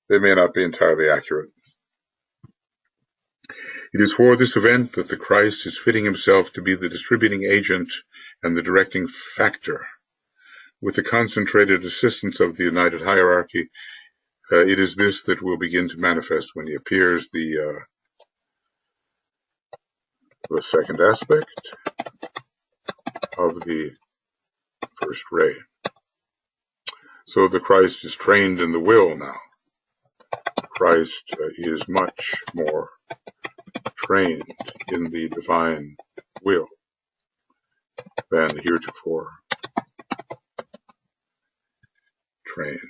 they may not be entirely accurate. It is for this event that the Christ is fitting himself to be the distributing agent and the directing factor. With the concentrated assistance of the united hierarchy, it is this that will begin to manifest when he appears, the second aspect of the first ray. So the Christ is trained in the will now. Christ is much more trained in the divine will than heretofore trained.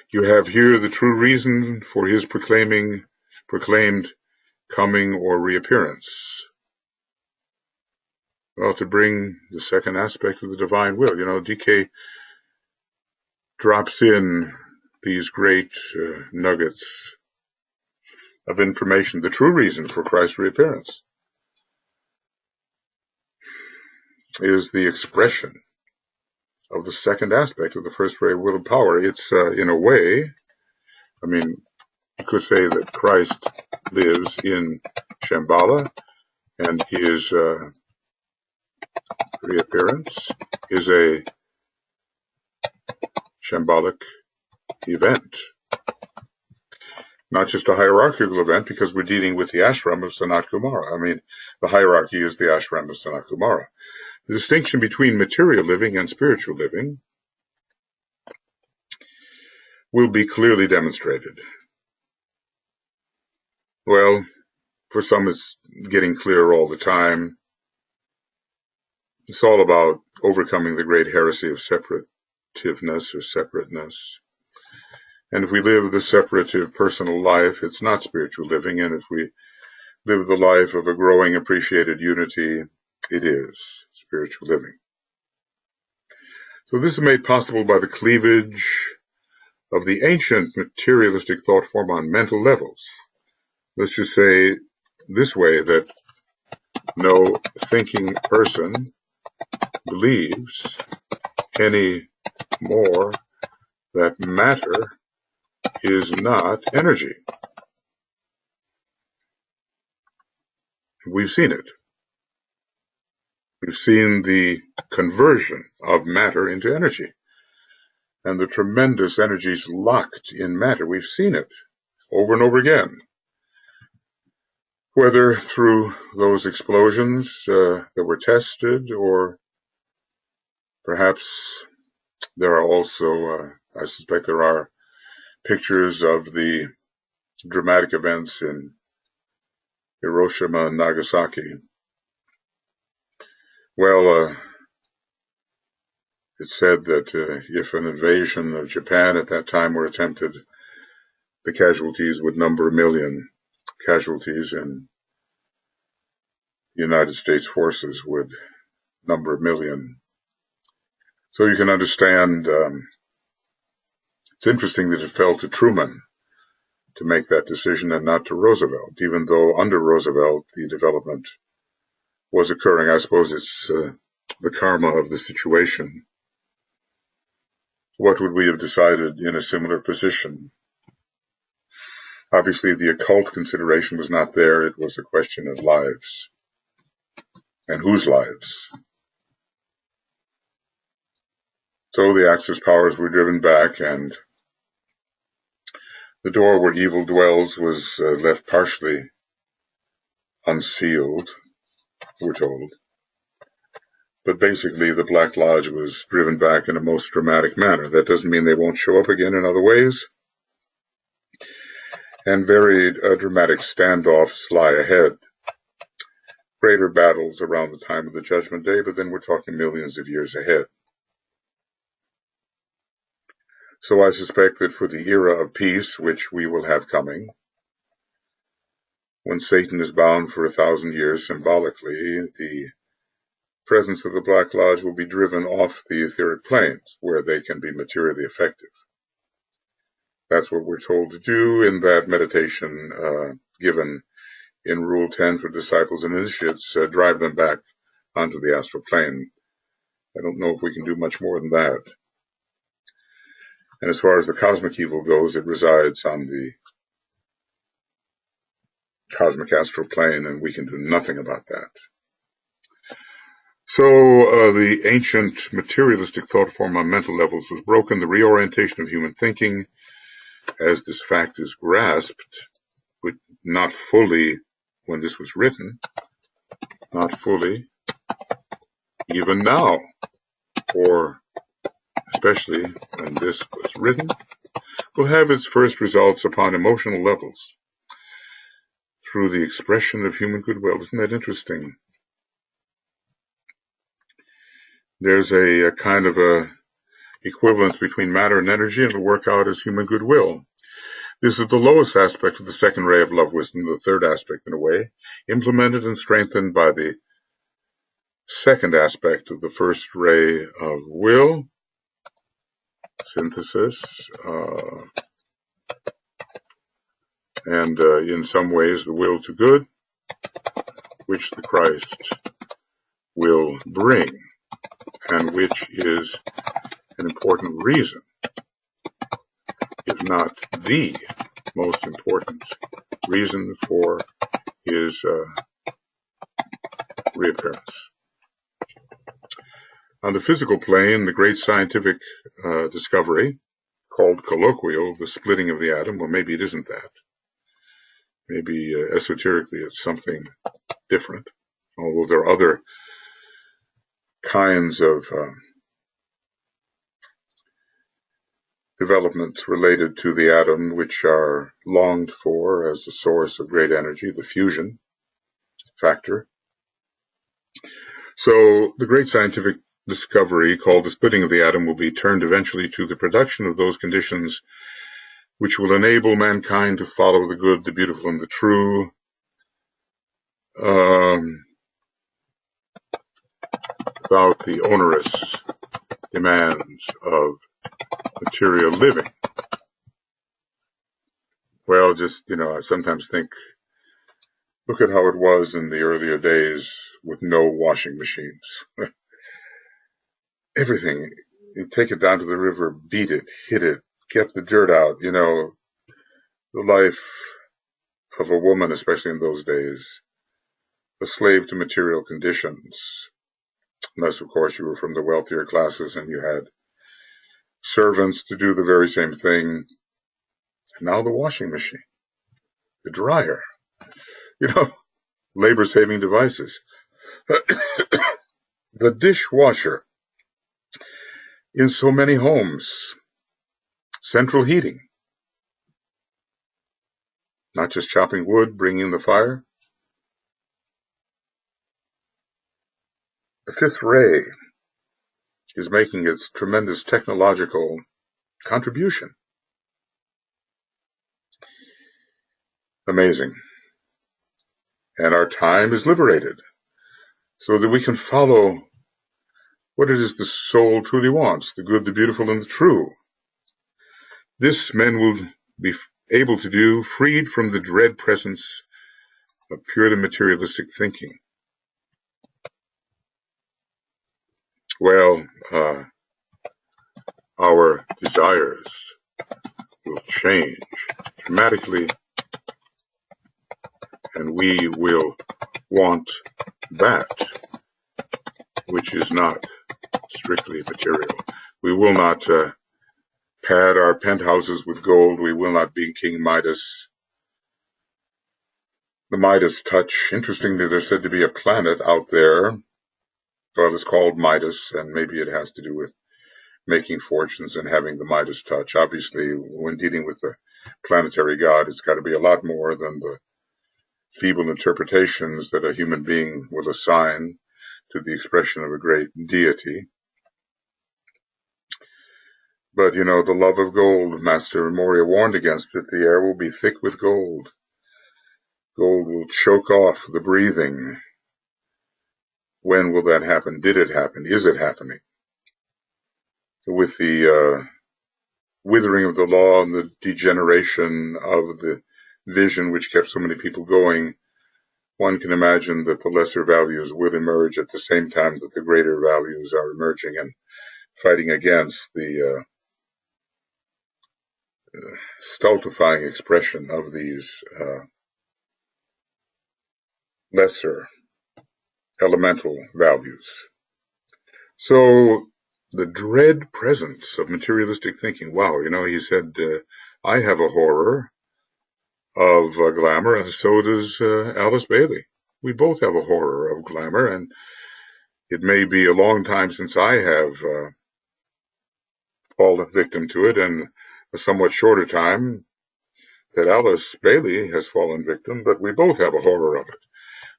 You have here the true reason for his proclaimed coming or reappearance. Well, to bring the second aspect of the divine will. DK drops in these great nuggets of information, the true reason for Christ's reappearance is the expression of the second aspect of the first ray will of power. It's, in a way, you could say that Christ lives in Shambhala, and his reappearance is a Shambhalic event. Not just a hierarchical event, because we're dealing with the ashram of Sanat Kumara. The hierarchy is the ashram of Sanat Kumara. The distinction between material living and spiritual living will be clearly demonstrated. Well, for some it's getting clearer all the time. It's all about overcoming the great heresy of separativeness or separateness. And if we live the separative personal life, it's not spiritual living. And if we live the life of a growing appreciated unity, it is spiritual living. So this is made possible by the cleavage of the ancient materialistic thought form on mental levels. Let's just say this way, that no thinking person believes any more that matter is not energy. We've seen it. We've seen the conversion of matter into energy and the tremendous energies locked in matter. We've seen it over and over again, whether through those explosions that were tested, or perhaps there are also, I suspect there are pictures of the dramatic events in Hiroshima and Nagasaki. Well, it's said that if an invasion of Japan at that time were attempted, the casualties would number 1 million casualties, and the United States forces would number 1 million. So you can understand, it's interesting that it fell to Truman to make that decision and not to Roosevelt, even though under Roosevelt the development was occurring. I suppose it's the karma of the situation. What would we have decided in a similar position? Obviously, the occult consideration was not there. It was a question of lives. And whose lives? So the Axis powers were driven back, and the door where evil dwells was left partially unsealed, we're told. But basically, the Black Lodge was driven back in a most dramatic manner. That doesn't mean they won't show up again in other ways. And very dramatic standoffs lie ahead. Greater battles around the time of the Judgment Day, but then we're talking millions of years ahead. So I suspect that for the era of peace, which we will have coming, when Satan is bound for 1,000 years symbolically, the presence of the Black Lodge will be driven off the etheric planes, where they can be materially effective. That's what we're told to do in that meditation given in Rule 10 for disciples and initiates, drive them back onto the astral plane. I don't know if we can do much more than that. And as far as the cosmic evil goes, it resides on the cosmic astral plane, and we can do nothing about that. So the ancient materialistic thought form on mental levels was broken. The reorientation of human thinking, as this fact is grasped, but not fully when this was written, not fully even now, or especially when this was written, will have its first results upon emotional levels through the expression of human goodwill. Isn't that interesting? There's a kind of a equivalence between matter and energy, and it'll work out as human goodwill. This is the lowest aspect of the second ray of love wisdom, the third aspect in a way, implemented and strengthened by the second aspect of the first ray of will, synthesis, and in some ways the will to good, which the Christ will bring, and which is an important reason, if not the most important reason for his reappearance. On the physical plane, the great scientific discovery, called colloquial, the splitting of the atom, well, maybe it isn't that. Maybe esoterically it's something different, although there are other kinds of developments related to the atom which are longed for as the source of great energy, the fusion factor. So the great scientific discovery called the splitting of the atom will be turned eventually to the production of those conditions which will enable mankind to follow the good, the beautiful, and the true, without the onerous demands of material living. Well, just, I sometimes think, look at how it was in the earlier days with no washing machines. Everything, you take it down to the river, beat it, hit it, get the dirt out, the life of a woman, especially in those days, a slave to material conditions, unless, of course, you were from the wealthier classes and you had servants to do the very same thing. Now the washing machine, the dryer, you know, labor-saving devices. The dishwasher in so many homes, central heating, not just chopping wood, bringing the fire. The fifth ray is making its tremendous technological contribution. Amazing. And our time is liberated so that we can follow what it is the soul truly wants, the good, the beautiful, and the true. This men will be able to do, freed from the dread presence of purely materialistic thinking. Well, our desires will change dramatically, and we will want that which is not strictly material. We will not pad our penthouses with gold. We will not be King Midas. The Midas touch. Interestingly, there's said to be a planet out there. Well, it's called Midas, and maybe it has to do with making fortunes and having the Midas touch. Obviously, when dealing with the planetary god, it's got to be a lot more than the feeble interpretations that a human being will assign to the expression of a great deity. But, you know, the love of gold, Master Moria warned against it. The air will be thick with gold. Gold will choke off the breathing. When will that happen? Did it happen? Is it happening? With the withering of the law and the degeneration of the vision which kept so many people going, one can imagine that the lesser values will emerge at the same time that the greater values are emerging and fighting against the stultifying expression of these lesser elemental values. So the dread presence of materialistic thinking. Wow, you know, he said, I have a horror of glamour, and so does Alice Bailey. We both have a horror of glamour, and it may be a long time since I have fallen victim to it, and a somewhat shorter time that Alice Bailey has fallen victim, but we both have a horror of it.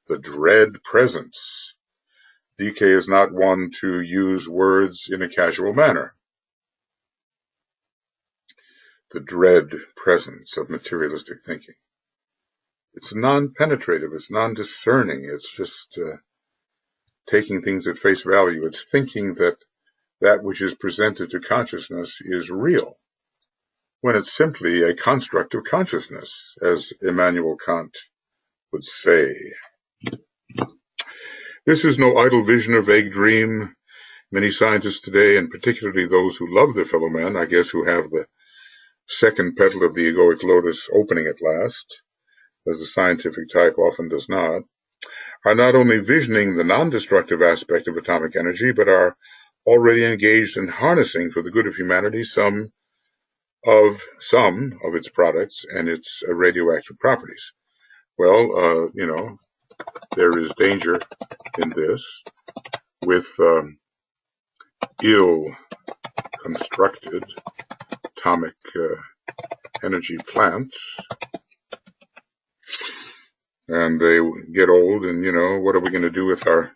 The dread presence. DK is not one to use words in a casual manner. The dread presence of materialistic thinking. It's non-penetrative, it's non-discerning, it's just taking things at face value. It's thinking that that which is presented to consciousness is real, when it's simply a construct of consciousness, as Immanuel Kant would say. This is no idle vision or vague dream. Many scientists today, and particularly those who love their fellow man, I guess who have the second petal of the egoic lotus opening at last, as the scientific type often does not, are not only visioning the non-destructive aspect of atomic energy, but are already engaged in harnessing for the good of humanity some of its products and its radioactive properties. Well, you know, there is danger in this with ill-constructed atomic energy plants, and they get old, and, you know, what are we going to do with our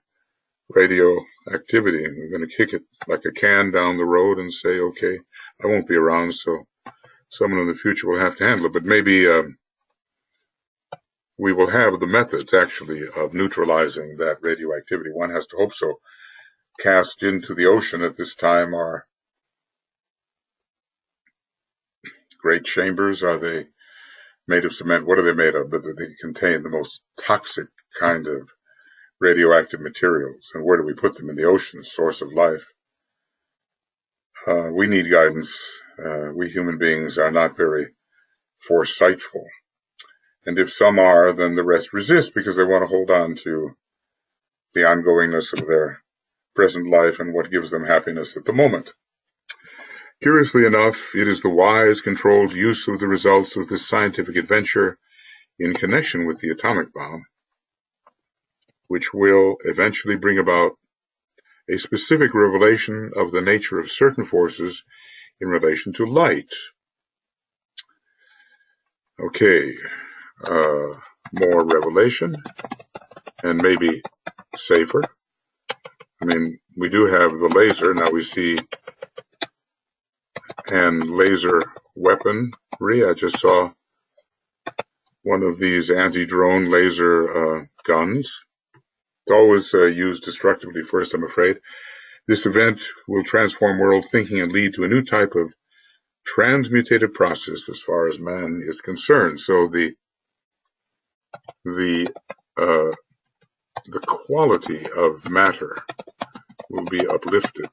radioactivity? We're going to kick it like a can down the road and say, okay, I won't be around, so someone in the future will have to handle it. But maybe we will have the methods, actually, of neutralizing that radioactivity. One has to hope so. Cast into the ocean at this time are great chambers. Are they made of cement? What are they made of? They contain the most toxic kind of radioactive materials. And where do we put them? In the ocean, source of life. We need guidance. We human beings are not very foresightful. And if some are, then the rest resist because they want to hold on to the ongoingness of their present life and what gives them happiness at the moment. Curiously enough, it is the wise, controlled use of the results of this scientific adventure in connection with the atomic bomb, which will eventually bring about a specific revelation of the nature of certain forces in relation to light. Okay, more revelation, and maybe safer. I mean, we do have the laser. Now we see and laser weaponry. I just saw one of these anti-drone laser guns. It's always used destructively first, I'm afraid. This event will transform world thinking and lead to a new type of transmutative process as far as man is concerned. So the quality of matter will be uplifted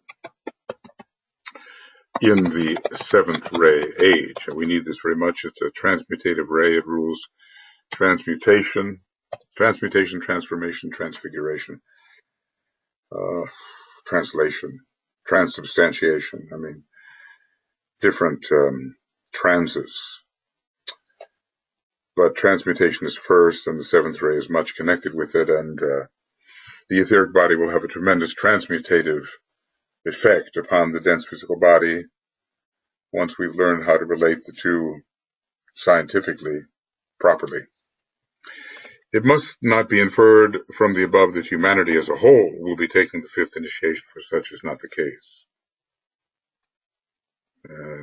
in the seventh ray age. And we need this very much. It's a transmutative ray. It rules transmutation, transformation, transfiguration, translation, transubstantiation. I mean, different transes. But transmutation is first, and the seventh ray is much connected with it, and the etheric body will have a tremendous transmutative effect upon the dense physical body once we've learned how to relate the two scientifically properly. It must not be inferred from the above that humanity as a whole will be taking the fifth initiation, for such is not the case.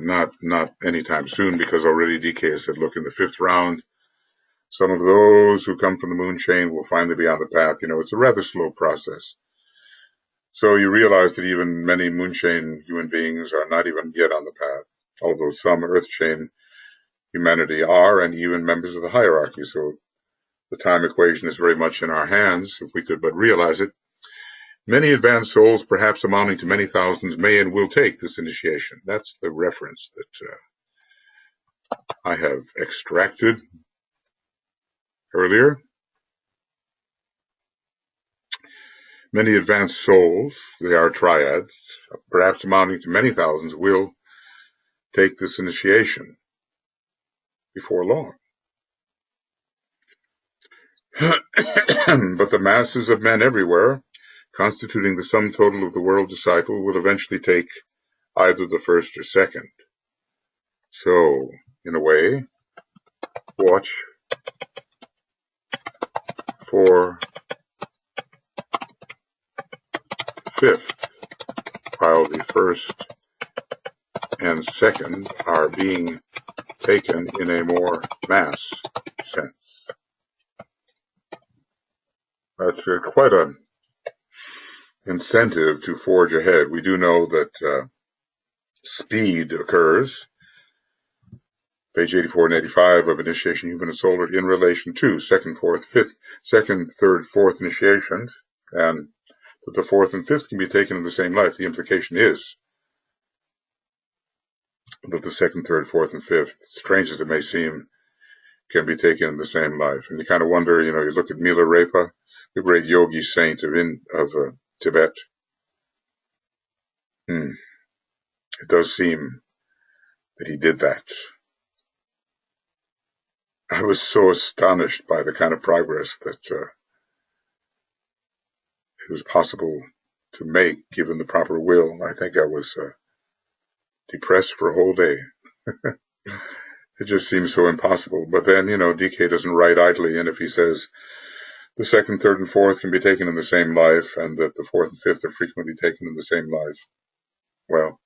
Not anytime soon, because already DK has said, look, in the fifth round, some of those who come from the moon chain will finally be on the path. You know, it's a rather slow process. So you realize that even many moon chain human beings are not even yet on the path, although some earth chain humanity are, and even members of the hierarchy. So the time equation is very much in our hands, if we could but realize it. Many advanced souls, perhaps amounting to many thousands, may and will take this initiation. That's the reference that I have extracted earlier. Many advanced souls, they are triads, perhaps amounting to many thousands, will take this initiation before long. But the masses of men everywhere, constituting the sum total of the world disciple, will eventually take either the first or second. So, in a way, watch for fifth, while the first and second are being taken in a more mass sense. That's quite an incentive to forge ahead. We do know that speed occurs, page 84 and 85 of Initiation Human and Solar, in relation to second, third, fourth initiations, and that the fourth and fifth can be taken in the same life. The implication is that the second, third, fourth, and fifth, strange as it may seem, can be taken in the same life. And you kind of wonder, you know, you look at Milarepa, the great yogi saint of Tibet. It does seem that he did that. I was so astonished by the kind of progress that it was possible to make, given the proper will. I think I was depressed for a whole day. It just seems so impossible. But then, you know, DK doesn't write idly, and if he says the second, third, and fourth can be taken in the same life, and that the fourth and fifth are frequently taken in the same life, well,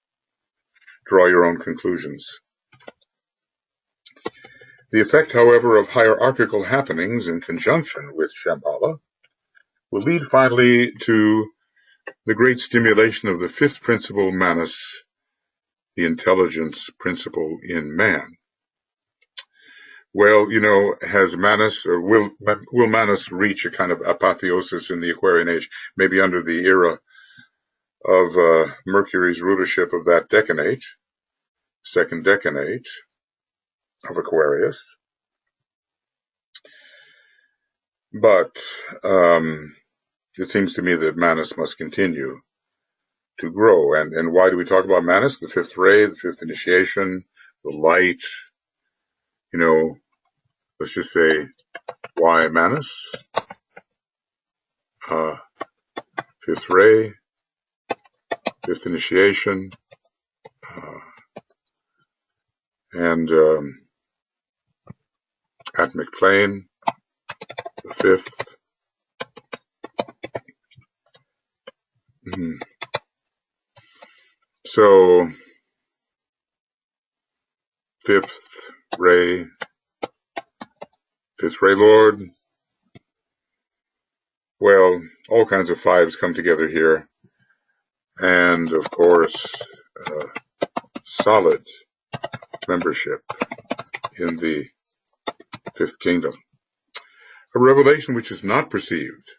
draw your own conclusions. The effect, however, of hierarchical happenings in conjunction with Shambhala will lead finally to the great stimulation of the fifth principle, Manas, the intelligence principle in man. Well, you know, has Manas, or will Manas reach a kind of apotheosis in the Aquarian age, maybe under the era of Mercury's rulership of that decan age, second decan age of Aquarius? But it seems to me that Manas must continue to grow. And why do we talk about Manas? The fifth ray, the fifth initiation, the light, let's just say, why Manas? Fifth ray, fifth initiation, and atomic plane, the fifth. So, fifth ray Lord. Well, all kinds of fives come together here. And, of course, solid membership in the fifth kingdom. A revelation which is not perceived,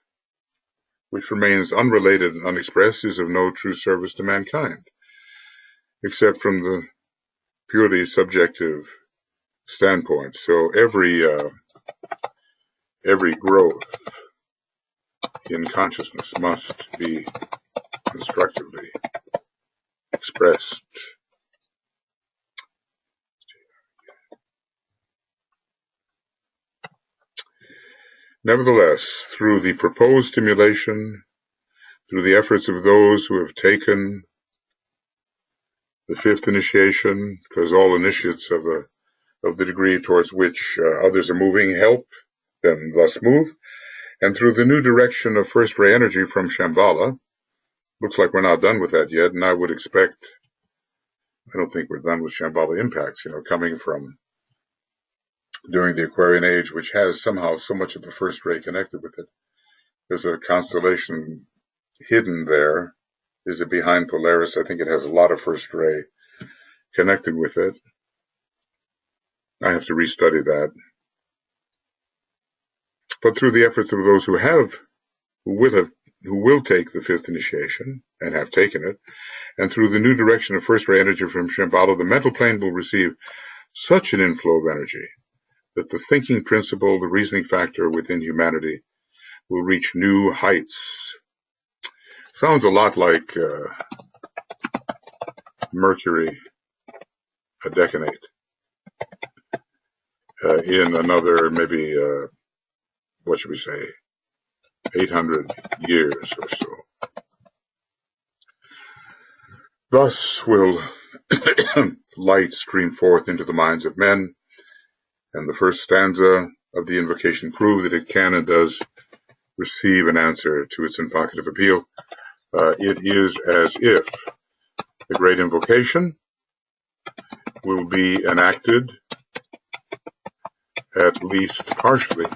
which remains unrelated and unexpressed, is of no true service to mankind, except from the purely subjective standpoint. So every growth in consciousness must be constructively expressed. Nevertheless, through the proposed stimulation, through the efforts of those who have taken the fifth initiation, because all initiates of the degree towards which others are moving help them thus move, and through the new direction of first ray energy from Shambhala, looks like we're not done with that yet, and I don't think we're done with Shambhala impacts, coming from during the Aquarian age, which has somehow so much of the first ray connected with it. There's a constellation hidden there. Is it behind Polaris? I think it has a lot of first ray connected with it. I have to restudy that. But through the efforts of those who will take the fifth initiation and have taken it, and through the new direction of first ray energy from Shambhala, the mental plane will receive such an inflow of energy that the thinking principle, the reasoning factor within humanity, will reach new heights. Sounds a lot like Mercury, a decanate, in another maybe, 800 years or so. Thus will light stream forth into the minds of men, and the first stanza of the invocation prove that it can and does receive an answer to its invocative appeal. It is as if the great invocation will be enacted, at least partially,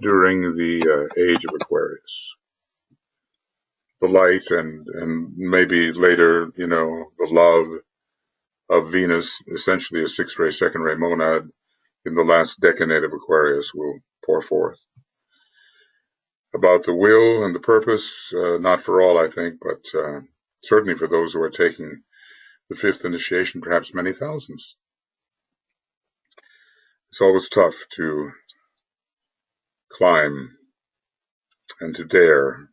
during the age of Aquarius. The light and maybe later, the love of Venus, essentially a sixth ray, second ray monad, in the last decade of Aquarius will pour forth. About the will and the purpose, not for all, I think, but certainly for those who are taking the fifth initiation, perhaps many thousands. It's always tough to climb and to dare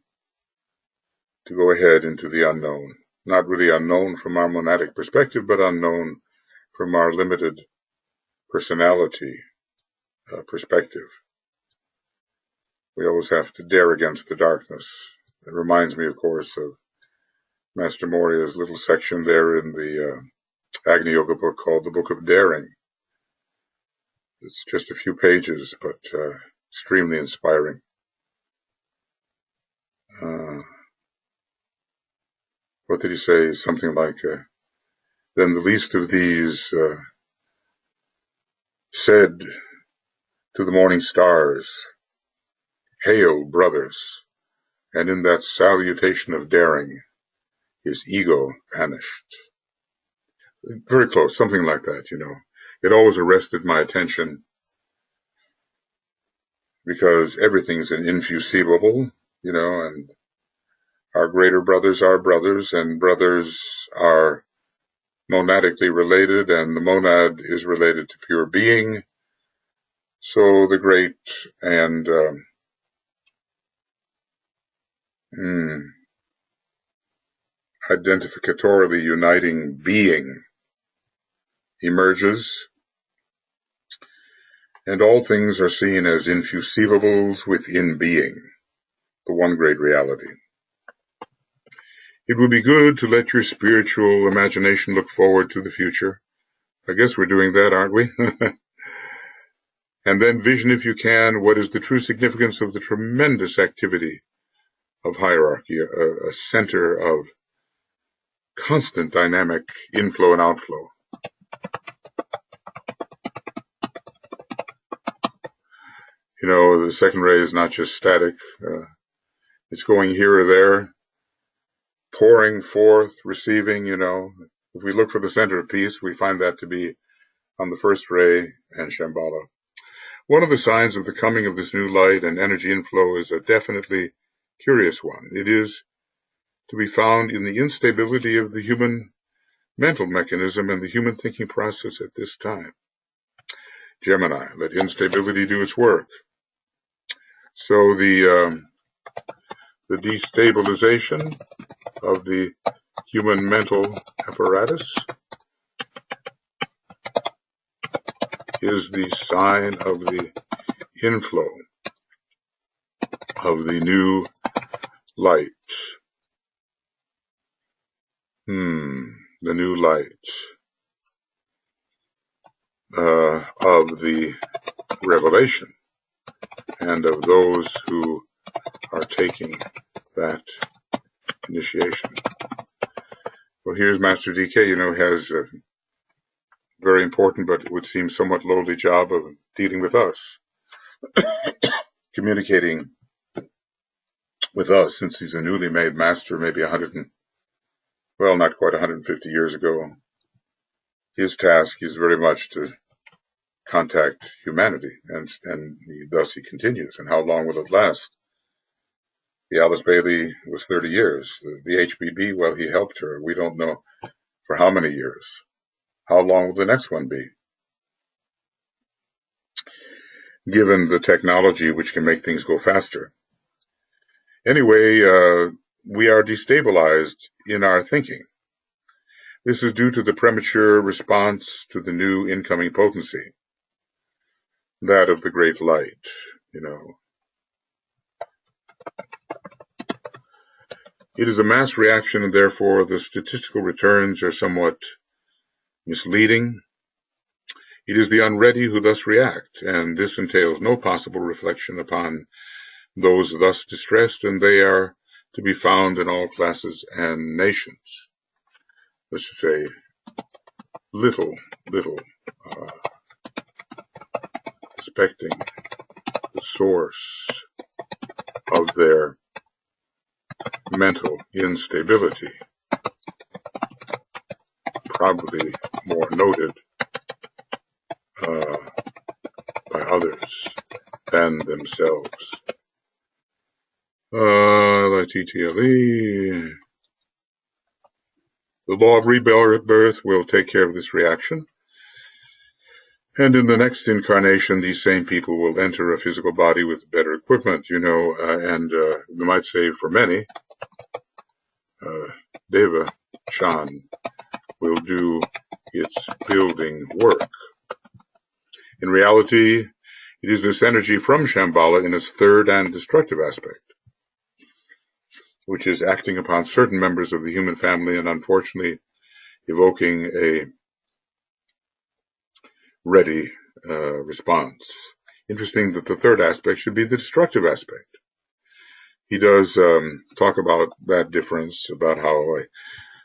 to go ahead into the unknown. Not really unknown from our monadic perspective, but unknown from our limited personality perspective. We always have to dare against the darkness. It reminds me, of course, of Master Moria's little section there in the Agni Yoga book called the Book of Daring. It's just a few pages, but extremely inspiring. What did he say? Something like, then the least of these said to the morning stars, "Hail, brothers," and in that salutation of daring, his ego vanished. Very close, something like that, It always arrested my attention because everything's an infusible, and our greater brothers are brothers, and brothers are monadically related, and the monad is related to pure being. So the great and identificatorily uniting being emerges, and all things are seen as infusivables within being, the one great reality. It would be good to let your spiritual imagination look forward to the future. I guess we're doing that, aren't we? And then vision, if you can, what is the true significance of the tremendous activity of hierarchy, a center of constant dynamic inflow and outflow. You know, the second ray is not just static. It's going here or there, pouring forth, receiving, you know. If we look for the center of peace, we find that to be on the first ray and Shambhala. One of the signs of the coming of this new light and energy inflow is a definitely curious one. It is to be found in the instability of the human mental mechanism and the human thinking process at this time. Gemini, let instability do its work. So the destabilization of the human mental apparatus is the sign of the inflow of the new light. The new light of the revelation and of those who are taking that initiation. Well, here's Master DK, you know, has a very important but it would seem somewhat lowly job of dealing with us, communicating with us, since he's a newly made master, maybe not quite 150 years ago. His task is very much to contact humanity, and thus he continues. And how long will it last? The Alice Bailey was 30 years. The HBB, well, he helped her. We don't know for how many years. How long will the next one be? Given the technology which can make things go faster. Anyway, we are destabilized in our thinking. This is due to the premature response to the new incoming potency, that of the great light, you know. It is a mass reaction, and therefore the statistical returns are somewhat misleading. It is the unready who thus react, and this entails no possible reflection upon those thus distressed, and they are to be found in all classes and nations. Let's just say little respecting the source of their mental instability, probably more noted by others than themselves. TTLE. The law of rebirth will take care of this reaction. And in the next incarnation, these same people will enter a physical body with better equipment, you know, and you might say for many, Deva Chan will do its building work. In reality, it is this energy from Shambhala in its third and destructive aspect, which is acting upon certain members of the human family and unfortunately evoking a ready response. Interesting that the third aspect should be the destructive aspect. He does talk about that difference, about how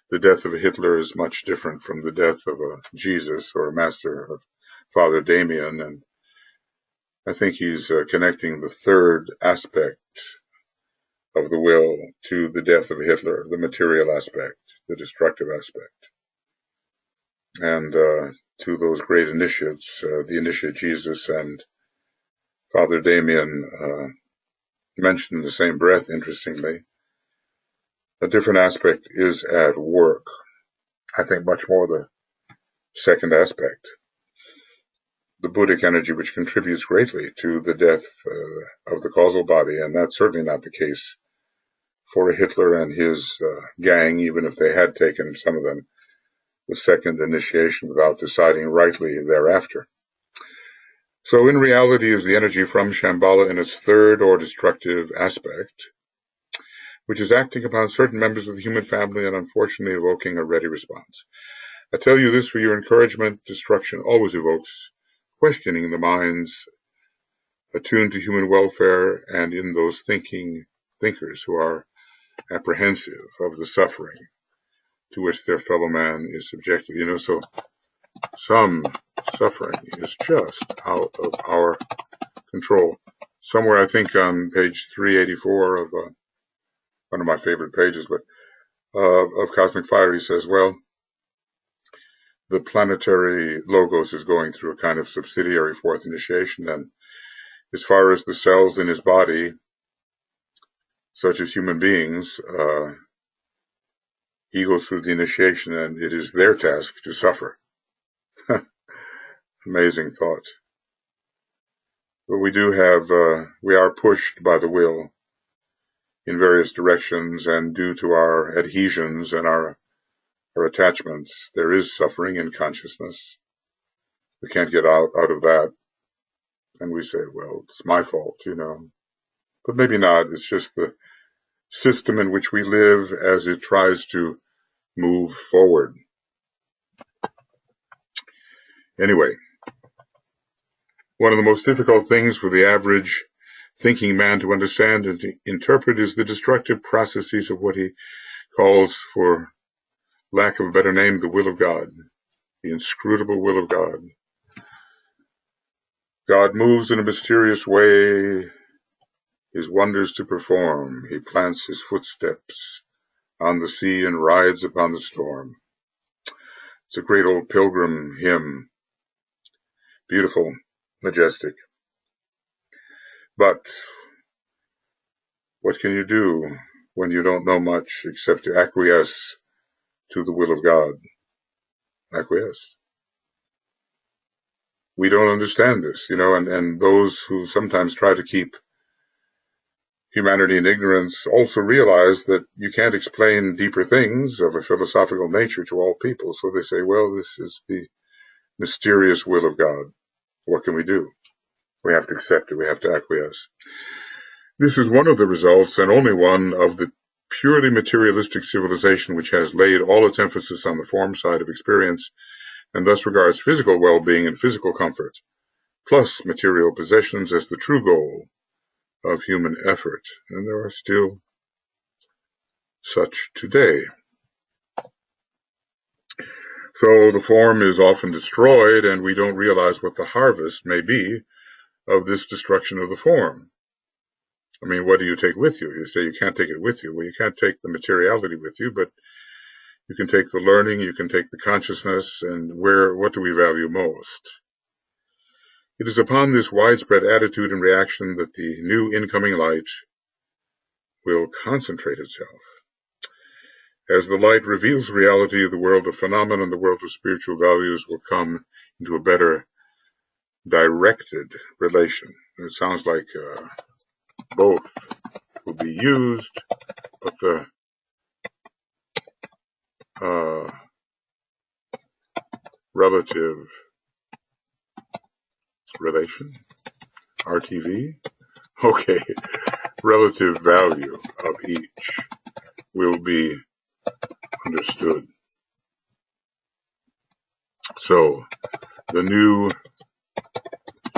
the death of a Hitler is much different from the death of a Jesus or a master of Father Damien, and I think he's connecting the third aspect of the will to the death of Hitler, the material aspect, the destructive aspect. And to those great initiates, the initiate Jesus and Father Damien mentioned in the same breath, interestingly. A different aspect is at work. I think much more the second aspect. the Buddhic energy which contributes greatly to the death of the causal body, and that's certainly not the case for Hitler and his gang, even if they had taken, some of them, the second initiation without deciding rightly thereafter. So in reality is the energy from Shambhala in its third or destructive aspect, which is acting upon certain members of the human family and unfortunately evoking a ready response. I tell you this for your encouragement. Destruction always evokes questioning the minds attuned to human welfare and in those thinkers who are apprehensive of the suffering to which their fellow man is subjected. So some suffering is just out of our control. Somewhere, I think on page 384 of one of my favorite pages, but of Cosmic Fire, he says, well, the planetary logos is going through a kind of subsidiary fourth initiation, and as far as the cells in his body, such as human beings, he goes through the initiation, and it is their task to suffer. Amazing thought. But we are pushed by the will in various directions, and due to our adhesions and our attachments, there is suffering in consciousness. We can't get out of that. And we say, well, it's my fault, But maybe not. It's just the system in which we live as it tries to move forward. Anyway, one of the most difficult things for the average thinking man to understand and to interpret is the destructive processes of what he calls, for lack of a better name, the will of God, the inscrutable will of God. God moves in a mysterious way, his wonders to perform. He plants his footsteps on the sea and rides upon the storm. It's a great old pilgrim hymn, beautiful, majestic. But what can you do when you don't know much except to acquiesce to the will of God? Acquiesce. We don't understand this, and those who sometimes try to keep humanity in ignorance also realize that you can't explain deeper things of a philosophical nature to all people. So they say, well, this is the mysterious will of God. What can we do? We have to accept it. We have to acquiesce. This is one of the results, and only one, of the purely materialistic civilization which has laid all its emphasis on the form side of experience and thus regards physical well-being and physical comfort, plus material possessions, as the true goal of human effort. And there are still such today. So the form is often destroyed, and we don't realize what the harvest may be of this destruction of the form. I mean, what do you take with you? You say you can't take it with you. Well, you can't take the materiality with you, but you can take the learning, you can take the consciousness, and what do we value most? It is upon this widespread attitude and reaction that the new incoming light will concentrate itself. As the light reveals the reality of the world of phenomena and the world of spiritual values will come into a better directed relation. It sounds like both will be used, but the relative relation, RTV, okay, relative value of each will be understood. So the new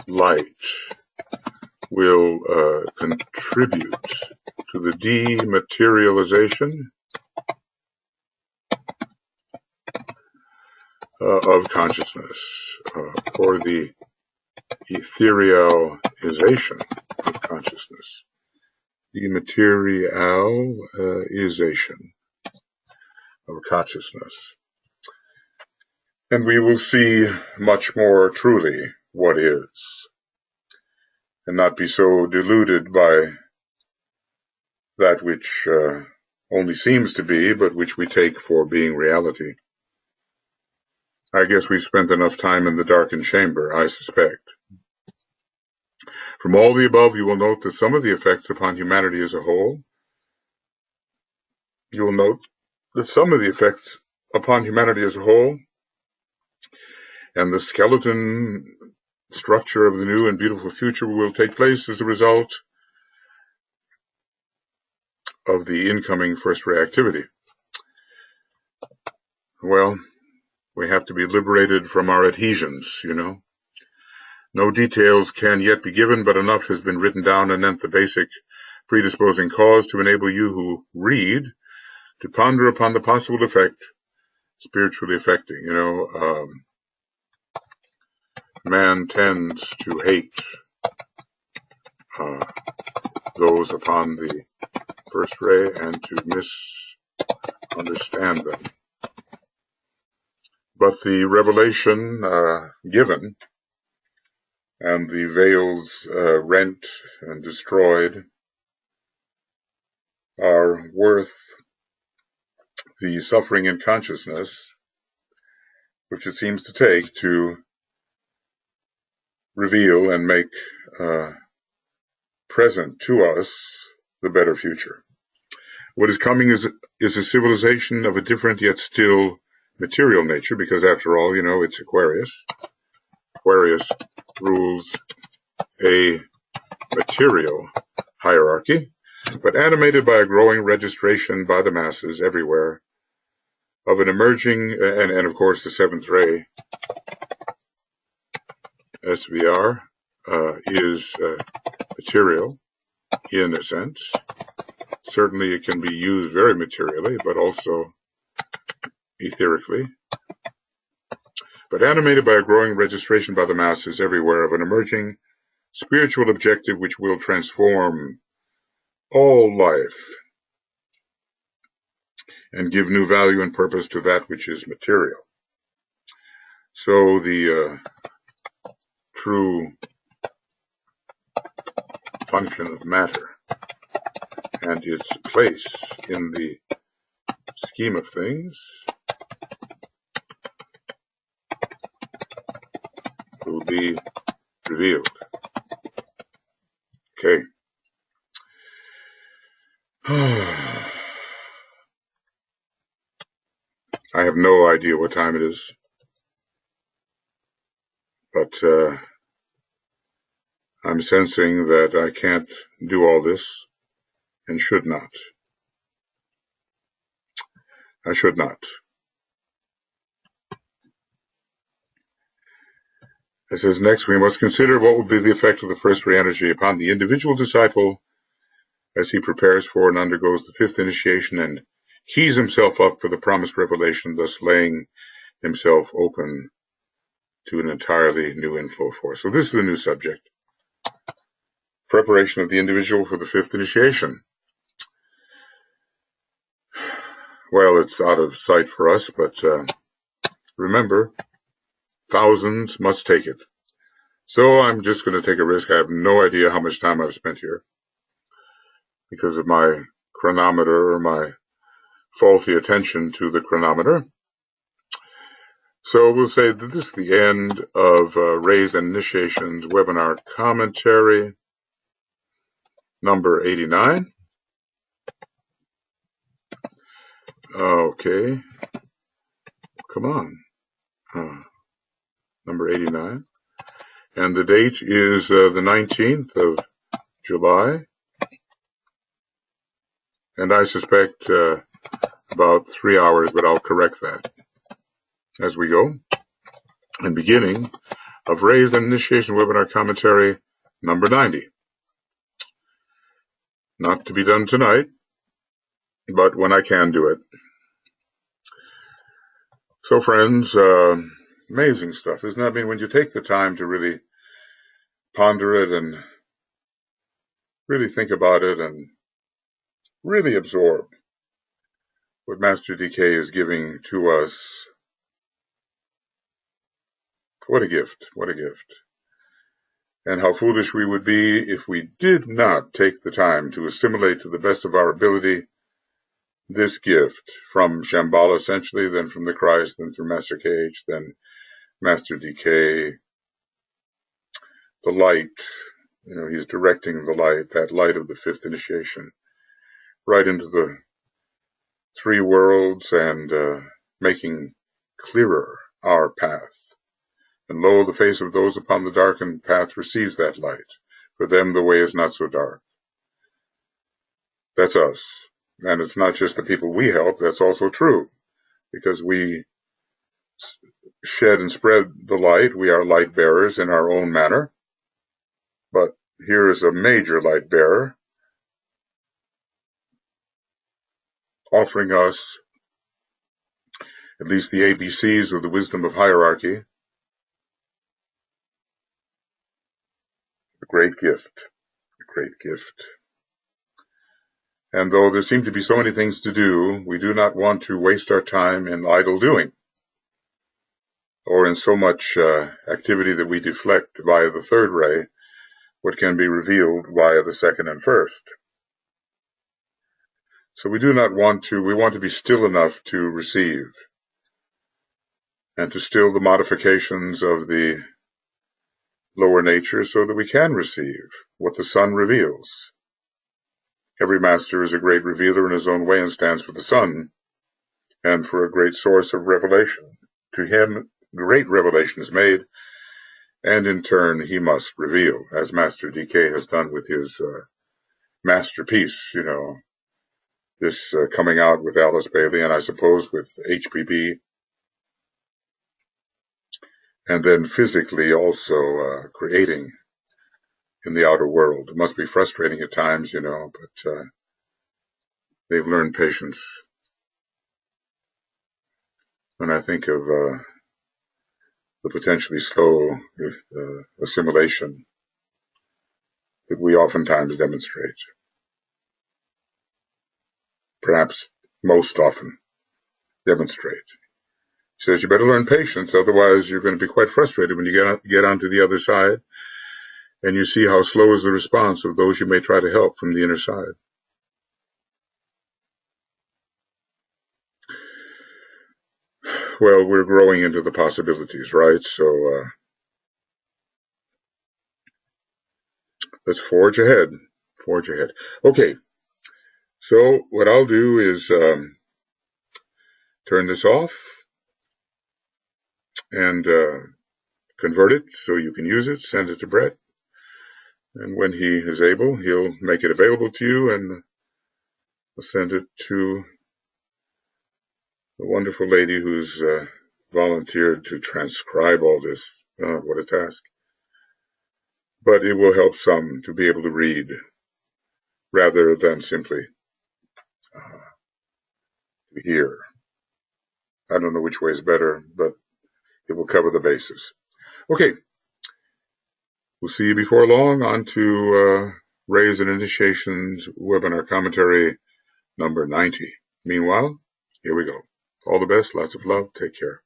light will contribute to the dematerialization of consciousness, or the etherealization of consciousness. Dematerialization of consciousness. And we will see much more truly what is, and not be so deluded by that which only seems to be, but which we take for being reality. I guess we spent enough time in the darkened chamber, I suspect. From all the above, you will note that some of the effects upon humanity as a whole, you will note that some of the effects upon humanity as a whole and the skeleton structure of the new and beautiful future will take place as a result of the incoming first ray activity. Well, we have to be liberated from our adhesions, you know. No details can yet be given, but enough has been written down anent the basic predisposing cause to enable you who read to ponder upon the possible effect spiritually affecting. You know, man tends to hate those upon the first ray and to misunderstand them. But the revelation given and the veils rent and destroyed are worth the suffering and consciousness which it seems to take to reveal and make present to us the better future. What is coming is a civilization of a different yet still material nature, because after all, you know, it's Aquarius. Aquarius rules a material hierarchy, but animated by a growing registration by the masses everywhere of an emerging, and of course the seventh ray, SVR, is material in a sense. Certainly it can be used very materially, but also etherically. But animated by a growing registration by the masses everywhere of an emerging spiritual objective which will transform all life and give new value and purpose to that which is material. So the true function of matter and its place in the scheme of things will be revealed. Okay. I have no idea what time it is, but I'm sensing that I can't do all this and should not. I should not. It says next, we must consider what will be the effect of the first ray energy upon the individual disciple as he prepares for and undergoes the fifth initiation and keys himself up for the promised revelation, thus laying himself open to an entirely new inflow force. So this is a new subject. Preparation of the individual for the fifth initiation. Well, it's out of sight for us, but remember, thousands must take it. So I'm just going to take a risk. I have no idea how much time I've spent here because of my chronometer or my faulty attention to the chronometer. So we'll say that this is the end of Rays and Initiations webinar commentary number 89. Okay, come on, number 89. And the date is the 19th of July. And I suspect about 3 hours, but I'll correct that as we go. And beginning of Rays and Initiation webinar commentary number 90. Not to be done tonight, but when I can do it. So friends, amazing stuff, isn't it? I mean, when you take the time to really ponder it and really think about it and really absorb what Master DK is giving to us, what a gift, what a gift. And how foolish we would be if we did not take the time to assimilate to the best of our ability this gift from Shambhala, essentially, then from the Christ, then through Master KH, then Master DK, the light. He's directing the light, that light of the fifth initiation, right into the three worlds and making clearer our path. And lo, the face of those upon the darkened path receives that light. For them the way is not so dark. That's us. And it's not just the people we help, that's also true. Because we shed and spread the light, we are light bearers in our own manner. But here is a major light bearer offering us at least the ABCs of the wisdom of hierarchy. A great gift. A great gift. And though there seem to be so many things to do, we do not want to waste our time in idle doing, or in so much activity that we deflect via the third ray what can be revealed via the second and first. So we want to be still enough to receive, and to still the modifications of the lower nature so that we can receive what the sun reveals. Every master is a great revealer in his own way and stands for the sun and for a great source of revelation. To him, great revelation is made, and in turn he must reveal, as Master DK has done with his masterpiece, this coming out with Alice Bailey, and I suppose with HPB, and then physically also creating in the outer world. It must be frustrating at times, but they've learned patience. When I think of the potentially slow assimilation that we oftentimes demonstrate, perhaps most often demonstrate. He says you better learn patience, otherwise you're going to be quite frustrated when you get onto the other side and you see how slow is the response of those you may try to help from the inner side. Well, we're growing into the possibilities, right? So let's forge ahead. Forge ahead. Okay. So what I'll do is turn this off and convert it so you can use it, send it to Brett. And when he is able, he'll make it available to you, and send it to the wonderful lady who's volunteered to transcribe all this. What a task. But it will help some to be able to read rather than simply to hear. I don't know which way is better, but it will cover the bases. Okay. We'll see you before long on to Rays and Initiations webinar commentary number 90. Meanwhile, here we go. All the best. Lots of love. Take care.